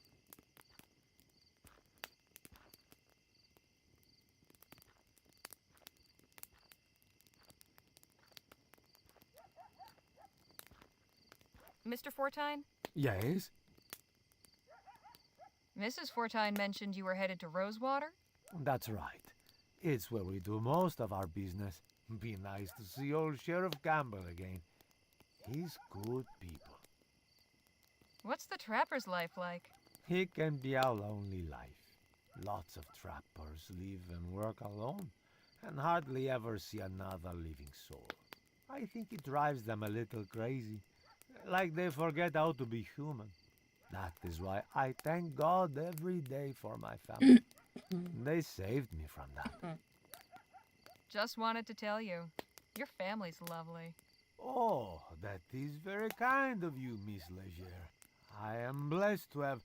Mr. Fortine? Yes? Mrs. Fortine mentioned you were headed to RoseWater? That's right. It's where we do most of our business. Be nice to see old Sheriff Gamble again. He's good people. What's the trapper's life like? It can be a lonely life. Lots of trappers live and work alone, and hardly ever see another living soul. I think it drives them a little crazy. Like they forget how to be human. That is why I thank God every day for my family. They saved me from that. Just wanted to tell you, your family's lovely. Oh, that is very kind of you, Miss Leger. I am blessed to have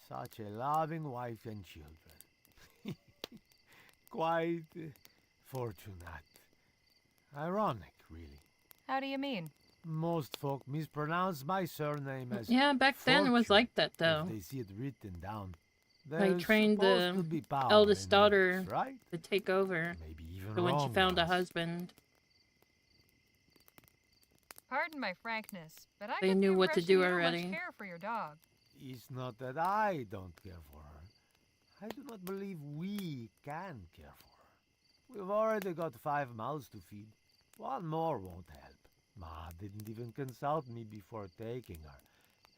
such a loving wife and children. Quite fortunate. Ironic, really. How do you mean? Most folk mispronounce my surname as Yeah, back then it was like that, if though. they see it written down. They There's trained supposed the to be power eldest in daughter names, right? to take over. Maybe even So when she wrong found a ones. husband, Pardon my frankness, but I they get knew the what to impression do you don't already. much care for your dog. It's not that I don't care for her. I do not believe we can care for her. We've already got 5 mouths to feed. One more won't help. Ma didn't even consult me before taking her.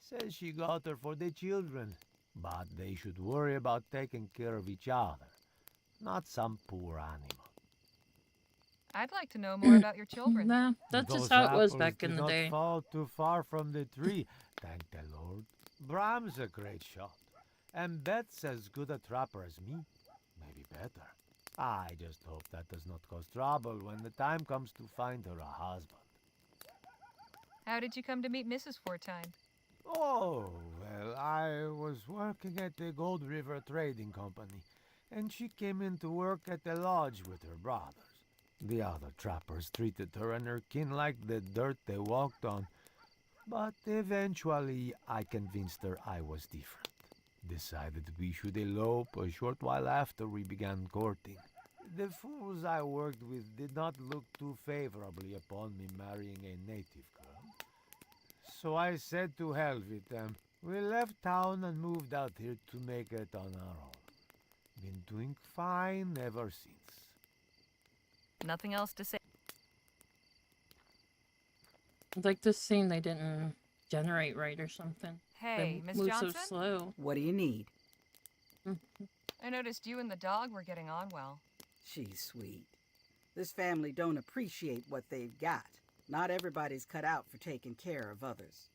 Says she got her for the children. But they should worry about taking care of each other, not some poor animal. I'd like to know more about your children. Nah, that's Those just how it was apples back did in the not day. fall too far from the tree, thank the Lord. Bram's a great shot, and Beth's as good a trapper as me, maybe better. I just hope that does not cause trouble when the time comes to find her a husband. How did you come to meet Mrs. Fortine? Oh, well, I was working at the Gold River Trading Company, and she came in to work at the lodge with her brothers. The other trappers treated her and her kin like the dirt they walked on, but eventually I convinced her I was different. Decided we should elope a short while after we began courting. The fools I worked with did not look too favorably upon me marrying a native girl. So I said to hell with them. We left town and moved out here to make it on our own. Been doing fine ever since. Nothing else to say. Like this scene, they didn't generate right or something. Hey, They Miss moved Johnson? so slow. What do you need? I noticed you and the dog were getting on well. She's sweet. This family don't appreciate what they've got. Not everybody's cut out for taking care of others.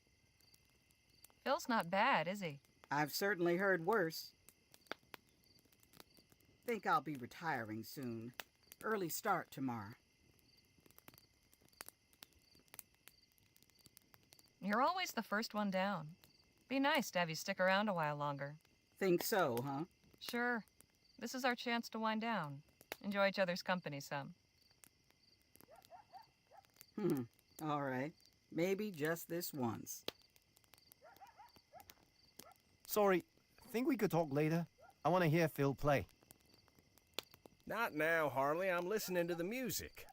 Phil's not bad, is he? I've certainly heard worse. Think I'll be retiring soon. Early start tomorrow. You're always the first one down. Be nice to have you stick around a while longer. Think so, huh? Sure. This is our chance to wind down. Enjoy each other's company some. All right. Maybe just this once. Sorry, think we could talk later? I want to hear Phil play. Not now, Harley. I'm listening to the music.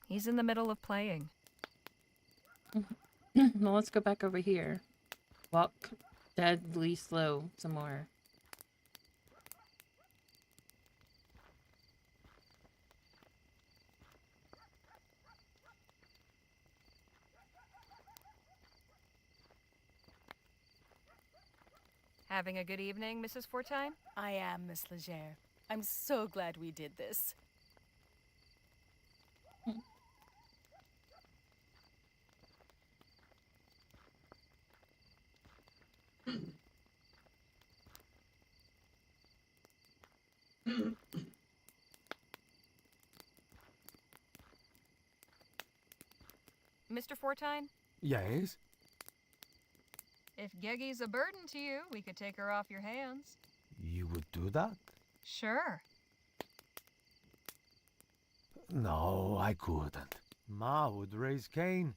He's in the middle of playing. Well, let's go back over here. Walk deadly slow some more. Having a good evening, Mrs. Fortine? I am, Miss Leger. I'm so glad we did this. Mr. Fortine? Yes? If Geggy's a burden to you, we could take her off your hands. You would do that? Sure. No, I couldn't. Ma would raise Cain,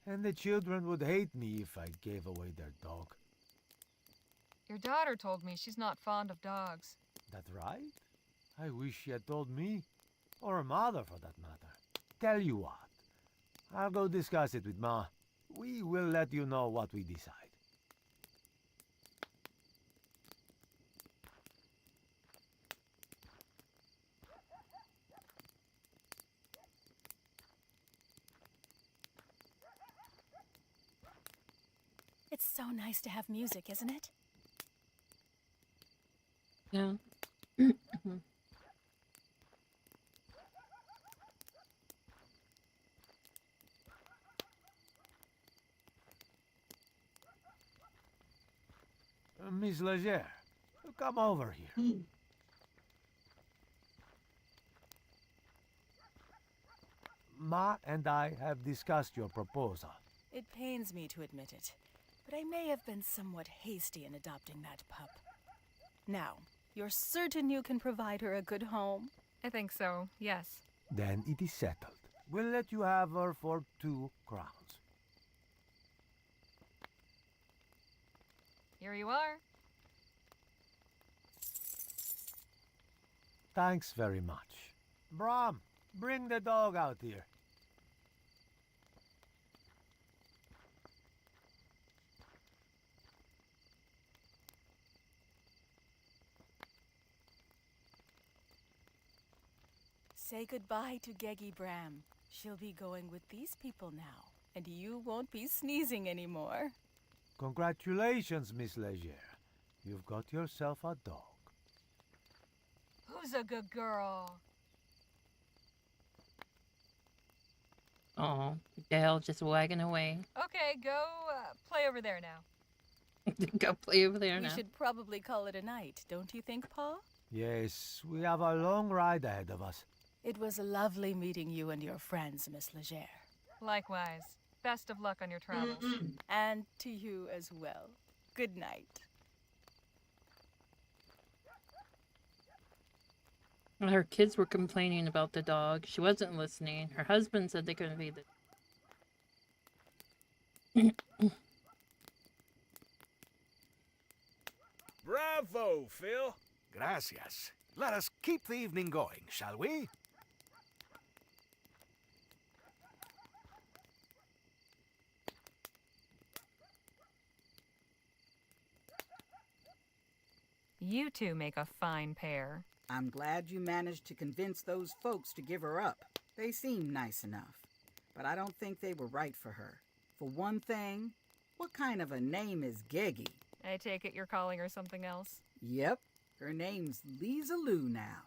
and the children would hate me if I gave away their dog. Your daughter told me she's not fond of dogs. That right? I wish she had told me, or her mother for that matter. Tell you what, I'll go discuss it with Ma. We will let you know what we decide. It's so nice to have music, isn't it? Yeah. Miss Leger, come over here. Ma and I have discussed your proposal. It pains me to admit it, but I may have been somewhat hasty in adopting that pup. Now, you're certain you can provide her a good home? I think so, yes. Then it is settled. We'll let you have her for 2 crowns. Here you are. Thanks very much. Brom, bring the dog out here. Say goodbye to Geggy Bram. She'll be going with these people now, and you won't be sneezing anymore. Congratulations, Miss Leger. You've got yourself a dog. Who's a good girl? Oh, Dale just wagging away. Okay, go play over there now. Go play over there We now. should probably call it a night, don't you think, Pa? Yes, we have a long ride ahead of us. It was lovely meeting you and your friends, Miss Leger. Likewise. Best of luck on your travels. And to you as well. Good night. Well, her kids were complaining about the dog. She wasn't listening. Her husband said they couldn't feed the... Bravo, Phil. Gracias. Let us keep the evening going, shall we? You two make a fine pair. I'm glad you managed to convince those folks to give her up. They seem nice enough. But I don't think they were right for her. For one thing, what kind of a name is Geggy? I take it you're calling her something else? Yep, her name's Lisa Lou now.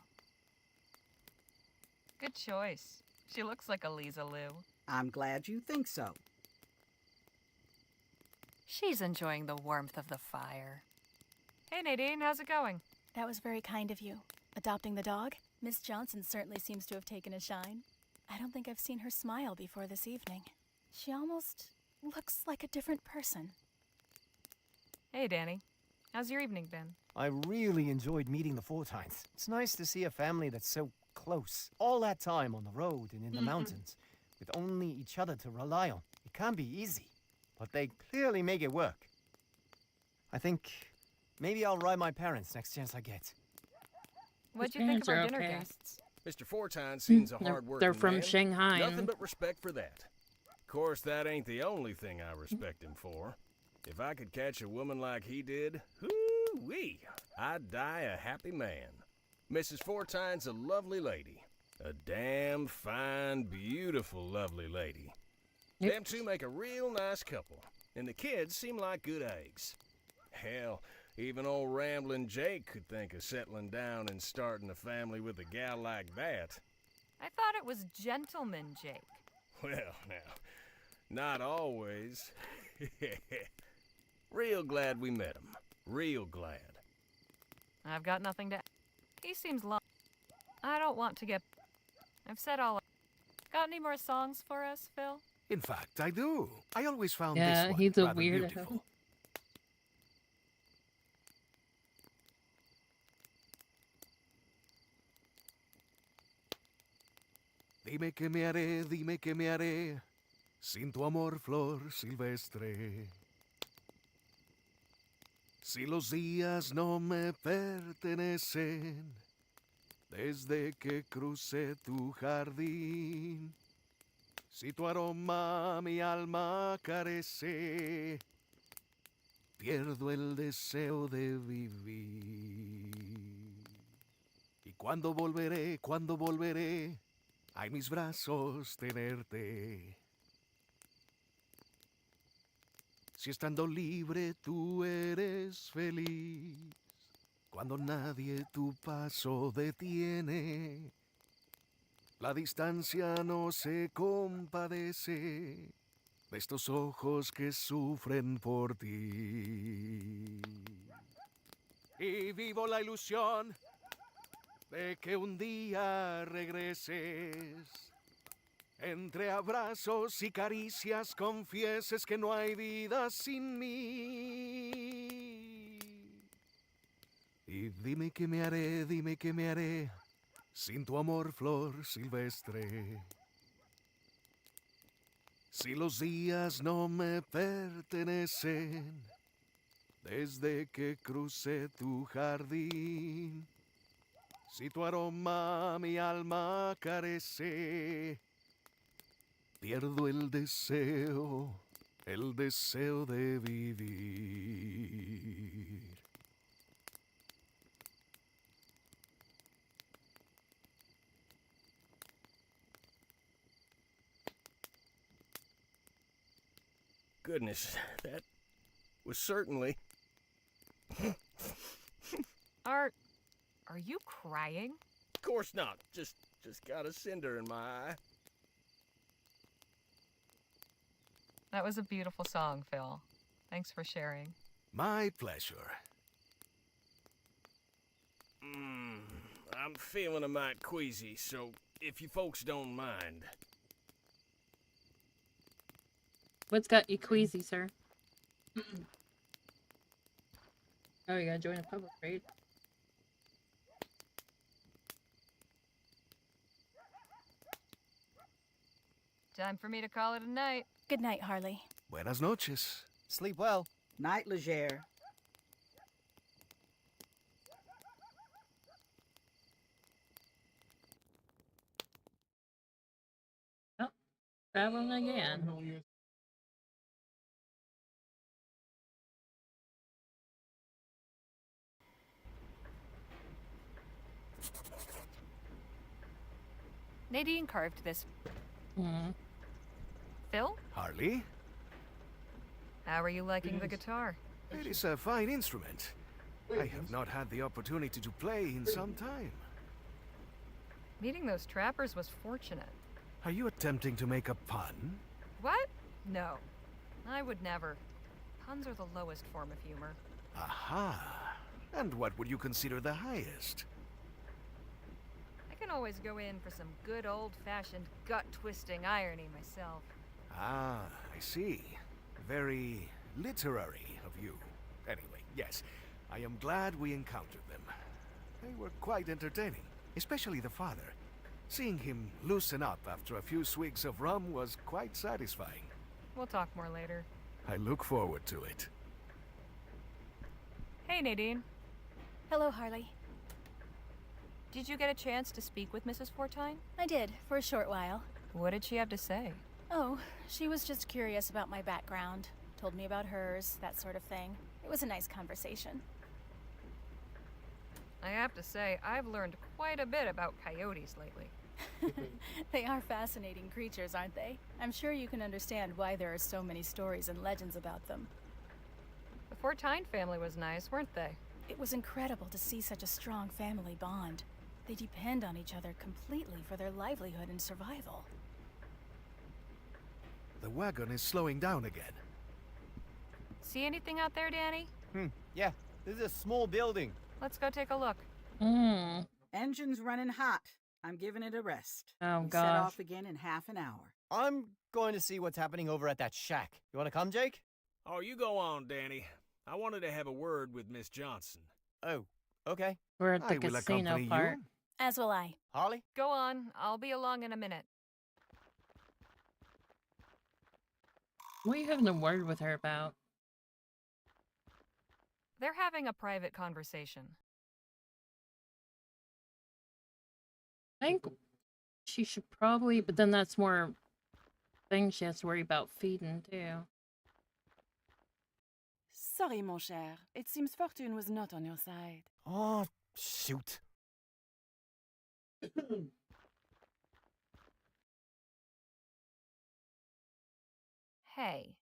Good choice. She looks like a Lisa Lou. I'm glad you think so. She's enjoying the warmth of the fire. Hey Nadine, how's it going? That was very kind of you. Adopting the dog? Miss Johnson certainly seems to have taken a shine. I don't think I've seen her smile before this evening. She almost looks like a different person. Hey Danny, how's your evening been? I really enjoyed meeting the Fortines. It's nice to see a family that's so close. All that time on the road and in the mountains, with only each other to rely on. It can be easy, but they clearly make it work. I think maybe I'll ride my parents next chance I get. What'd you think of our Parents are dinner okay. guests? Mr. Fortine seems a They're- hard-working they're from man. Shanghai. Nothing but respect for that. Of course, that ain't the only thing I respect him for. If I could catch a woman like he did, whoo-wee, I'd die a happy man. Mrs. Fortine's a lovely lady. A damn fine, beautiful, lovely lady. Yep. Them two make a real nice couple, and the kids seem like good eggs. Hell, even old Ramblin' Jake could think of settling down and starting a family with a gal like that. I thought it was Gentleman Jake. Well, now, not always. Real glad we met him. Real glad. I've got nothing to... He seems long. I don't want to get... I've said all... Got any more songs for us, Phil? In fact, I do. I always found Yeah, this one he's a rather weirdo. beautiful. Dime que me haré, sin tu amor, flor silvestre. Si los días no me pertenecen, desde que crucé tu jardín, si tu aroma mi alma carece, pierdo el deseo de vivir. Y cuando volveré, a en mis brazos tenerte. Si estando libre tú eres feliz, cuando nadie tu paso detiene, la distancia no se compadece de estos ojos que sufren por ti. y vivo la ilusión de que un día regreses. Entre abrazos y caricias confieses que no hay vida sin mí. Y dime qué me haré sin tu amor, flor silvestre. Si los días no me pertenecen, desde que crucé tu jardín, si tu aroma mi alma carece, pierdo el deseo de vivir. Goodness, that was certainly... Are you crying? Of course not. Just got a cinder in my eye. That was a beautiful song, Phil. Thanks for sharing. My pleasure. I'm feeling a mite queasy, so if you folks don't mind. What's got you queasy, sir? Oh, you gotta join a public raid? Time for me to call it a night. Good night, Harley. Buenas noches. Sleep well. Night, Leger. Oh, traveling again. Nadine carved this. Phil? Harley? How are you liking the guitar? It is a fine instrument. I have not had the opportunity to play in some time. Meeting those trappers was fortunate. Are you attempting to make a pun? What? No. I would never. Puns are the lowest form of humor. Aha. And what would you consider the highest? I can always go in for some good old-fashioned gut-twisting irony myself. Ah, I see. Very literary of you. Anyway, yes, I am glad we encountered them. They were quite entertaining, especially the father. Seeing him loosen up after a few swigs of rum was quite satisfying. We'll talk more later. I look forward to it. Hey, Nadine. Hello, Harley. Did you get a chance to speak with Mrs. Fortine? I did, for a short while. What did she have to say? Oh, she was just curious about my background. Told me about hers, that sort of thing. It was a nice conversation. I have to say, I've learned quite a bit about coyotes lately. They are fascinating creatures, aren't they? I'm sure you can understand why there are so many stories and legends about them. The Fortine family was nice, weren't they? It was incredible to see such a strong family bond. They depend on each other completely for their livelihood and survival. The wagon is slowing down again. See anything out there, Danny? Yeah, this is a small building. Let's go take a look. Engine's running hot. I'm giving it a rest. Oh, We gosh. set off again in half an hour. I'm going to see what's happening over at that shack. You want to come, Jake? Oh, you go on, Danny. I wanted to have a word with Miss Johnson. Oh, okay. We're at the I will casino accompany part. you. As will I. Harley? Go on, I'll be along in a minute. What are you having a word with her about? They're having a private conversation. I think she should probably, but then that's more things she has to worry about feeding too. Sorry, mon cher. It seems fortune was not on your side. Oh, shoot. Hey,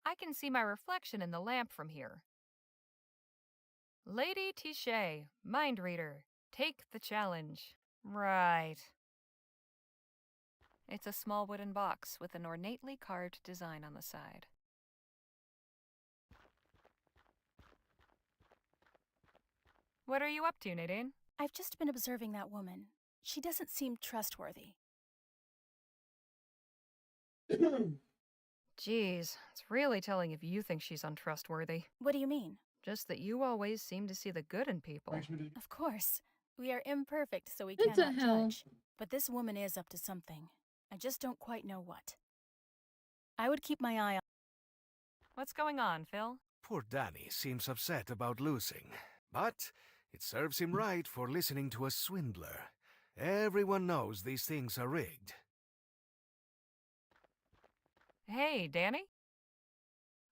I can see my reflection in the lamp from here. Lady Tichet, mind reader, take the challenge. Right. It's a small wooden box with an ornately carved design on the side. What are you up to, Nadine? I've just been observing that woman. She doesn't seem trustworthy. Geez, it's really telling if you think she's untrustworthy. What do you mean? Just that you always seem to see the good in people. Of course. We are imperfect, so we What the cannot hell? judge. But this woman is up to something. I just don't quite know what. I would keep my eye on... What's going on, Phil? Poor Danny seems upset about losing, but it serves him right for listening to a swindler. Everyone knows these things are rigged. Hey, Danny?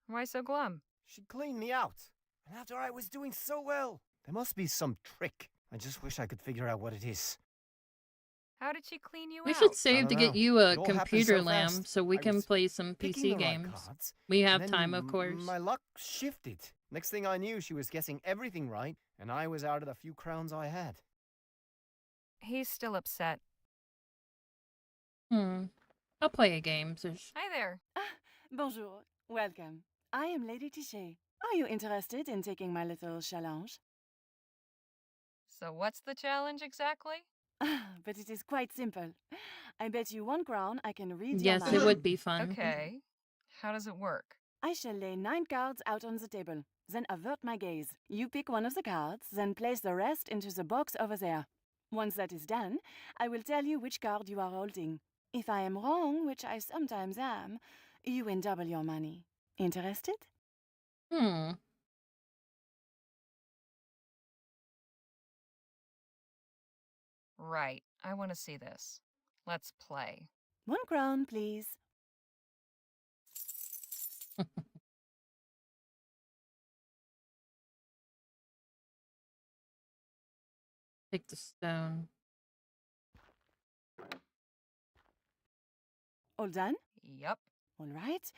Why so glum? She cleaned me out. And after I was doing so well. There must be some trick. I just wish I could figure out what it is. How did she clean you We out? should save to get you a It all happened computer so lamb fast. so we I can was play some picking PC the right games. cards, We and have then time, of course. My luck shifted. Next thing I knew, she was guessing everything right, and I was out of the few crowns I had. He's still upset. I'll play a game. Hi there. Bonjour. Welcome. I am Lady Tichet. Are you interested in taking my little challenge? So what's the challenge exactly? But it is quite simple. I bet you 1 crown I can read your Yes, mind. it would be fun. Okay. How does it work? I shall lay 9 cards out on the table, then avert my gaze. You pick one of the cards, then place the rest into the box over there. Once that is done, I will tell you which card you are holding. If I am wrong, which I sometimes am, you win double your money. Interested? Right. I want to see this. Let's play. 1 crown, please. Take the stone. All done? Yep. All right.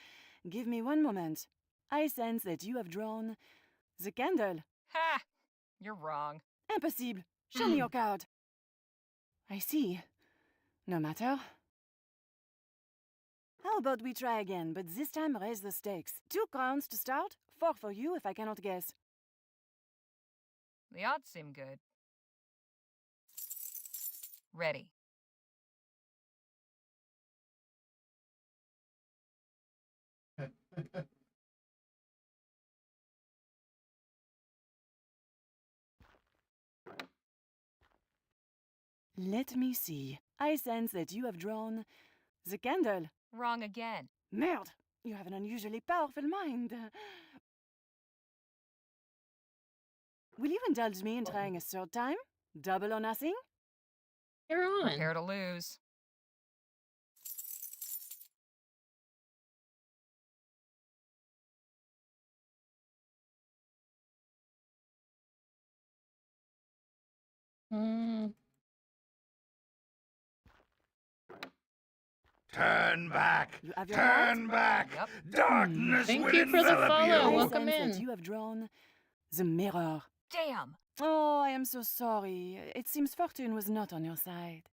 Give me 1 moment. I sense that you have drawn the candle. Ha! You're wrong. Impossible. Show me your card. I see. No matter. How about we try again, but this time raise the stakes. 2 crowns to start, 4 for you if I cannot guess. The odds seem good. Ready. Let me see. I sense that you have drawn the candle. Wrong again. Merde! You have an unusually powerful mind. Will you indulge me in trying a 3rd time? Double or nothing? You're on. Prepare to lose. Turn back! You have your Turn card? back! Yep. Darkness Thank will you for the envelop follow. you! I Welcome sense in. that you have drawn the mirror. Damn! Oh, I am so sorry. It seems fortune was not on your side.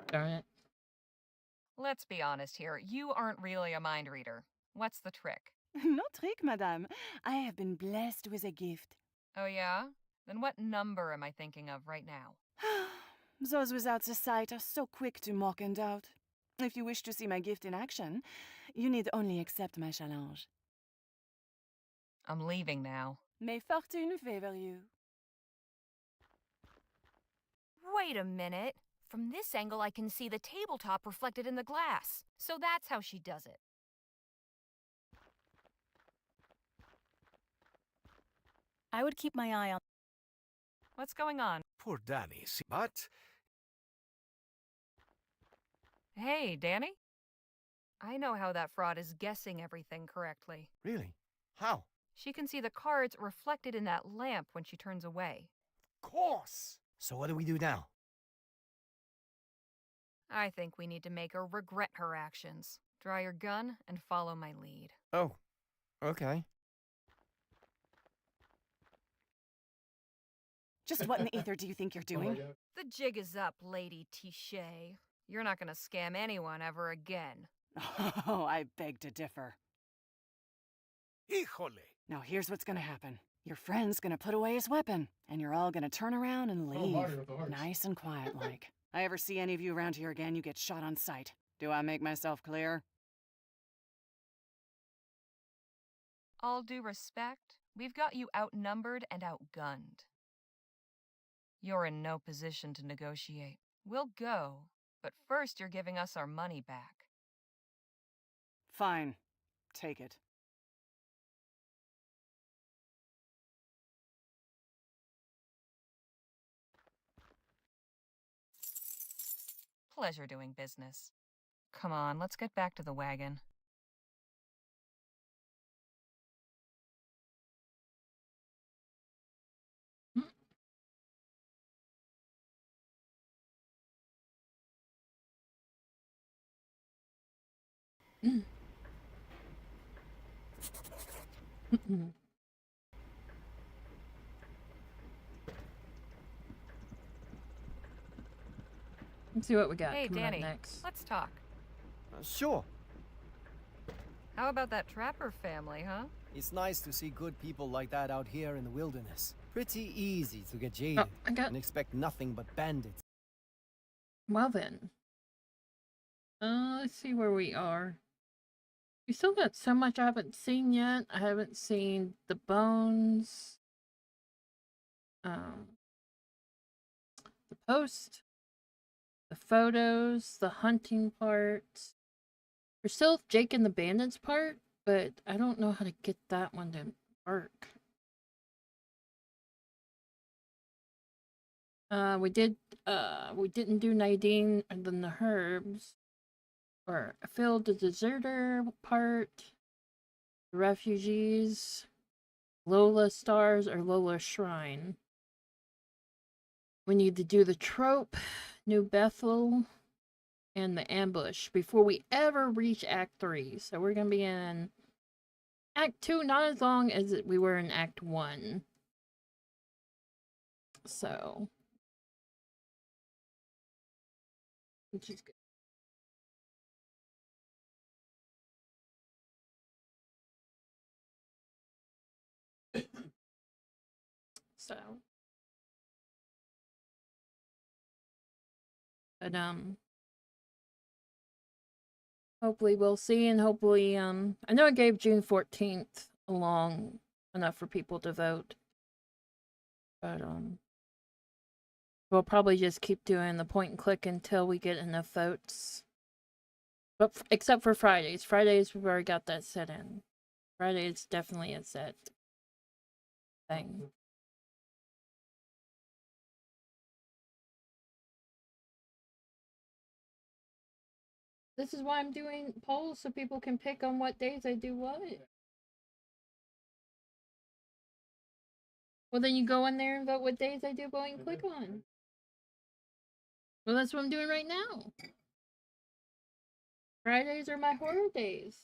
Darn it. Let's be honest here. You aren't really a mind reader. What's the trick? No trick, madame. I have been blessed with a gift. Oh, yeah? Then what number am I thinking of right now? Those without the sight are so quick to mock and doubt. If you wish to see my gift in action, you need only accept my challenge. I'm leaving now. May fortune favor you. Wait a minute. From this angle, I can see the tabletop reflected in the glass. So that's how she does it. I would keep my eye on... What's going on? Poor Danny, but... Hey, Danny? I know how that fraud is guessing everything correctly. Really? How? She can see the cards reflected in that lamp when she turns away. Of course! So what do we do now? I think we need to make her regret her actions. Draw your gun and follow my lead. Oh, okay. Just what in the ether do you think you're doing? The jig is up, Lady Tichet. You're not gonna scam anyone ever again. Oh, I beg to differ. Híjole! Now here's what's gonna happen. Your friend's gonna put away his weapon, and you're all gonna turn around and leave. Marty with the horse. Nice and quiet like. I ever see any of you around here again, you get shot on sight. Do I make myself clear? All due respect, we've got you outnumbered and outgunned. You're in no position to negotiate. We'll go, but first you're giving us our money back. Fine. Take it. Pleasure doing business. Come on, let's get back to the wagon. Let's see what we got Hey, coming up Danny, next. let's talk. Sure. How about that Trapper family, huh? It's nice to see good people like that out here in the wilderness. Pretty easy to get jaded and expect nothing but bandits. Well then. Let's see where we are. We still got so much I haven't seen yet. I haven't seen the bones. The post. The photos. The hunting part. We're still Jake and the Bandits part, but I don't know how to get that one to work. We didn't do Nadine and then the herbs. Or Phil the deserter part. The refugees. Lola stars or Lola shrine. We need to do the trope, New Bethel, and the ambush before we ever reach Act 3. So we're gonna be in Act 2, not as long as we were in Act 1. So, which is good. So, but hopefully we'll see, and hopefully I know I gave June 14th long enough for people to vote, but we'll probably just keep doing the point and click until we get enough votes. But except for Fridays. Fridays we've already got that set in. Fridays definitely a set thing. This is why I'm doing polls so people can pick on what days I do what. Well, then you go in there and vote what days I do point and click on. Well, that's what I'm doing right now. Fridays are my horror days.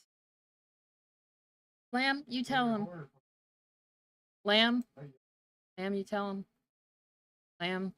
Lamb, you tell him. Lamb? Lamb, you tell him. Lamb.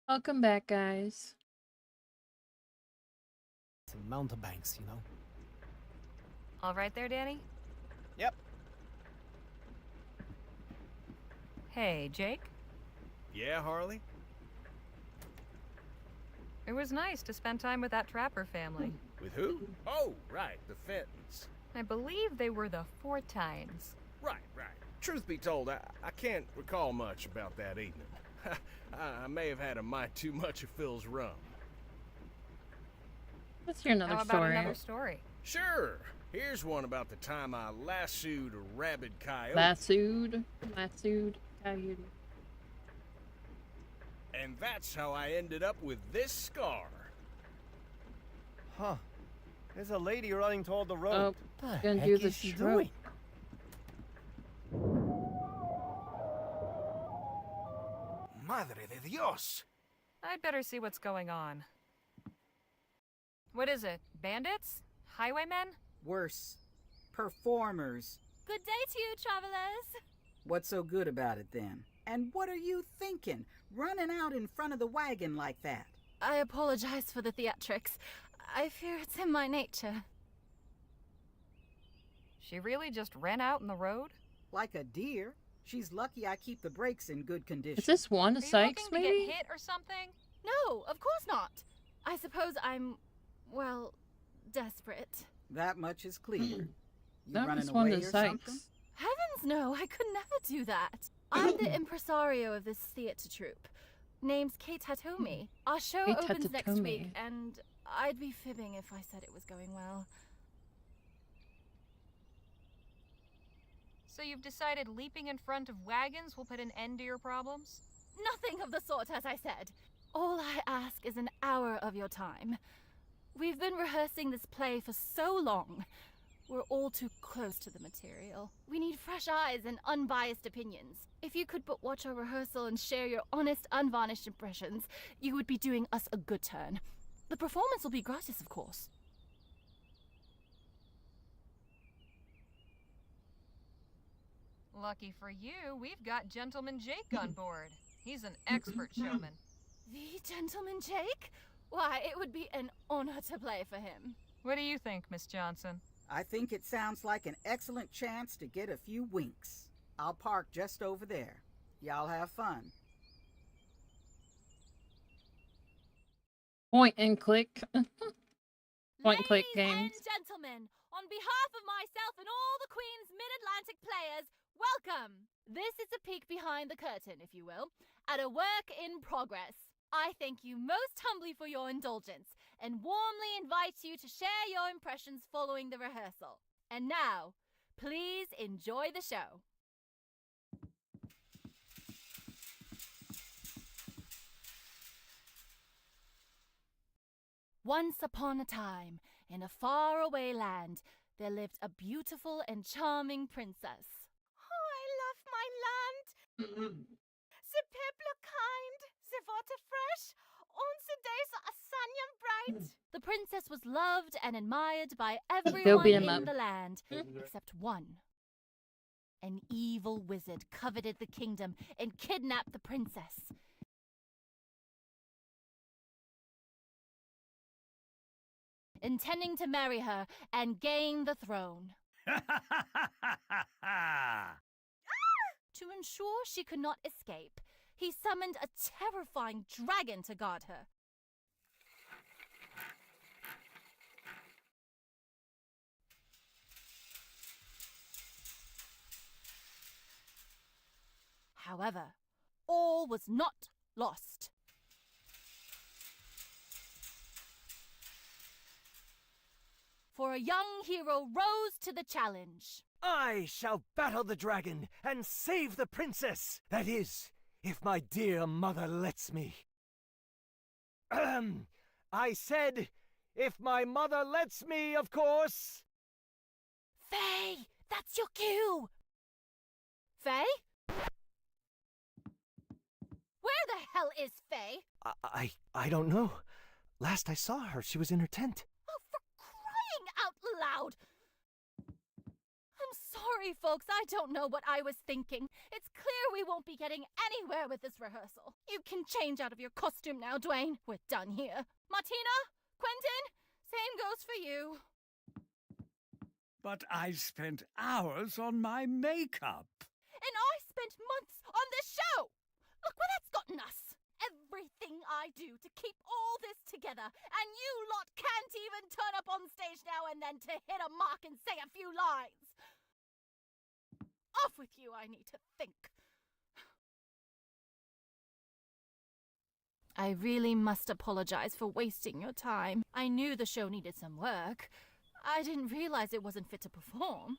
Welcome back, guys. Some mountebanks, you know. All right there, Danny? Yep. Hey, Jake? Yeah, Harley? It was nice to spend time with that Trapper family. With who? Oh, right, the Fentons. I believe they were the Fortines. Right. Truth be told, I can't recall much about that evening. I may have had a mite too much of Phil's rum. Let's hear another How about story. another story? Sure. Here's one about the time I lassoed a rabid coyote. Lassoed coyote. And that's how I ended up with this scar. Huh. There's a lady running toward the road. Oh, What gonna the do heck the is she stroke. doing? Madre de Dios! I'd better see what's going on. What is it? Bandits? Highwaymen? Worse. Performers. Good day to you, travelers. What's so good about it then? And what are you thinking, running out in front of the wagon like that? I apologize for the theatrics. I fear it's in my nature. She really just ran out in the road? Like a deer. She's lucky I keep the brakes in good condition. Is this Wanda Are you Sykes, looking maybe? to get hit or something? No, of course not. I suppose I'm, well, desperate. That much is clear. You That running was away Wanda or Sykes. something? Heavens no, I could never do that. I'm the impresario of this theater troupe. Name's Kate Hatomi. Our show Kate opens next Hatomi. week, and I'd be fibbing if I said it was going well. So you've decided leaping in front of wagons will put an end to your problems? Nothing of the sort, as I said. All I ask is an hour of your time. We've been rehearsing this play for so long. We're all too close to the material. We need fresh eyes and unbiased opinions. If you could but watch our rehearsal and share your honest, unvarnished impressions, you would be doing us a good turn. The performance will be gratis, of course. Lucky for you, we've got Gentleman Jake on board. He's an expert showman. The Gentleman Jake? Why, it would be an honor to play for him. What do you think, Miss Johnson? I think it sounds like an excellent chance to get a few winks. I'll park just over there. Y'all have fun. Point and click. Point and click Ladies games. and gentlemen, on behalf of myself and all the Queen's Mid-Atlantic players, welcome! This is a peek behind the curtain, if you will, at a work in progress. I thank you most humbly for your indulgence and warmly invite you to share your impressions following the rehearsal. And now, please enjoy the show. Once upon a time, in a faraway land, there lived a beautiful and charming princess. Oh, I love my land. The people are kind, the water fresh, and the days are sunny and bright. The princess was loved and admired by They'll everyone beat 'em in up. the land, except one. An evil wizard coveted the kingdom and kidnapped the princess. Intending to marry her and gain the throne. To ensure she could not escape, he summoned a terrifying dragon to guard her. However, all was not lost. For a young hero rose to the challenge. I shall battle the dragon and save the princess. That is, if my dear mother lets me. I said, if my mother lets me, of course. Faye, that's your cue. Faye? Where the hell is Faye? I don't know. Last I saw her, she was in her tent. Oh, for crying out loud! I'm sorry, folks. I don't know what I was thinking. It's clear we won't be getting anywhere with this rehearsal. You can change out of your costume now, Dwayne. We're done here. Martina? Quentin? Same goes for you. But I spent hours on my makeup. And I spent months on this show! Look where that's gotten us! Everything I do to keep all this together, and you lot can't even turn up on stage now and then to hit a mark and say a few lines! Off with you, I need to think. I really must apologize for wasting your time. I knew the show needed some work. I didn't realize it wasn't fit to perform.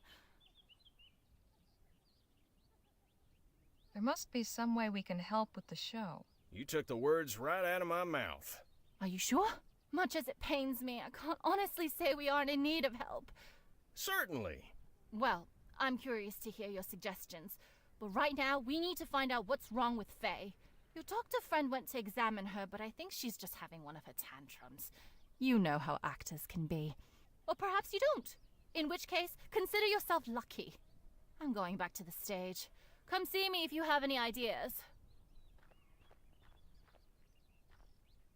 There must be some way we can help with the show. You took the words right out of my mouth. Are you sure? Much as it pains me, I can't honestly say we aren't in need of help. Certainly. Well, I'm curious to hear your suggestions. But right now, we need to find out what's wrong with Faye. Your doctor friend went to examine her, but I think she's just having one of her tantrums. You know how actors can be. Or perhaps you don't. In which case, consider yourself lucky. I'm going back to the stage. Come see me if you have any ideas.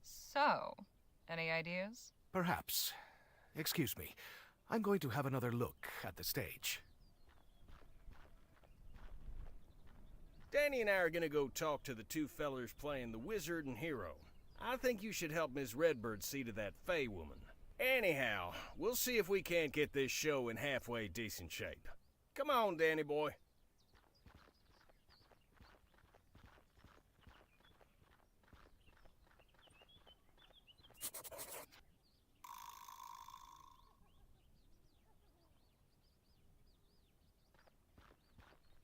So, any ideas? Perhaps. Excuse me. I'm going to have another look at the stage. Danny and I are gonna go talk to the two fellers playing the wizard and hero. I think you should help Miss Redbird see to that Faye woman. Anyhow, we'll see if we can't get this show in halfway decent shape. Come on, Danny boy.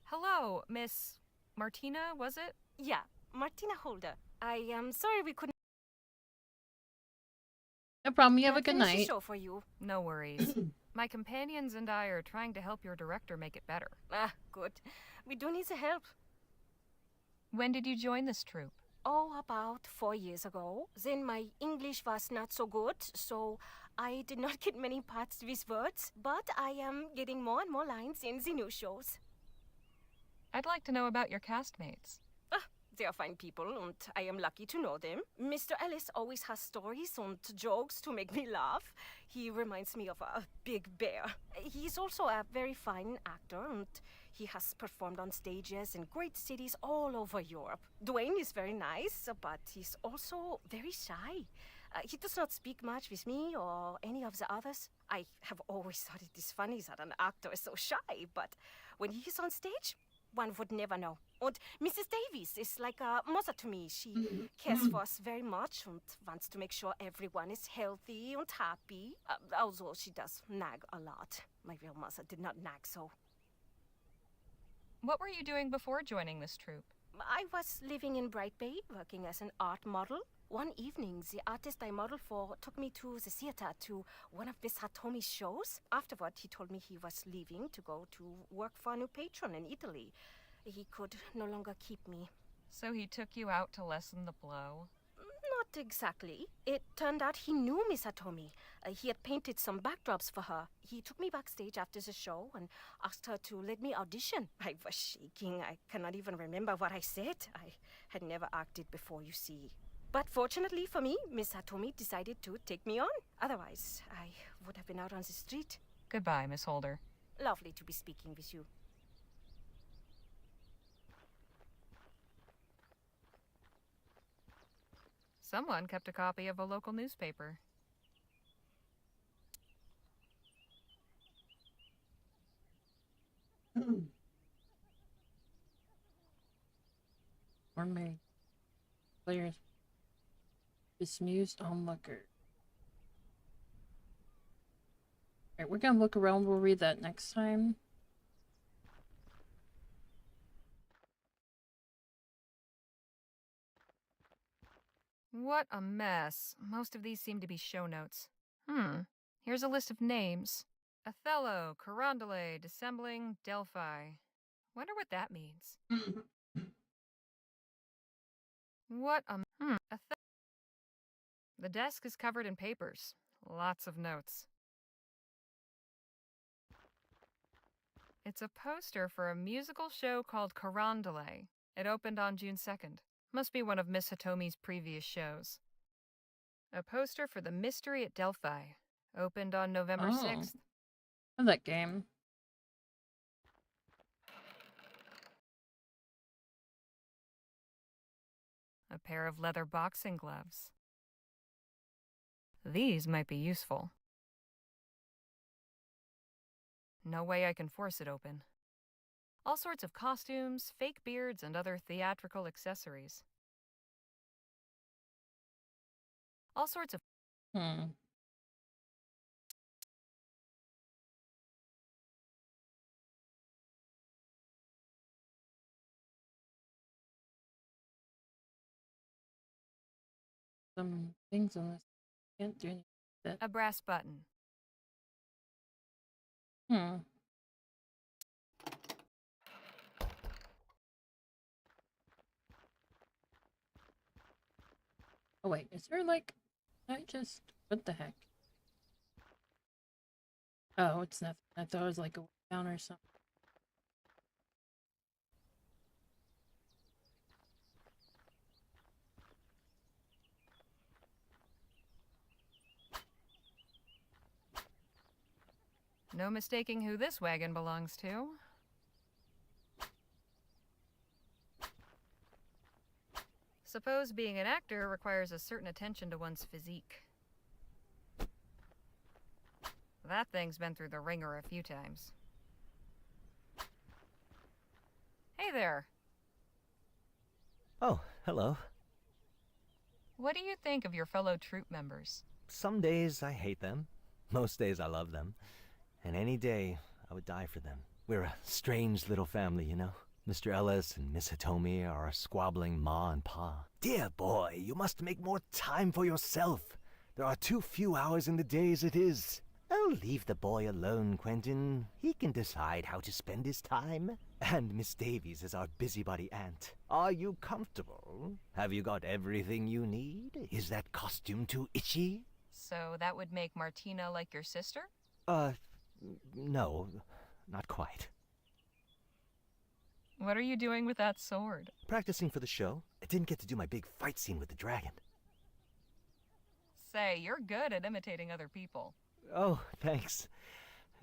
Hello, Miss Martina, was it? Yeah, Martina Holder. I am sorry we couldn't. No problem. You have a good finish the night. show for you. No worries. My companions and I are trying to help your director make it better. Ah, good. We do need the help. When did you join this troupe? Oh, about 4 years ago. Then my English was not so good, so I did not get many parts with words, but I am getting more and more lines in the new shows. I'd like to know about your castmates. Ah, they are fine people, and I am lucky to know them. Mr. Ellis always has stories and jokes to make me laugh. He reminds me of a big bear. He's also a very fine actor, and he has performed on stages in great cities all over Europe. Dwayne is very nice, but he's also very shy. He does not speak much with me or any of the others. I have always thought it is funny that an actor is so shy, but when he is on stage, one would never know. And Mrs. Davies is like a mother to me. She cares for us very much and wants to make sure everyone is healthy and happy. Although she does nag a lot. My real mother did not nag so. What were you doing before joining this troupe? I was living in Bright Bay, working as an art model. One evening, the artist I modeled for took me to the theater to one of Miss Hatomi's shows. Afterward, he told me he was leaving to go to work for a new patron in Italy. He could no longer keep me. So he took you out to lessen the blow? Not exactly. It turned out he knew Miss Hatomi. He had painted some backdrops for her. He took me backstage after the show and asked her to let me audition. I was shaking. I cannot even remember what I said. I had never acted before, you see. But fortunately for me, Miss Hatomi decided to take me on. Otherwise, I would have been out on the street. Goodbye, Miss Holder. Lovely to be speaking with you. Someone kept a copy of a local newspaper. Or me. Players. Bemused onlooker. Alright, we're gonna look around. We'll read that next time. What a mess. Most of these seem to be show notes. Here's a list of names. Othello, Carondelet, Dissembling, Delphi. Wonder what that means. What a The desk is covered in papers. Lots of notes. It's a poster for a musical show called Carondelet. It opened on June 2nd. Must be one of Miss Hatomi's previous shows. A poster for The Mystery at Delphi. Opened on November 6th. I love that game. A pair of leather boxing gloves. These might be useful. No way I can force it open. All sorts of costumes, fake beards, and other theatrical accessories. All sorts of... some things on this. Can't do anything with it. A brass button. Hmm. Oh wait, is there like... I just... What the heck? Oh, it's nothing. I thought it was like a down or something. No mistaking who this wagon belongs to. Suppose being an actor requires a certain attention to one's physique. That thing's been through the ringer a few times. Hey there. Oh, hello. What do you think of your fellow troop members? Some days I hate them. Most days I love them. And any day, I would die for them. We're a strange little family, you know? Mr. Ellis and Miss Hitomi are a squabbling ma and pa. Dear boy, you must make more time for yourself. There are too few hours in the day as it is. Oh, leave the boy alone, Quentin. He can decide how to spend his time. And Miss Davies is our busybody aunt. Are you comfortable? Have you got everything you need? Is that costume too itchy? So that would make Martina like your sister? No, not quite. What are you doing with that sword? Practicing for the show. I didn't get to do my big fight scene with the dragon. Say, you're good at imitating other people. Oh, thanks.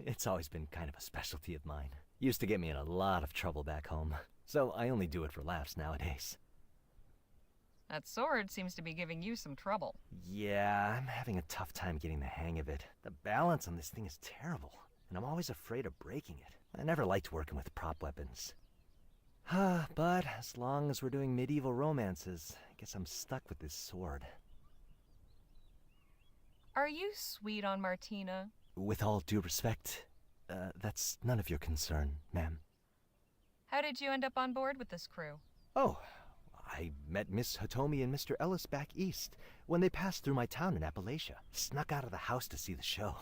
It's always been kind of a specialty of mine. Used to get me in a lot of trouble back home, so I only do it for laughs nowadays. That sword seems to be giving you some trouble. Yeah, I'm having a tough time getting the hang of it. The balance on this thing is terrible, and I'm always afraid of breaking it. I never liked working with prop weapons. But as long as we're doing medieval romances, I guess I'm stuck with this sword. Are you sweet on Martina? With all due respect, that's none of your concern, ma'am. How did you end up on board with this crew? Oh, I met Miss Hitomi and Mr. Ellis back east when they passed through my town in Appalachia. Snuck out of the house to see the show.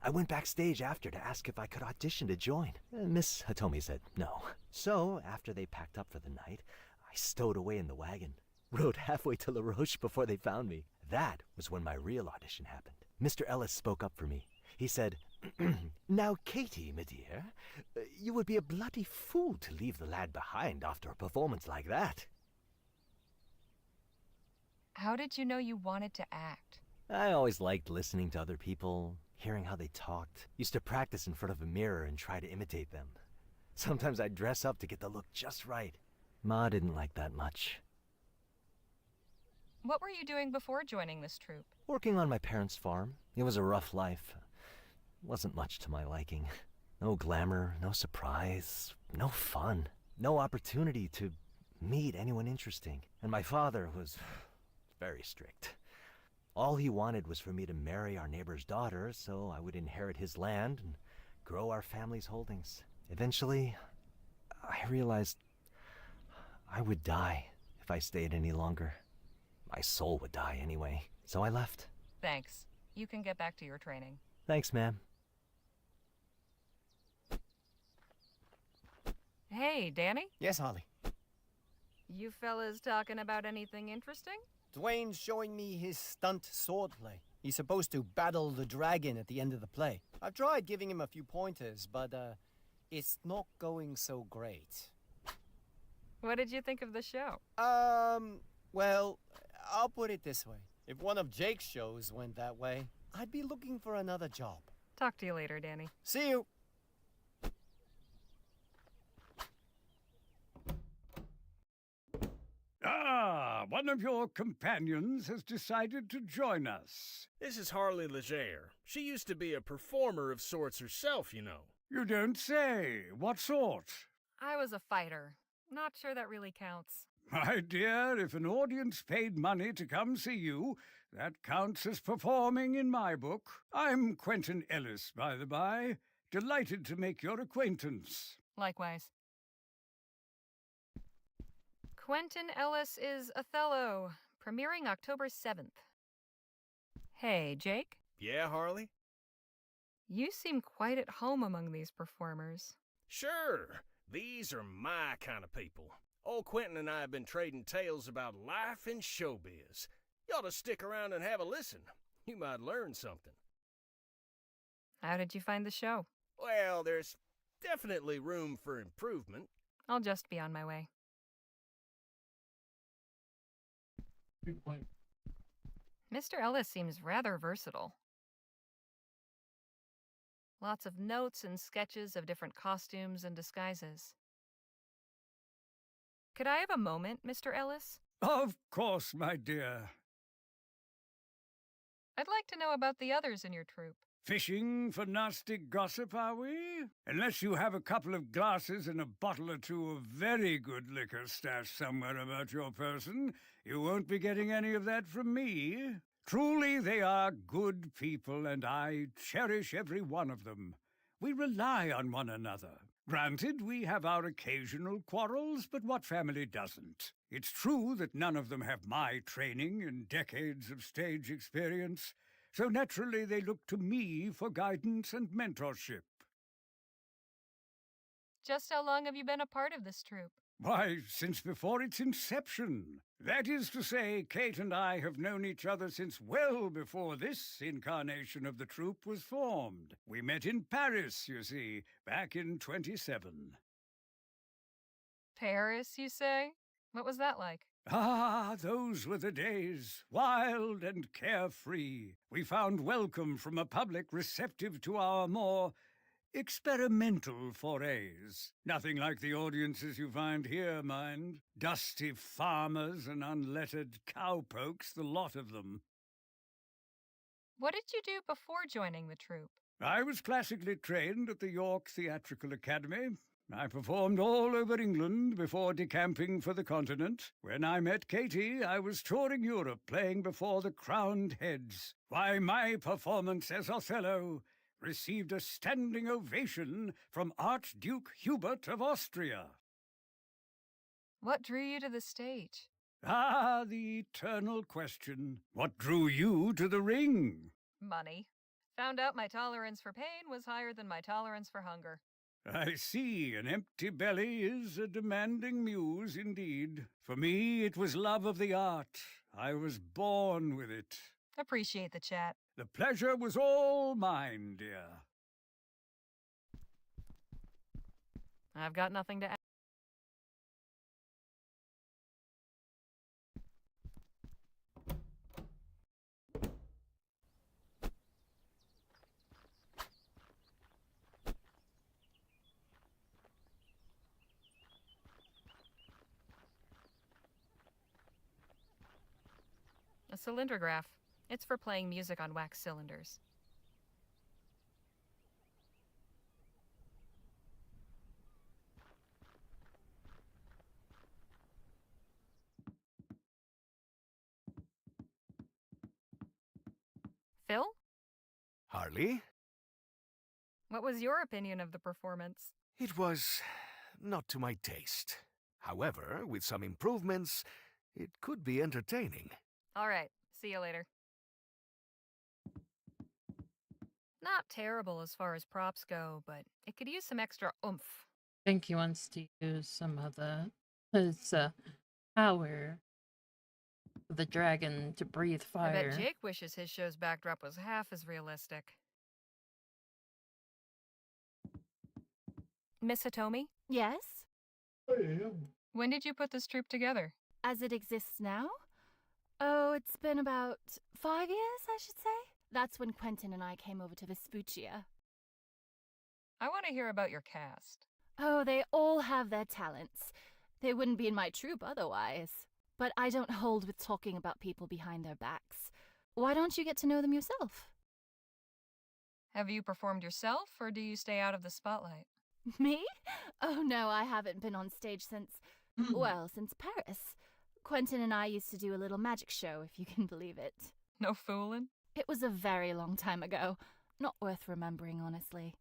I went backstage after to ask if I could audition to join. Miss Hitomi said no. So, after they packed up for the night, I stowed away in the wagon. Rode halfway to La Roche before they found me. That was when my real audition happened. Mr. Ellis spoke up for me. He said, "Now, Katie, my dear, you would be a bloody fool to leave the lad behind after a performance like that." How did you know you wanted to act? I always liked listening to other people, hearing how they talked. Used to practice in front of a mirror and try to imitate them. Sometimes I'd dress up to get the look just right. Ma didn't like that much. What were you doing before joining this troupe? Working on my parents' farm. It was a rough life. Wasn't much to my liking. No glamour, no surprise, no fun. No opportunity to meet anyone interesting. And my father was very strict. All he wanted was for me to marry our neighbor's daughter so I would inherit his land and grow our family's holdings. Eventually, I realized I would die if I stayed any longer. My soul would die anyway, so I left. Thanks. You can get back to your training. Thanks, ma'am. Hey, Danny? Yes, Holly. You fellas talking about anything interesting? Dwayne's showing me his stunt sword play. He's supposed to battle the dragon at the end of the play. I've tried giving him a few pointers, but it's not going so great. What did you think of the show? Well, I'll put it this way. If one of Jake's shows went that way, I'd be looking for another job. Talk to you later, Danny. See you. Ah, one of your companions has decided to join us. This is Harley Legere. She used to be a performer of sorts herself, you know. You don't say. What sort? I was a fighter. Not sure that really counts. My dear, if an audience paid money to come see you, that counts as performing in my book. I'm Quentin Ellis, by the by. Delighted to make your acquaintance. Likewise. Quentin Ellis is Othello, Premiering October 7th. Hey, Jake? Yeah, Harley? You seem quite at home among these performers. Sure. These are my kind of people. Old Quentin and I have been trading tales about life in showbiz. You ought to stick around and have a listen. You might learn something. How did you find the show? Well, there's definitely room for improvement. I'll just be on my way. Mr. Ellis seems rather versatile. Lots of notes and sketches of different costumes and disguises. Could I have a moment, Mr. Ellis? Of course, my dear. I'd like to know about the others in your troupe. Fishing for nasty gossip, are we? Unless you have a couple of glasses and a bottle or two of very good liquor stashed somewhere about your person, you won't be getting any of that from me. Truly, they are good people, and I cherish every one of them. We rely on one another. Granted, we have our occasional quarrels, but what family doesn't? It's true that none of them have my training and decades of stage experience, so naturally they look to me for guidance and mentorship. Just how long have you been a part of this troupe? Why, since before its inception. That is to say, Kate and I have known each other since well before this incarnation of the troupe was formed. We met in Paris, you see, back in 27. Paris, you say? What was that like? Ah, those were the days, wild and carefree. We found welcome from a public receptive to our more experimental forays. Nothing like the audiences you find here, mind. Dusty farmers and unlettered cowpokes, the lot of them. What did you do before joining the troupe? I was classically trained at the York Theatrical Academy. I performed all over England before decamping for the continent. When I met Katie, I was touring Europe playing before the crowned heads. Why, my performance as Othello received a standing ovation from Archduke Hubert of Austria. What drew you to the stage? Ah, the eternal question. What drew you to the ring? Money. Found out my tolerance for pain was higher than my tolerance for hunger. I see, an empty belly is a demanding muse indeed. For me, it was love of the art. I was born with it. Appreciate the chat. The pleasure was all mine, dear. I've got nothing to add. A cylindrograph. It's for playing music on wax cylinders. Phil? Harley? What was your opinion of the performance? It was not to my taste. However, with some improvements, it could be entertaining. All right, see you later. Not terrible as far as props go, but it could use some extra oomph. I think he wants to use some of his power of the dragon to breathe fire. I bet Jake wishes his show's backdrop was half as realistic. Miss Hitomi? Yes? When did you put this troupe together? As it exists now? Oh, it's been about 5 years, I should say. That's when Quentin and I came over to Vespuccia. I want to hear about your cast. Oh, they all have their talents. They wouldn't be in my troupe otherwise. But I don't hold with talking about people behind their backs. Why don't you get to know them yourself? Have you performed yourself, or do you stay out of the spotlight? Me? Oh no, I haven't been on stage since, well, since Paris. Quentin and I used to do a little magic show, if you can believe it. No fooling? It was a very long time ago. Not worth remembering, honestly.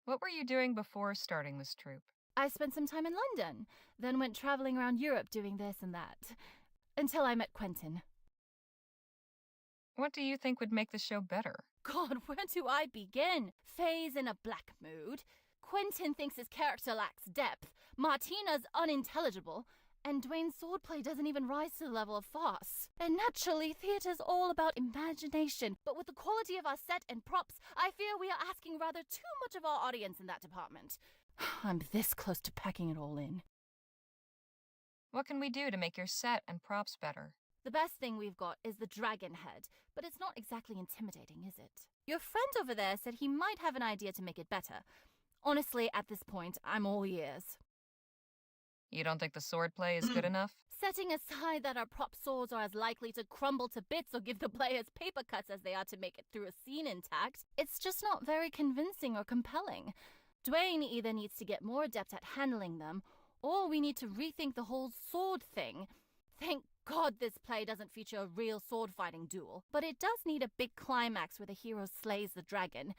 What were you doing before starting this troupe? I spent some time in London, then went traveling around Europe doing this and that. until I met Quentin. What do you think would make the show better? God, where do I begin? Faye's in a black mood. Quentin thinks his character lacks depth. Martina's unintelligible. And Dwayne's swordplay doesn't even rise to the level of farce. And naturally, theatre's all about imagination. But with the quality of our set and props, I fear we are asking rather too much of our audience in that department. I'm this close to packing it all in. What can we do to make your set and props better? The best thing we've got is the dragon head, but it's not exactly intimidating, is it? Your friend over there said he might have an idea to make it better. Honestly, at this point, I'm all ears. You don't think the swordplay is good enough? Setting aside that our prop swords are as likely to crumble to bits or give the players paper cuts as they are to make it through a scene intact, it's just not very convincing or compelling. Dwayne either needs to get more adept at handling them, or we need to rethink the whole sword thing. Thank God this play doesn't feature a real sword-fighting duel, but it does need a big climax where the hero slays the dragon.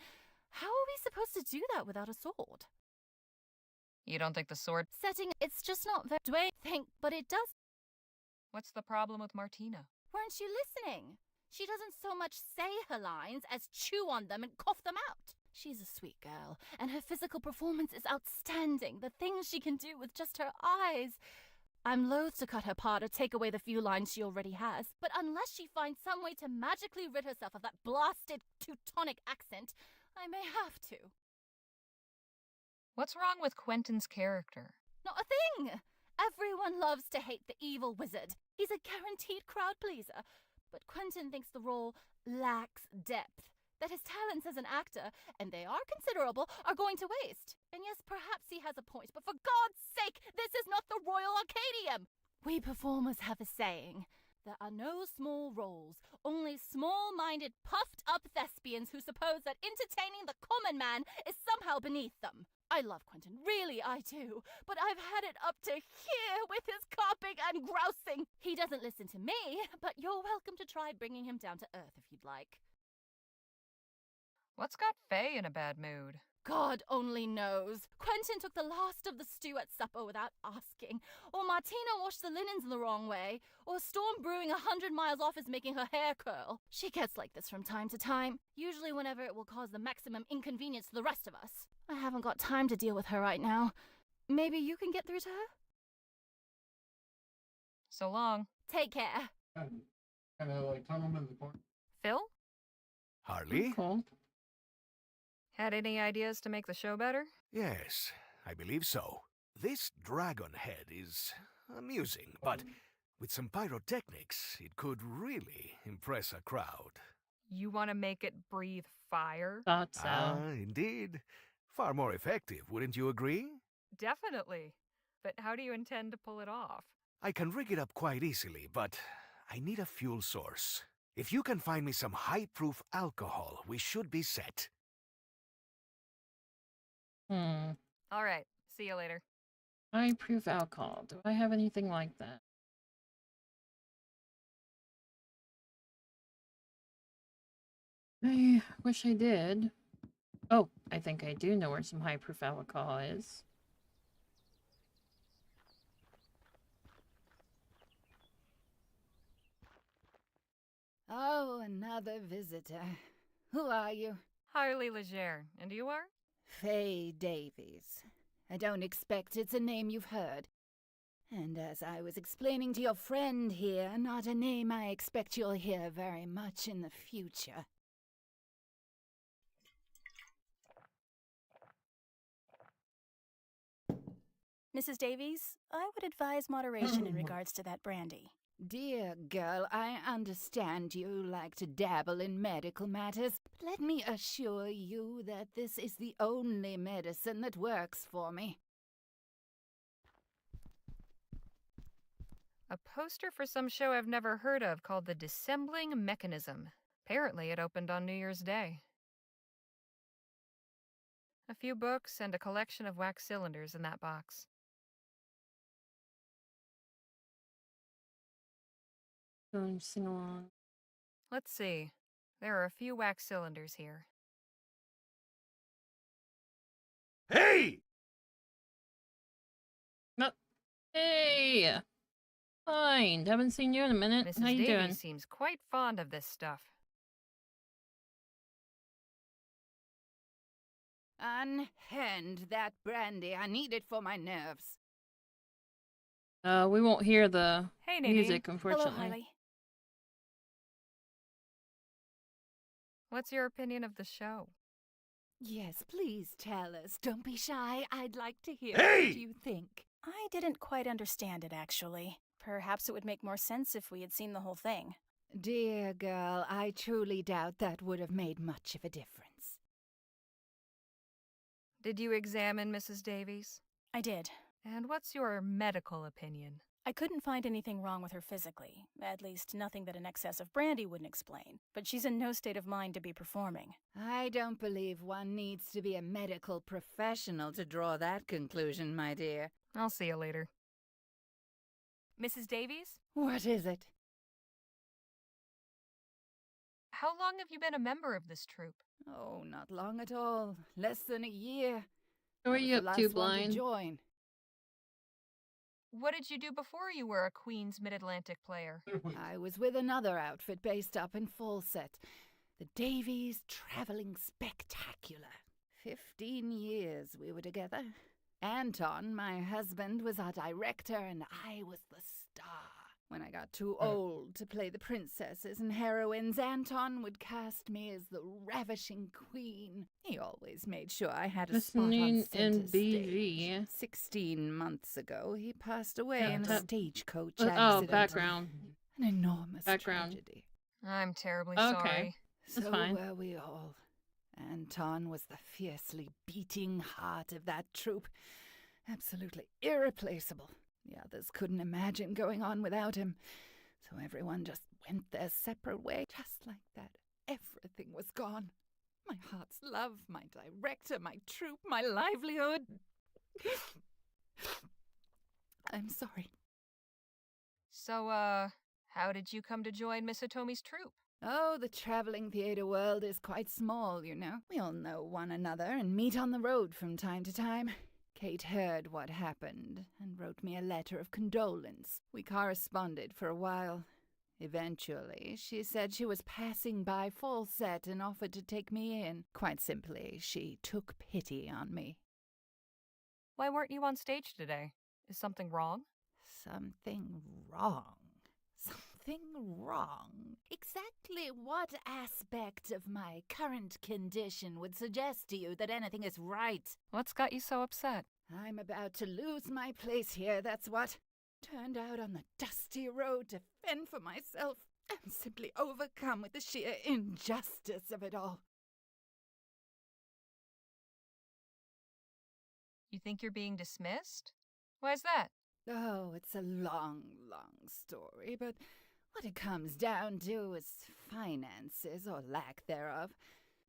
How are we supposed to do that without a sword? You don't think the sword setting, it's just not very Dwayne but it does. What's the problem with Martina? Weren't you listening? She doesn't so much say her lines as chew on them and cough them out. She's a sweet girl, and her physical performance is outstanding. The things she can do with just her eyes. I'm loath to cut her part or take away the few lines she already has, but unless she finds some way to magically rid herself of that blasted Teutonic accent, I may have to. What's wrong with Quentin's character? Not a thing! Everyone loves to hate the evil wizard. He's a guaranteed crowd pleaser. But Quentin thinks the role lacks depth, that his talents as an actor, and they are considerable, are going to waste. And yes, perhaps he has a point, but for God's sake, this is not the Royal Arcadium! We performers have a saying. There are no small roles, only small-minded, puffed-up thespians who suppose that entertaining the common man is somehow beneath them. I love Quentin, really I do, but I've had it up to here with his carping and grousing. He doesn't listen to me, but you're welcome to try bringing him down to earth if you'd like. What's got Faye in a bad mood? God only knows. Quentin took the last of the stew at supper without asking, or Martina washed the linens the wrong way, or a storm brewing 100 miles off is making her hair curl. She gets like this from time to time, usually whenever it will cause the maximum inconvenience to the rest of us. I haven't got time to deal with her right now. Maybe you can get through to her? So long. Take care. Kind of like tunnel in the corner. Phil? Harley? Cool. Had any ideas to make the show better? Yes, I believe so. This dragon head is amusing, but with some pyrotechnics, it could really impress a crowd. You want to make it breathe fire? Thought so. Ah, indeed. Far more effective, wouldn't you agree? Definitely. But how do you intend to pull it off? I can rig it up quite easily, but I need a fuel source. If you can find me some high-proof alcohol, we should be set. All right. See you later. High-proof alcohol. Do I have anything like that? I wish I did. Oh, I think I do know where some high-proof alcohol is. Oh, another visitor. Who are you? Harley Legere. And you are? Faye Davies. I don't expect it's a name you've heard. And as I was explaining to your friend here, not a name I expect you'll hear very much in the future. Mrs. Davies, I would advise moderation in regards to that brandy. Dear girl, I understand you like to dabble in medical matters, but let me assure you that this is the only medicine that works for me. A poster for some show I've never heard of called The Dissembling Mechanism. Apparently it opened on New Year's Day. A few books and a collection of wax cylinders in that box. Sing along. Let's see. There are a few wax cylinders here. Hey! No. Hey! Fine. Haven't seen you in a minute. Mrs. How you Davies doing? seems quite fond of this stuff. Unhand that brandy. I need it for my nerves. We won't hear the Hey, Nadine. music, unfortunately. Hello, Harley. What's your opinion of the show? Yes, please tell us. Don't be shy. I'd like to hear Hey! what you think. I didn't quite understand it, actually. Perhaps it would make more sense if we had seen the whole thing. Dear girl, I truly doubt that would have made much of a difference. Did you examine Mrs. Davies? I did. And what's your medical opinion? I couldn't find anything wrong with her physically, at least nothing that an excess of brandy wouldn't explain, but she's in no state of mind to be performing. I don't believe one needs to be a medical professional to draw that conclusion, my dear. I'll see you later. Mrs. Davies? What is it? How long have you been a member of this troupe? Oh, not long at all. Less than a year. Who are I was you the up to, last one Blind? join. What did you do before you were a Queen's Mid-Atlantic player? I was with another outfit based up in Fawcett. The Davies Traveling Spectacular. 15 years we were together. Anton, my husband, was our director and I was the star. When I got too old to play the princesses and heroines, Anton would cast me as the ravishing queen. He always made sure I had a spot on Listening center in stage. BV. 16 months ago, he passed away Yeah, in a that- stagecoach Oh, accident. background. An enormous Background. tragedy. I'm terribly Okay. sorry. That's So fine. were we all. Anton was the fiercely beating heart of that troupe. Absolutely irreplaceable. The others couldn't imagine going on without him. So everyone just went their separate way. Just like that, everything was gone. My heart's love, my director, my troupe, my livelihood. I'm sorry. So, how did you come to join Miss Hitomi's troupe? Oh, the traveling theater world is quite small, you know. We all know one another and meet on the road from time to time. Kate heard what happened and wrote me a letter of condolence. We corresponded for a while. Eventually, she said she was passing by Fawcett and offered to take me in. Quite simply, she took pity on me. Why weren't you on stage today? Is something wrong? Something wrong. Something wrong. Exactly what aspect of my current condition would suggest to you that anything is right? What's got you so upset? I'm about to lose my place here, that's what. Turned out on the dusty road to fend for myself. I'm simply overcome with the sheer injustice of it all. You think you're being dismissed? Why's that? Oh, it's a long, long story, but what it comes down to is finances, or lack thereof.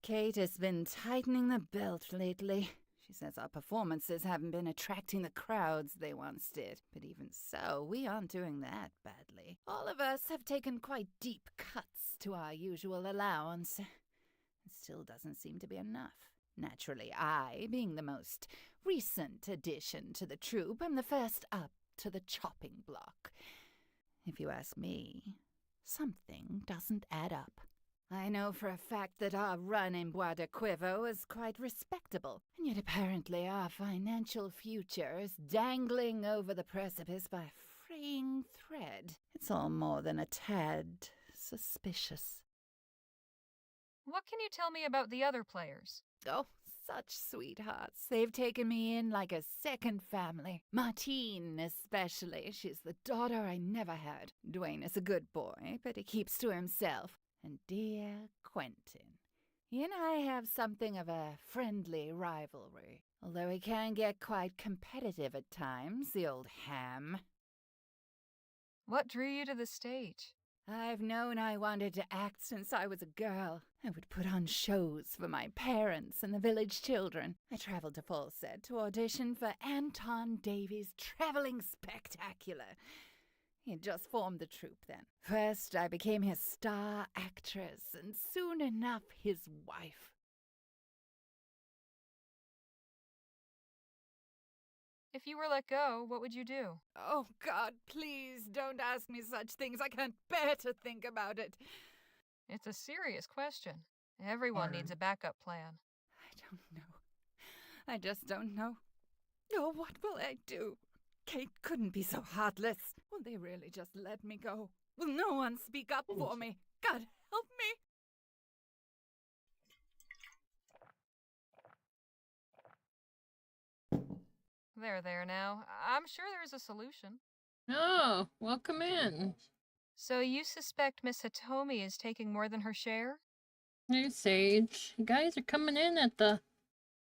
Kate has been tightening the belt lately. She says our performances haven't been attracting the crowds they once did. But even so, we aren't doing that badly. All of us have taken quite deep cuts to our usual allowance. It still doesn't seem to be enough. Naturally, I, being the most recent addition to the troupe, am the first up to the chopping block. If you ask me, something doesn't add up. I know for a fact that our run in Bois de Quivo is quite respectable, and yet apparently our financial future is dangling over the precipice by a fraying thread. It's all more than a tad suspicious. What can you tell me about the other players? Oh, such sweethearts. They've taken me in like a second family. Martine, especially. She's the daughter I never had. Dwayne is a good boy, but he keeps to himself. And dear Quentin. He and I have something of a friendly rivalry. Although he can get quite competitive at times, the old ham. What drew you to the stage? I've known I wanted to act since I was a girl. I would put on shows for my parents and the village children. I traveled to Fawcett to audition for Anton Davies' Traveling Spectacular. He had just formed the troupe then. First, I became his star actress, and soon enough, his wife. If you were let go, what would you do? Oh, God, please don't ask me such things. I can't bear to think about it. It's a serious question. Everyone needs a backup plan. I don't know. I just don't know. Oh, what will I do? Kate couldn't be so heartless. Will they really just let me go? Will no one speak up for me? God, help me! There now. I'm sure there's a solution. Oh, welcome in. So you suspect Miss Hitomi is taking more than her share? Hey, Sage. You guys are coming in at the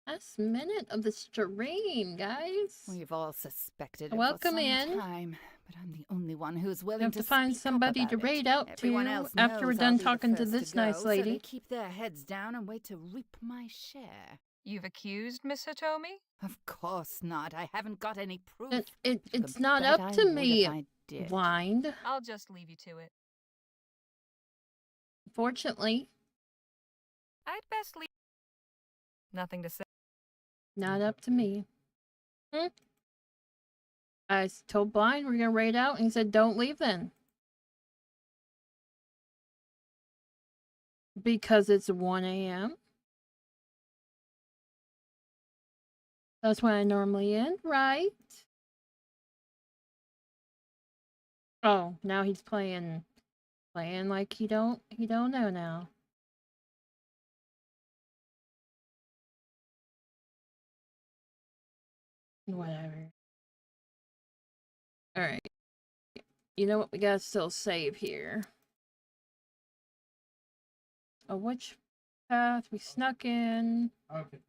last minute of the stream, guys. We've all suspected Welcome it for some in. time, but I'm the only one who's You willing have to to find speak somebody up to about raid it. out Everyone to else after we're knows done I'll be talking the to first this to go, nice so they lady. keep their heads down and wait to reap my share. You've accused Miss Hitomi? Of course not. I haven't got any proof. It's not up to me, blind. I'll just leave you to it. Fortunately, I'd best leave. Nothing to say. not up to me. I told Blind we're gonna raid out, and he said, "Don't leave then." Because it's 1 a.m. That's when I normally end, right? Oh, now he's playing like he don't know now. Whatever. All right. You know what? We gotta still save here. Oh, which path we snuck in? Okay.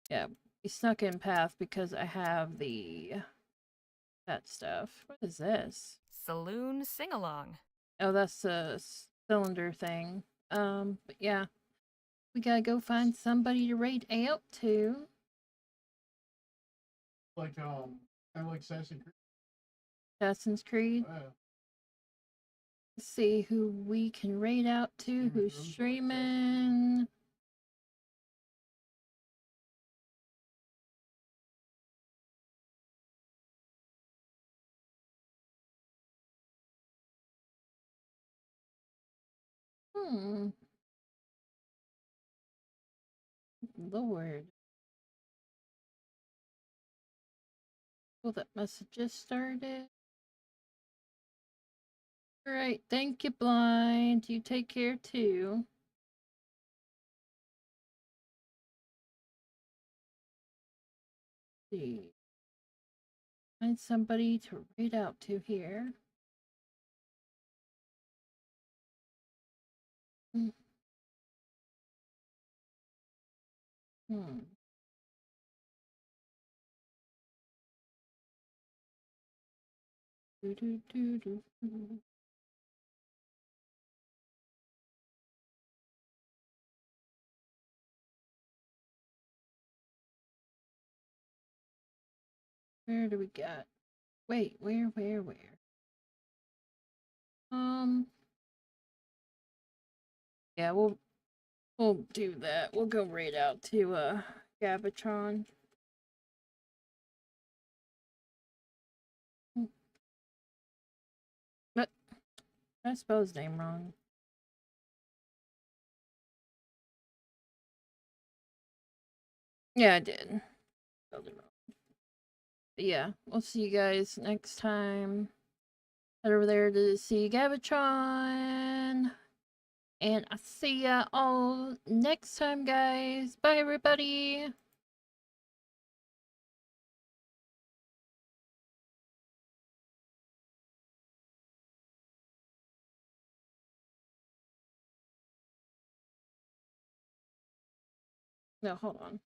Yeah, we snuck in path because I have that stuff. What is this? Saloon sing-along. Oh, that's a cylinder thing. But yeah. We gotta go find somebody to raid out to. Like, kind of like Assassin's Creed. Assassin's Creed. Yeah. Let's see who we can raid out to, who's streaming. Lord. Well, that must have just started. Alright, thank you, Blind. You take care too. Let's see. Find somebody to raid out to here. Hmm. Do. Where do we got? Wait, where? Yeah, we'll do that. We'll go raid out to Gabatron. But I spelled his name wrong. Yeah, I did. Spelled it wrong. But yeah, we'll see you guys next time. Head over there to see Gabatron. And I'll see ya all next time, guys. Bye, everybody. No, hold on.